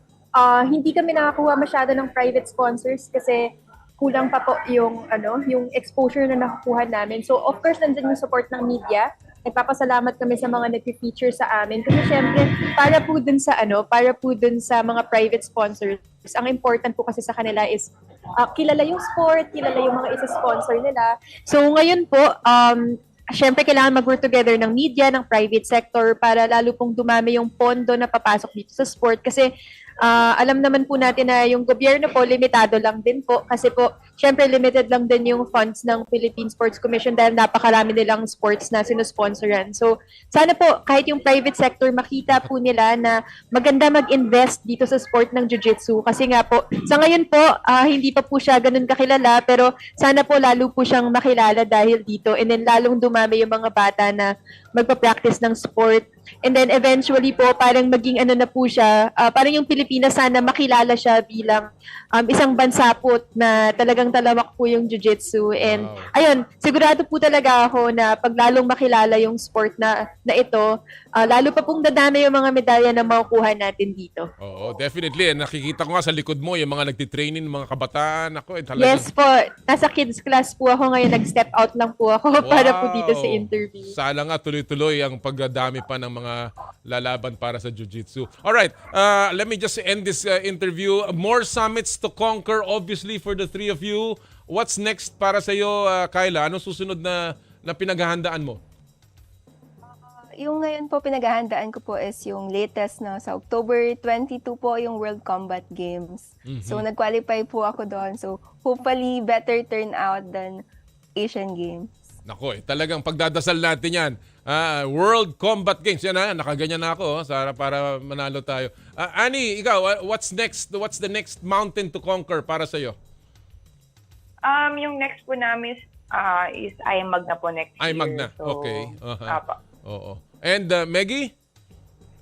hindi kami nakakuha masyado ng private sponsors kasi kulang pa po yung exposure na nakukuha namin. So, of course, nandun yung support ng media. Nagpapasalamat kami sa mga nag-feature sa amin kasi syempre para po dun sa mga private sponsors, ang important po kasi sa kanila is kilala yung sport, kilala yung mga isa-sponsor nila. So ngayon po, syempre kailangan mag-work together ng media, ng private sector para lalo pong dumami yung pondo na papasok dito sa sport kasi alam naman po natin na yung gobyerno po limitado lang din po kasi po syempre limited lang din yung funds ng Philippine Sports Commission dahil napakarami nilang sports na sinusponsoran. So sana po kahit yung private sector makita po nila na maganda mag-invest dito sa sport ng jiu-jitsu kasi nga po sa ngayon po hindi pa po siya ganun kakilala pero sana po lalo po siyang makilala dahil dito and then lalong dumami yung mga bata na magpa-practice ng sport. And then eventually po parang maging na po siya, parang yung Pilipinas sana makilala siya bilang isang bansa po na talagang talamak po yung jiu-jitsu. And ayun, sigurado po talaga ako na pag lalong makilala yung sport na ito, lalo pa pong dadami yung mga medalya na makukuha natin dito. Oo, definitely. Nakikita ko nga sa likod mo yung mga nagtitraining, mga kabataan. Talagang... Yes po, nasa kids class po ako ngayon, nag-step out lang po ako para po dito sa interview. Sana nga tuloy-tuloy ang pagdadami pa ng mga lalaban para sa Jiu-Jitsu. Alright, let me just end this interview. More summits to conquer, obviously, for the three of you. What's next para sa iyo, Kyla? Anong susunod na pinaghahandaan mo? Yung ngayon po pinaghahandaan ko po is yung latest na sa October 22 po yung World Combat Games. So nag-qualify po ako doon. So hopefully better turn out than Asian Games. Nako, talagang pagdadasal natin yan. World Combat Games. Yan na, nakaganyan na ako para manalo tayo. Annie, ikaw, what's next? What's the next mountain to conquer para sa iyo? Yung next po namin is IMAG na po next year. IMAG na, So, okay. Apa. Oo. And Meggie?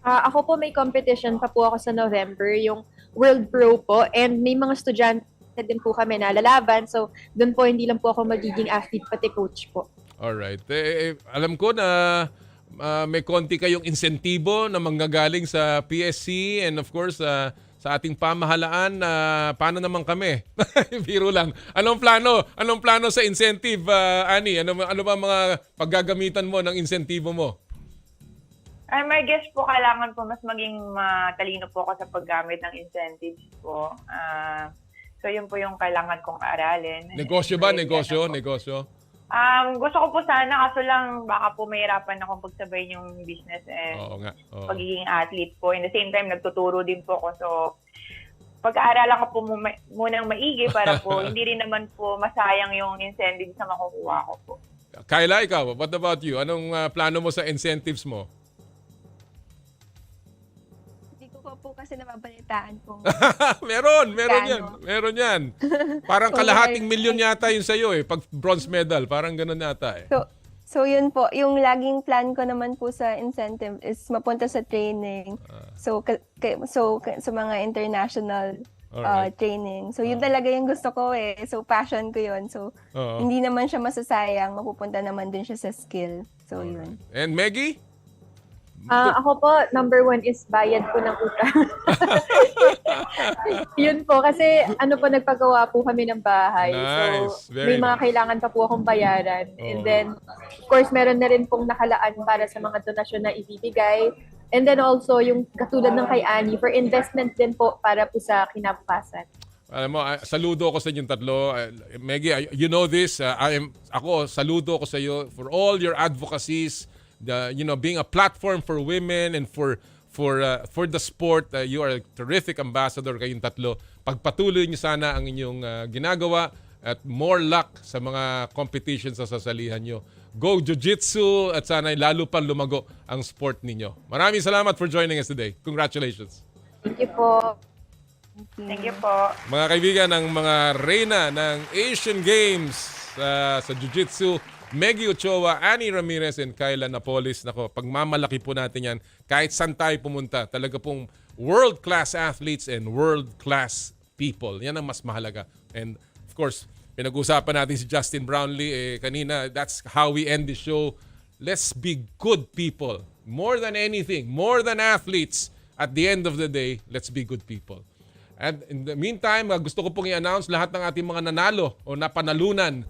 Ako po may competition pa po ako sa November, yung World Pro po. And may mga estudyante din po kami na lalaban. So, doon po hindi lang po ako magiging athlete, pati coach po. Alright. Alam ko na may konti kayong insentibo na manggagaling sa PSC and of course sa ating pamahalaan. Paano naman kami? Biro lang. Anong plano sa incentive, Annie? Ano ba mga paggagamitan mo ng insentibo mo? My guess po, kailangan po mas maging matalino po ako sa paggamit ng incentives po. So, yun po yung kailangan kong aralin. Negosyo ba? Negosyo? Gusto ko po sana, kaso lang baka po mahirapan akong pagsabay yung business and pagiging athlete po. In the same time, nagtuturo din po ako. So, pag-aaralan ko po munang maigi para po hindi rin naman po masayang yung incentives na makukuha ko po. Kyla, ikaw, what about you? Anong plano mo sa incentives mo? Po kasi nababalitaan po. Meron yan. Parang kalahating milyon yata yun sa'yo pag bronze medal. Parang ganun yata So yun po, yung laging plan ko naman po sa incentive is mapunta sa training. So sa mga international training. So yun talaga yung gusto ko So passion ko yun. So hindi naman siya masasayang, mapupunta naman din siya sa skill. So yun. And Meggie? Ako po, number 1 is bayad po ng utang. Yun po, kasi nagpagawa po kami ng bahay. Nice. So, may mga kailangan pa po akong bayaran. And then, of course, meron na rin pong nakalaan para sa mga donasyon na ibibigay. And then also, yung katulad ng kay Annie, for investment din po para po sa kinabukasan. Alam mo, saludo ako sa inyong tatlo. Meggie, you know this. Saludo ako sa iyo for all your advocacies. Being a platform for women and for the sport, you are a terrific ambassador kayong tatlo. Pagpatuloy niyo sana ang inyong ginagawa at more luck sa mga competitions sa sasalihan niyo. Go Jiu-Jitsu at sana lalo pa lumago ang sport ninyo. Maraming salamat for joining us today. Congratulations. Thank you po. Thank you po. Mga kaibigan, ng mga reyna ng Asian Games sa Jiu-Jitsu, Meggie Ochoa, Annie Ramirez, and Kyla Napolis. Nako, pagmamalaki po natin yan. Kahit saan tayo pumunta, talaga pong world-class athletes and world-class people. Yan ang mas mahalaga. And of course, pinag-usapan natin si Justin Brownlee kanina. That's how we end the show. Let's be good people. More than anything, more than athletes. At the end of the day, let's be good people. And in the meantime, gusto ko pong i-announce lahat ng ating mga nanalo o napanalunan.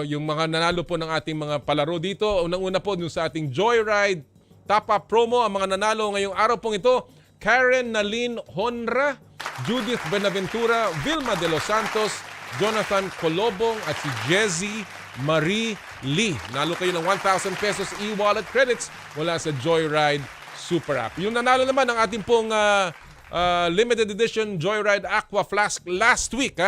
Yung mga nanalo po ng ating mga palaro dito. Unang-una po yung sa ating Joyride top-up promo. Ang mga nanalo ngayong araw pong ito, Karen Nalin Honra, Judith Benaventura, Vilma de los Santos, Jonathan Colobong at si Jezzy Marie Lee. Nalo kayo ng 1,000 pesos e-wallet credits mula sa Joyride Super App. Yung nanalo naman ng ating pong limited edition Joyride Aqua Flask last week.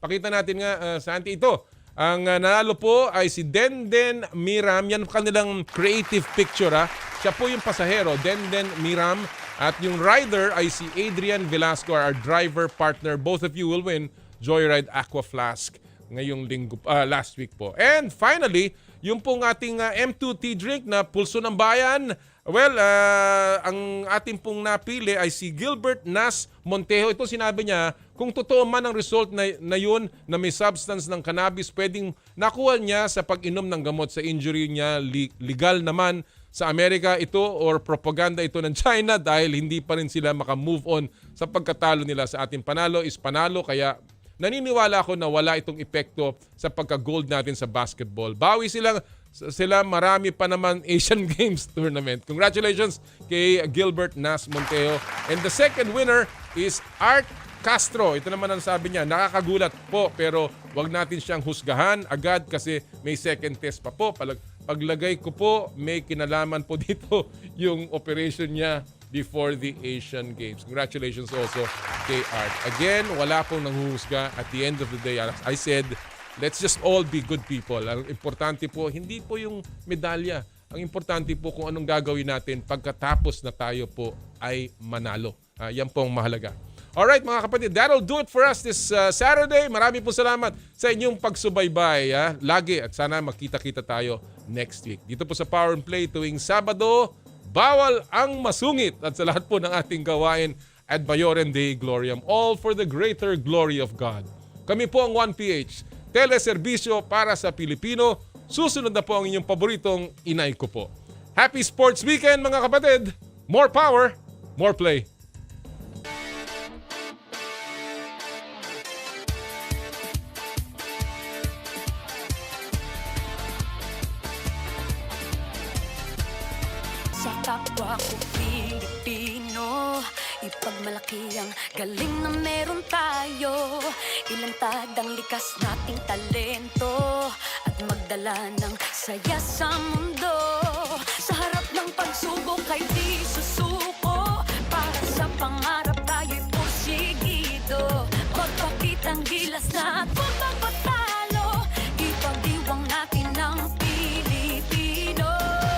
Pakita natin nga, Santi, ito. Ang nanalo po ay si Denden Miram. Yan kanilang creative picture. Siya po yung pasahero, Denden Miram. At yung rider ay si Adrian Velasco, our driver partner. Both of you will win Joyride Aqua Flask ngayong last week po. And finally, yung pong ating M2 tea drink na Pulso ng Bayan. Well, ang ating pong napili ay si Gilbert Nas Montejo. Ito sinabi niya, kung totoo man ang result na yun na may substance ng cannabis, pwedeng nakuha niya sa pag-inom ng gamot sa injury niya. Legal naman sa Amerika ito or propaganda ito ng China dahil hindi pa rin sila makamove on sa pagkatalo nila sa ating panalo is panalo. Kaya naniniwala ako na wala itong epekto sa pagka-gold natin sa basketball. Bawi silang sila marami pa naman Asian Games Tournament. Congratulations kay Gilbert Nas Monteo. And the second winner is Art Castro. Ito naman ang sabi niya, nakakagulat po pero wag natin siyang husgahan agad kasi may second test pa po. Paglagay ko po, may kinalaman po dito yung operation niya before the Asian Games. Congratulations also kay Art. Again, wala pong nanghuhusga. At the end of the day, as I said, let's just all be good people. Ang importante po, hindi po yung medalya. Ang importante po kung anong gagawin natin pagkatapos na tayo po ay manalo. Yan po ang mahalaga. Alright mga kapatid, that'll do it for us this Saturday. Marami po salamat sa inyong pagsubaybay. Lagi at sana makita-kita tayo next week. Dito po sa Power and Play tuwing Sabado, bawal ang masungit. At sa lahat po ng ating gawain at Bayoran Dei Gloriam, all for the greater glory of God. Kami po ang 1PH. Teleserbisyo para sa Pilipino. Susunod na po ang inyong paboritong inay ko po. Happy Sports Weekend mga kapatid! More power, more play. Sa kapwa ko Pilipino, ipagmalaki ang galing na meron tayo. Ilantad ang likas nating talento at magdala ng saya sa mundo. Sa harap ng pagsubok ay di susuko, para sa pangarap tayo'y porsigido. Magpakitang gilas na at huwag magpatalo, ipagdiwang natin ang Pilipino.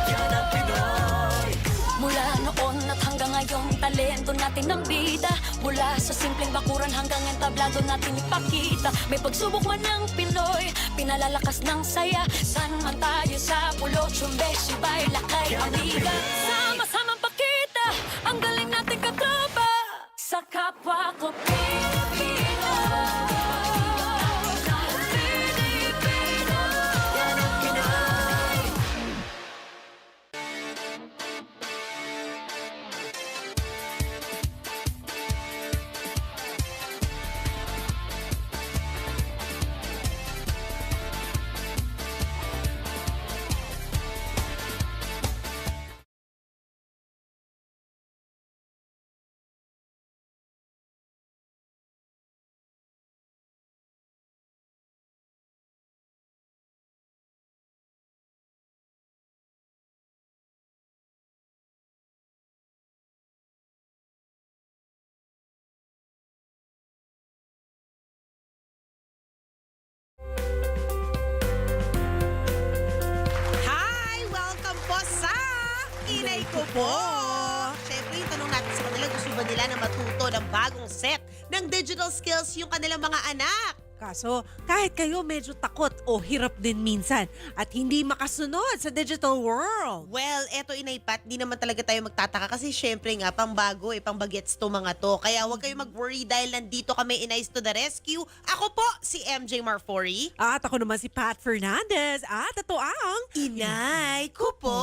Yan ang Pinoy. Mula noon at hanggang ngayon, talento natin ang bida. Mula sa simpleng bakuran hanggang entablado natin ipakita. May pagsubok man ng Pinoy, pinalalakas ng saya. San man tayo sa pulo, Chumbe, Sibay, Lakay, Amiga. Sama-samang pakita ang galing natin katropa. Sa kapwa ko Pilipino. Pilipino. Yan ang Pinoy. ko po. Siyempre, yung tanong natin sa kanila, gusto ba nila na matuto ng bagong set ng digital skills yung kanilang mga anak? Kaso, kahit kayo medyo takot o hirap din minsan at hindi makasunod sa digital world. Well, eto Inay Pat, di naman talaga tayo magtataka kasi syempre nga, pangbago, pangbagets to mga to. Kaya huwag kayong mag-worry dahil nandito kami Inays to the rescue. Ako po, si MJ Marfori. At ako naman si Pat Fernandez. At ito ang Inay ko po.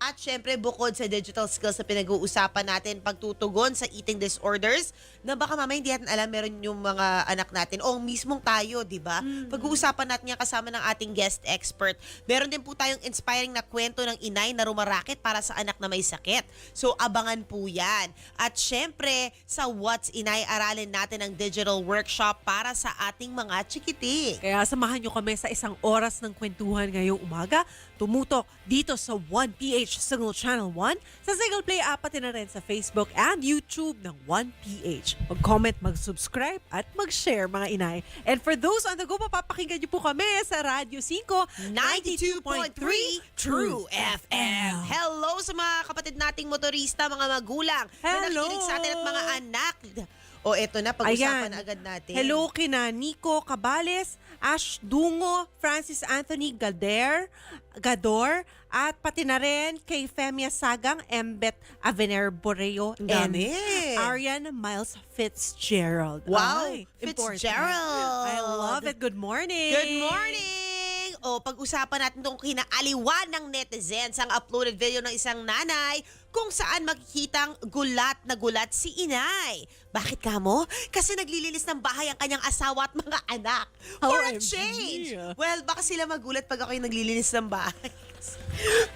At syempre, bukod sa digital skills na pinag-uusapan natin, pagtutugon sa eating disorders, na baka mamaya hindi natin alam, meron yung mga anak natin o mismong tayo, di ba? Pag-uusapan natin yan kasama ng ating guest expert. Meron din po tayong inspiring na kwento ng inay na rumarakit para sa anak na may sakit. So, abangan po yan. At syempre, sa What's Inay, aralin natin ang digital workshop para sa ating mga chikiti. Kaya samahan nyo kami sa isang oras ng kwentuhan ngayong umaga. Tumutok dito sa 1PH Signal Channel 1, sa Signal Play app pati na rin sa Facebook and YouTube ng 1PH. Mag-comment, mag-subscribe at mag-share mga inay. And for those on the go, mapapakinggan niyo po kami sa Radyo 5 92.3 True FM. Hello sa mga kapatid nating motorista, mga magulang na nakikinig sa atin at mga anak. O eto na, pag-usapan na agad natin. Hello kina Nico Cabales, Ash Dungo, Francis Anthony Gador, at pati na rin kay Femia Sagang, Embet Avener Borreo, and Arian Miles Fitzgerald. Wow, Ay, Fitzgerald. I love it. Good morning. Good morning. O, pag-usapan natin itong kinaaliwan ng netizens ang uploaded video ng isang nanay kung saan makikitang gulat na gulat si inay. Bakit ka mo? Kasi naglilinis ng bahay ang kanyang asawa at mga anak. For a OMG. change. Well, baka sila magulat pag ako yung naglilinis ng bahay.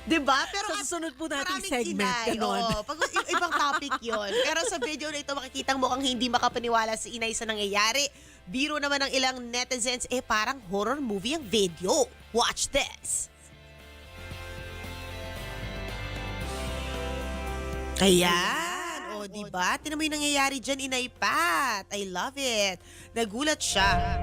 Diba? Pero Sa susunod po nating maraming segment, inay. ganon. Oo, ibang topic yon. Pero sa video na ito, makikitang mukhang hindi makapaniwala si inay sa nangyayari. Biro naman ng ilang netizens, parang horror movie ang video. Watch this. Ayan. O, diba? Tinan mo yung nangyayari dyan, Inay Pat. I love it. Nagulat siya.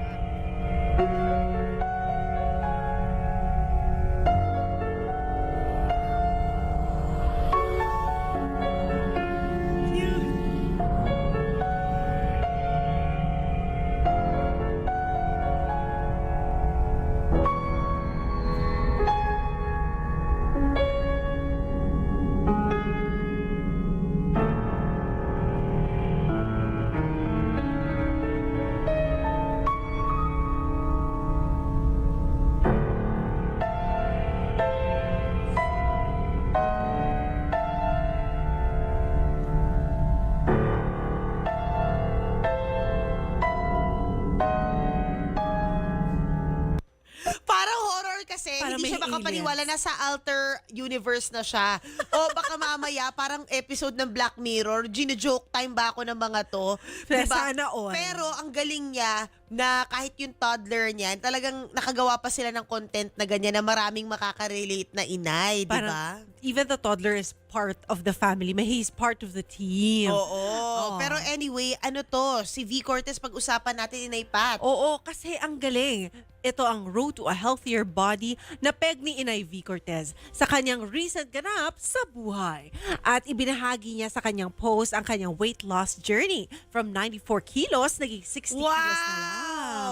Parang horror kasi, Parang hindi may siya makapaniwala na sa alter universe na siya. O baka mamaya, parang episode ng Black Mirror, gino-joke time ba ako ng mga to? Sana all. Pero ang galing niya na kahit yung toddler niyan, talagang nakagawa pa sila ng content na ganyan na maraming makaka-relate na inay, di Parang ba? even the toddler is part of the family. He's part of the team. Oo. Pero anyway, ano to? Si V. Cortez, pag-usapan natin, Inay Pat. Oo, kasi ang galing. Ito ang Road to a Healthier Body na peg ni Inay V. Cortez sa kanyang recent ganap sa buhay. At ibinahagi niya sa kanyang post ang kanyang weight loss journey from 94 kilos, naging 60 kilos na lang.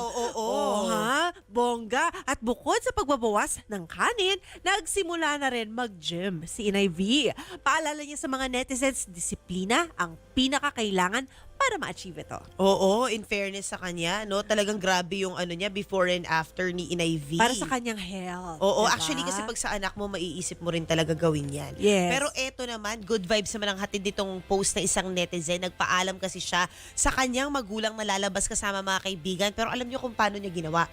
Oo. Ha? Bongga. At bukod sa pagbabawas ng kanin, nagsimula na rin mag-gym si Inay V. Paalala niya sa mga netizens, disiplina ang pinakakailangan para ma-achieve ito. Oo, in fairness sa kanya, no, talagang grabe yung ano niya before and after ni Inay V. Para sa kanyang health. Oo, diba? actually kasi pag sa anak mo, maiisip mo rin talaga gawin yan. Yes. Pero eto naman, good vibes naman ang hatid nitong post na isang netizen. Nagpaalam kasi siya sa kanyang magulang na lalabas kasama mga kaibigan. Pero alam niyo kung paano niya ginawa?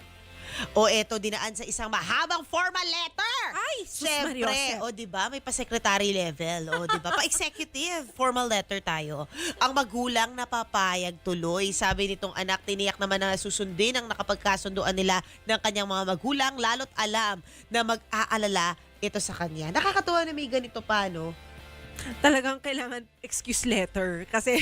O eto, dinaan sa isang mahabang formal letter. Ay, sus Siyempre, Mariose. o diba, may pa-secretary level. O diba, pa-executive formal letter tayo. Ang magulang napapayag tuloy. Sabi nitong anak, tiniyak naman na susundin ang nakapagkasunduan nila ng kanyang mga magulang, lalo't alam na mag-aalala ito sa kanya. Nakakatuwa na may ganito pa, no? Talagang kailangan excuse letter kasi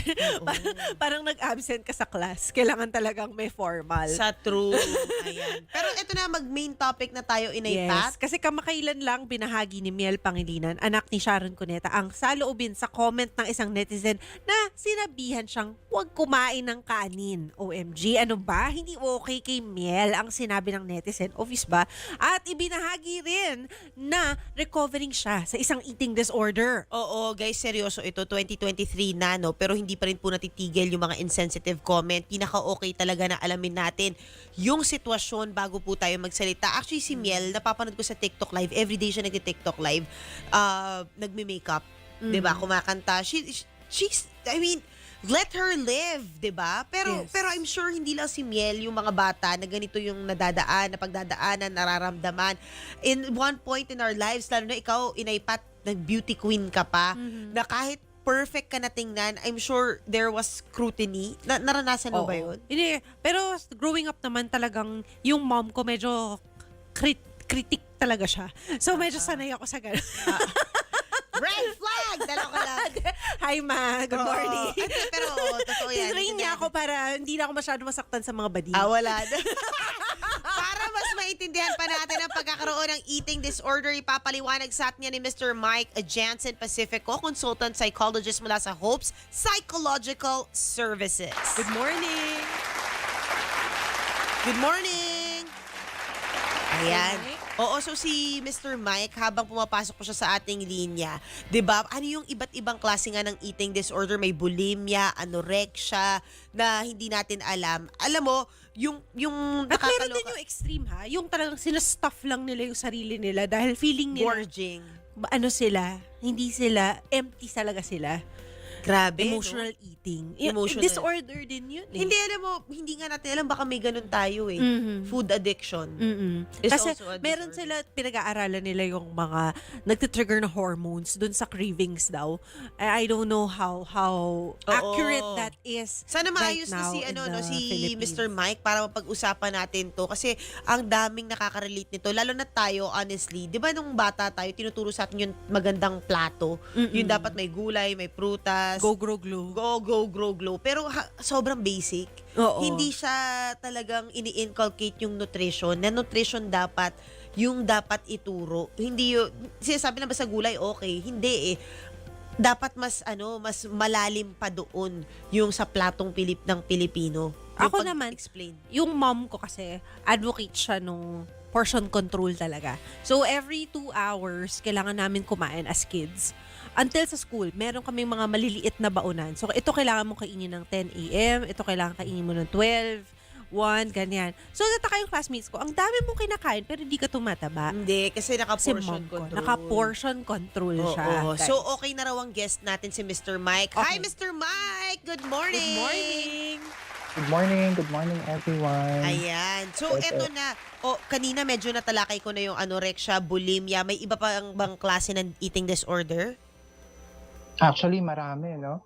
parang nag-absent ka sa class. Kailangan talagang may formal. Sa true. Ayan. Pero ito na, mag-main topic na tayo, Inay Pat. Yes, kasi kamakailan lang binahagi ni Miel Pangilinan, anak ni Sharon Cuneta, ang saloobin sa comment ng isang netizen na sinabihan siyang huwag kumain ng kanin. OMG, ano ba? Hindi okay kay Miel ang sinabi ng netizen. Obvious ba? At ibinahagi rin na recovering siya sa isang eating disorder. Oo, guys, seryoso ito. 2023 na, no? Pero hindi pa rin po natitigil yung mga insensitive comment. Pinaka-okay talaga na alamin natin yung sitwasyon bago po tayo magsalita. Actually, si Miel, napapanood ko sa TikTok Live. Everyday siya nagti-TikTok Live. Nagme-makeup. Diba? Kumakanta. She's, I mean, let her live, 'di ba? Pero I'm sure hindi lang si Miel, yung mga bata na ganito yung napagdadaanan, nararamdaman. In one point in our lives, lalo na ikaw, Inay Pat, nag-beauty queen ka pa, na kahit perfect ka na tingnan, I'm sure there was scrutiny. Naranasan mo ba yun? Hindi, pero growing up naman talagang yung mom ko medyo critic talaga siya. So medyo sanay ako sa gano'n. Red flag! Dalaw ka lang. Hi, Ma. Good morning. Pero, totoo yan. Tinrain niya ako para hindi na ako masyado masaktan sa mga badi. Wala. Para mas maintindihan pa natin ang pagkakaroon ng eating disorder, ipapaliwanag sa atin ni Mr. Mike Jansen Pacifico, consultant psychologist mula sa Hopes Psychological Services. Good morning. Good morning. Ayan. Oo, so si Mr. Mike, habang pumapasok po siya sa ating linya, 'di ba? Ano yung iba't ibang klase nga ng eating disorder? May bulimia, anorexia, na hindi natin alam. Alam mo, yung At meron din nakakaloka, yung extreme ha, yung talagang sinastuff lang nila yung sarili nila dahil feeling nila, gorging. ano sila, hindi sila, empty talaga sila. Grabe, Emotional no? eating. Emotional. Disorder din yun eh. Hindi, alam mo, hindi nga natin alam, baka may ganun tayo eh. Mhm. Food addiction. Mm-mm. is Kasi also a meron disorder. sila, pinag-aaralan nila yung mga nagtitrigger na hormones dun sa cravings daw. I don't know how accurate that is. Sana right maayos now na si in ano the no si Philippines. Mr. Mike para mapag-usapan natin to kasi ang daming nakaka-relate nito lalo na tayo honestly. 'Di ba nung bata tayo tinuturo sa atin yung magandang plato. Yung dapat may gulay, may prutas. Go grow glow. Grow glow. Pero sobrang basic. Oo. Hindi siya talagang ini-inculcate yung nutrition. Na nutrition dapat yung dapat ituro. Hindi yung sinasabi na basta gulay okay. Hindi eh. Dapat mas malalim pa doon yung sa platong ng Pilipino. Yung Ako naman, explain. yung mom ko kasi, advocate siya nung portion control talaga. So, every 2 hours, kailangan namin kumain as kids. Until sa school, meron kaming mga maliliit na baunan. So, ito kailangan mo kainin ng 10 a.m., ito kailangan kainin mo ng 12, 1, ganyan. So, nataka yung classmates ko, ang dami mong kinakain, pero hindi ka tumataba. Hindi, kasi naka-portion mom ko, control. naka-portion control siya. Oo. guys. So, okay na raw ang guest natin si Mr. Mike. Hi, Mr. Mike! Good morning! Good morning! Good morning everyone. Ayan. So, eto na. Kanina medyo natalakay ko na yung anorexia, bulimia. May iba pa bang klase ng eating disorder? Actually, marami, no?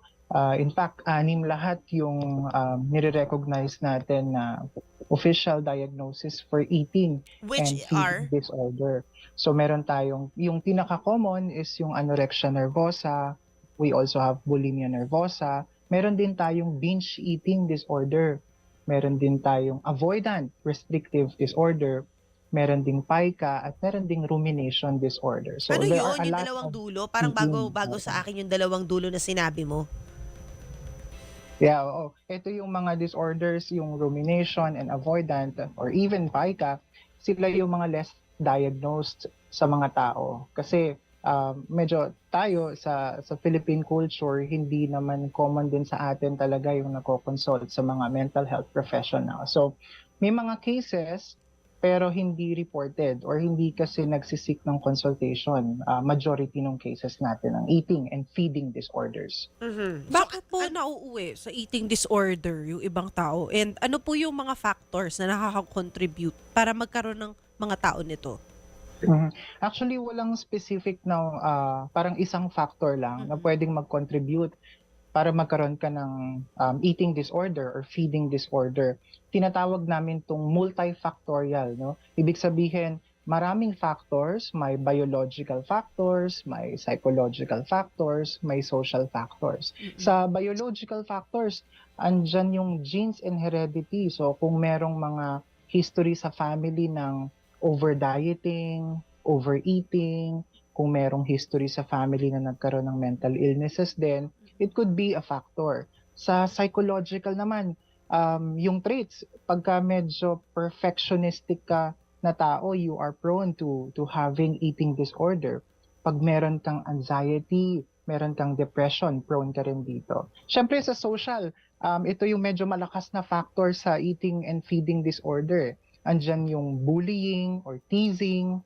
In fact, 6 lahat yung nire-recognize natin na official diagnosis for eating Which and feeding disorder. So, meron tayong, yung pinaka-common is yung anorexia nervosa. We also have bulimia nervosa. Meron din tayong binge eating disorder. Meron din tayong avoidant restrictive disorder. Meron ding pica at meron ding rumination disorder. So Ano there yun? are a Yung lot dalawang of dulo? Parang eating bago sa akin yung dalawang dulo na sinabi mo. Yeah, oo. Ito yung mga disorders, yung rumination and avoidant or even pica, sila yung mga less diagnosed sa mga tao. Kasi medyo tayo sa Philippine culture, hindi naman common din sa atin talaga yung nagko-consult sa mga mental health professional. So may mga cases pero hindi reported or hindi kasi nagsisik ng consultation. Majority ng cases natin ang eating and feeding disorders. Bakit po nauuwi sa eating disorder yung ibang tao? And ano po yung mga factors na nakaka-contribute para magkaroon ng mga tao nito? Actually, walang specific na parang isang factor lang na pwedeng mag-contribute para magkaroon ka ng eating disorder or feeding disorder. Tinatawag namin itong multifactorial. No? Ibig sabihin, maraming factors, may biological factors, may psychological factors, may social factors. Sa biological factors, andyan yung genes and heredity. So kung merong mga history sa family ng over-dieting, overeating, kung merong history sa family na nagkaroon ng mental illnesses din, it could be a factor. Sa psychological naman, yung traits, pagka medyo perfectionistic ka na tao, you are prone to having eating disorder. Pag meron kang anxiety, meron kang depression, prone ka rin dito. Siyempre sa social, ito yung medyo malakas na factor sa eating and feeding disorder. Andyan yung bullying or teasing,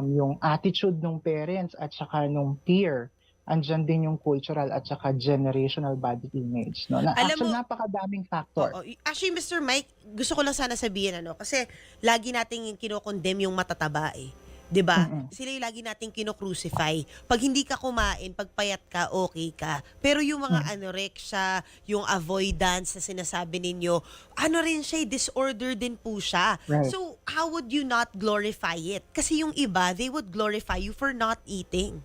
yung attitude ng parents at saka nung peer. Andyan din yung cultural at saka generational body image. No? Actually, napakadaming factor. Actually, Mr. Mike, gusto ko lang sana sabihin, kasi lagi nating kinokondem yung matataba eh. 'Di ba? Sila yung lagi nating kino-crucify. Pag hindi ka kumain, pag payat ka, okay ka. Pero yung mga anorexia, yung avoidance na sinasabi ninyo, rin siya, disorder din po siya. Right. So, how would you not glorify it? Kasi yung iba, they would glorify you for not eating.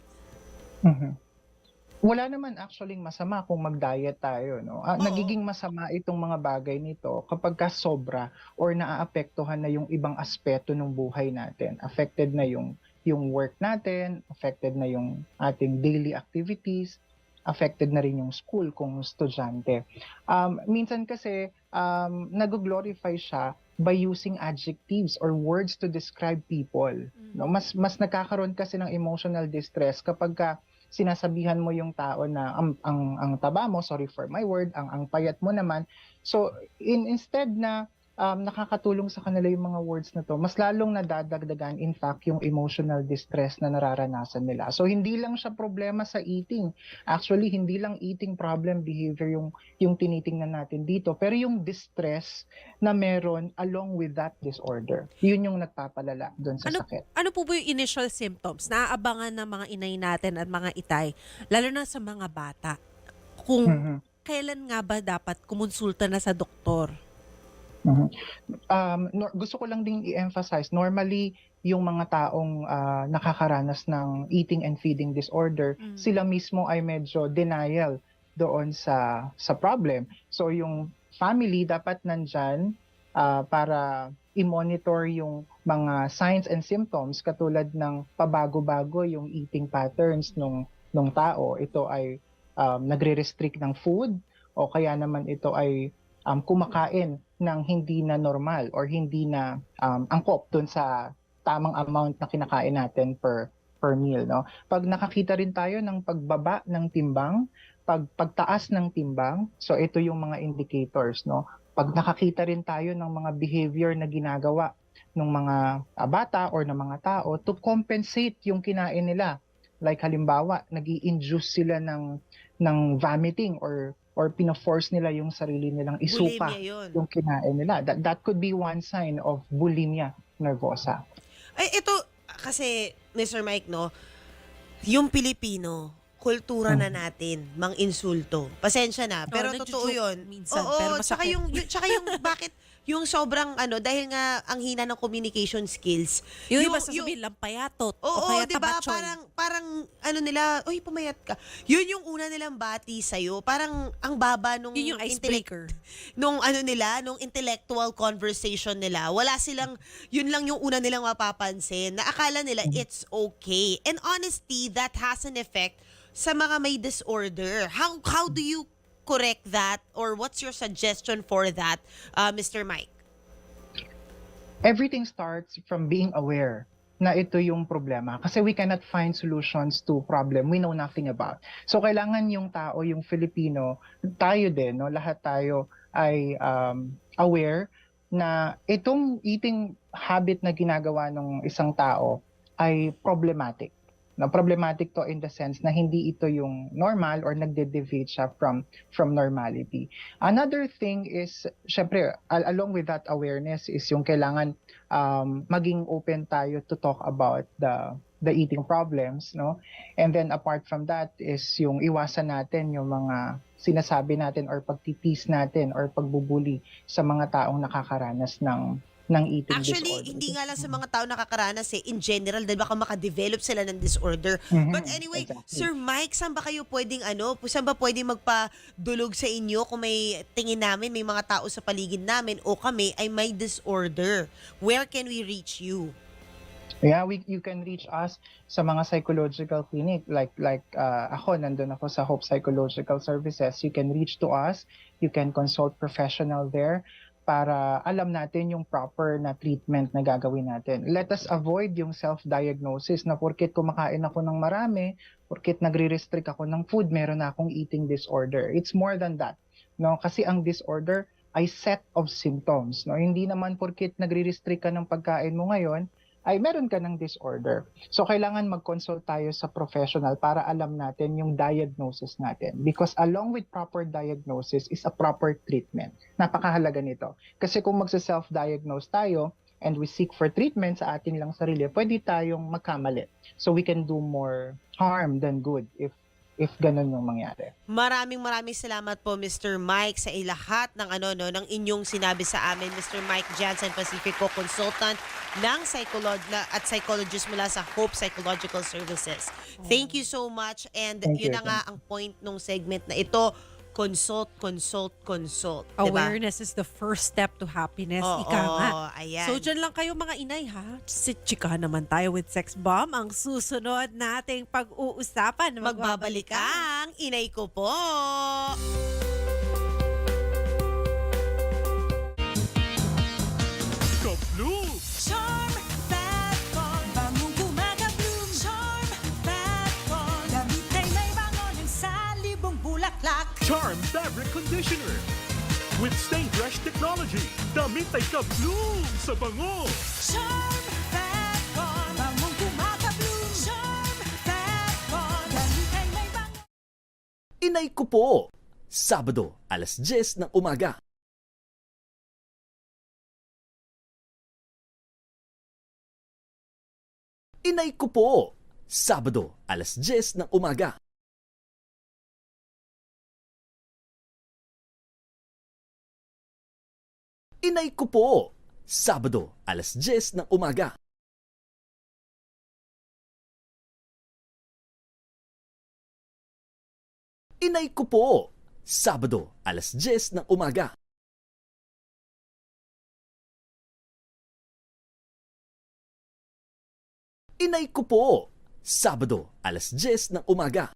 Wala naman actually masama kung mag-diet tayo. No? Nagiging masama itong mga bagay nito kapag ka sobra or naaapektuhan na yung ibang aspeto ng buhay natin. Affected na yung work natin, affected na yung ating daily activities, affected na rin yung school kung estudyante. Minsan kasi nag-glorify siya by using adjectives or words to describe people. No, mas nagkakaroon kasi ng emotional distress kapag sinasabihan mo yung tao na ang taba mo, sorry for my word, ang payat mo naman. So instead na nakakatulong sa kanila yung mga words na to, mas lalong nadadagdagan in fact yung emotional distress na nararanasan nila. So hindi lang siya problema sa eating. Actually, hindi lang eating problem behavior yung tinitingnan natin dito, pero yung distress na meron along with that disorder. Yun yung nagpapalala doon sa sakit. Ano po ba yung initial symptoms na aabangan ng mga inay natin at mga itay, lalo na sa mga bata? Kung kailan nga ba dapat kumonsulta na sa doktor? Gusto ko lang ding i-emphasize, normally yung mga taong nakakaranas ng eating and feeding disorder, sila mismo ay medyo denial doon sa problem. So yung family dapat nandyan para i-monitor yung mga signs and symptoms katulad ng pabago-bago yung eating patterns nung tao. Ito ay nagre-restrict ng food o kaya naman ito ay kumakain ng hindi na normal or hindi na angkop dun sa tamang amount na kinakain natin per meal, no? Pag nakakita rin tayo ng pagbaba ng timbang, pagtaas ng timbang, so ito yung mga indicators, no? Pag nakakita rin tayo ng mga behavior na ginagawa ng mga bata or ng mga tao to compensate yung kinain nila. Like halimbawa, nag-i-induce sila ng vomiting or pina-force nila yung sarili nilang isuka yung kinain nila. That could be one sign of bulimia nervosa. Ay, ito, kasi, Mr. Mike, no, yung Pilipino, kultura na natin, mang-insulto. Pasensya na, pero totoo yun. Minsan, Oo, pero tsaka yung bakit, yung sobrang dahil nga ang hina ng communication skills. Yung iba sasabihin lang payatot o kaya diba? tabatsoy. Parang nila, uy, pumayat ka. Yun yung una nilang bati sa'yo. Parang ang baba nung Yun yung icebreaker. Nung nung intellectual conversation nila. Wala silang, yun lang yung una nilang mapapansin. Na akala nila it's okay. And honestly, that has an effect sa mga may disorder. How do you correct that, or what's your suggestion for that, Mr. Mike? Everything starts from being aware na ito yung problema kasi we cannot find solutions to problem we know nothing about. So kailangan yung tao, yung Filipino, tayo din, no, lahat tayo ay aware na itong eating habit na ginagawa ng isang tao ay problematic. Na problematic to in the sense na hindi ito yung normal or nagde-deviate siya from normality. Another thing is, syempre, along with that awareness is yung kailangan maging open tayo to talk about the eating problems, no? And then apart from that is yung iwasan natin yung mga sinasabi natin or pagtitis natin or pagbubuli sa mga taong nakakaranas ng eating Actually, disorder. hindi nga lang sa mga tao nakakaranas in general, dahil baka makadevelop sila ng disorder. But anyway, exactly. Sir Mike, saan ba kayo pwedeng saan ba pwedeng magpadulog sa inyo kung may tingin namin, may mga tao sa paligid namin o kami ay may disorder? Where can we reach you? Yeah, you can reach us sa mga psychological clinic like ako, nandun ako sa Hope Psychological Services. You can reach to us, you can consult professional there para alam natin yung proper na treatment na gagawin natin. Let us avoid yung self-diagnosis na porket kumakain ako ng marami, porket nagre-restrict ako ng food, meron na akong eating disorder. It's more than that. No? Kasi ang disorder ay set of symptoms. No? Hindi naman porket nagre-restrict ka ng pagkain mo ngayon, ay meron ka ng disorder. So kailangan mag-consult tayo sa professional para alam natin yung diagnosis natin. Because along with proper diagnosis is a proper treatment. Napakahalaga nito. Kasi kung magsa-self-diagnose tayo and we seek for treatment sa atin lang sarili, pwede tayong magkamali. So we can do more harm than good if ganun yung mangyari. Maraming salamat po, Mr. Mike, sa lahat ng ng inyong sinabi sa amin. Mr. Mike Jansen Pacifico, consultant ng psychologist mula sa Hope Psychological Services. Thank you so much, and yun na nga ang point ng segment na ito. Consult. Awareness is the first step to happiness. Ika nga. Ayan. So, dyan lang kayo mga inay, ha? Chikahan naman tayo with Sex Bomb. Ang susunod nating pag-uusapan. Magbabalik ang inay ko po. Ka-Bloom! Charm Fat Con, bangong umaga bloom. Charm Fat Con, damit ay may bango ng salibong bulaklak. Charm Fabric Conditioner. With Stay Fresh Technology, damit ay ka-bloom sa bango. Charm Fat Con, bangong umaga bloom. Charm Fat Con, damit ay may bango. Inay ko po! Sabado, alas 10 ng umaga. Inay ko po! Sabado, alas 10 ng umaga. Inay ko po! Sabado, alas 10 ng umaga. Inay ko po! Sabado, alas 10 ng umaga. Inay ko po! Sabado, alas 10 ng umaga.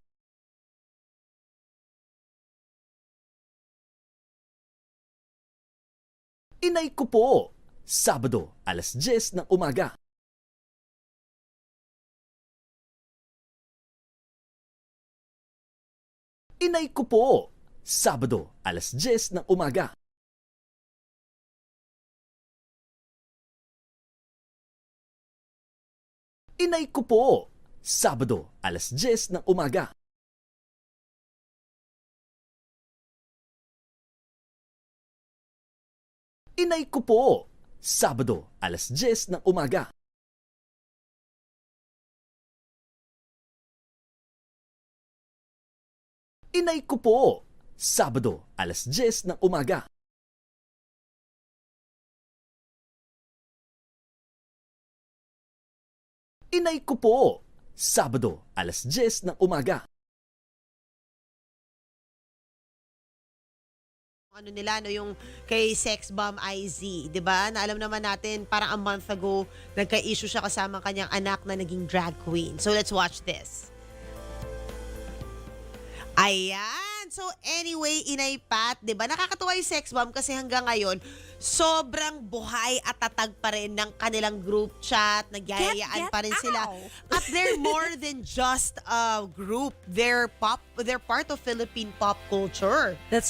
Inay ko po! Sabado, alas 10 ng umaga. Inay ko po! Sabado, alas 10 ng umaga. Inay ko po! Sabado, alas 10 ng umaga. Inay ko po! Sabado, alas 10 ng umaga. Inay ko po! Sabado, alas 10 ng umaga. Inay ko po! Sabado, alas 10 ng umaga. Ano nila, no, yung kay Sex Bomb IZ, 'di ba? Na alam naman natin, parang a month ago, nagka-issue siya kasama kanyang anak na naging drag queen. So let's watch this. Ayan. So anyway, Inay Pat, 'di ba? Nakakatuwa yung Sex Bomb kasi hanggang ngayon, sobrang buhay at tatag pa rin ng kanilang group chat. Nagyayayaan pa rin sila. At they're more than just a group. They're part of Philippine pop culture. That's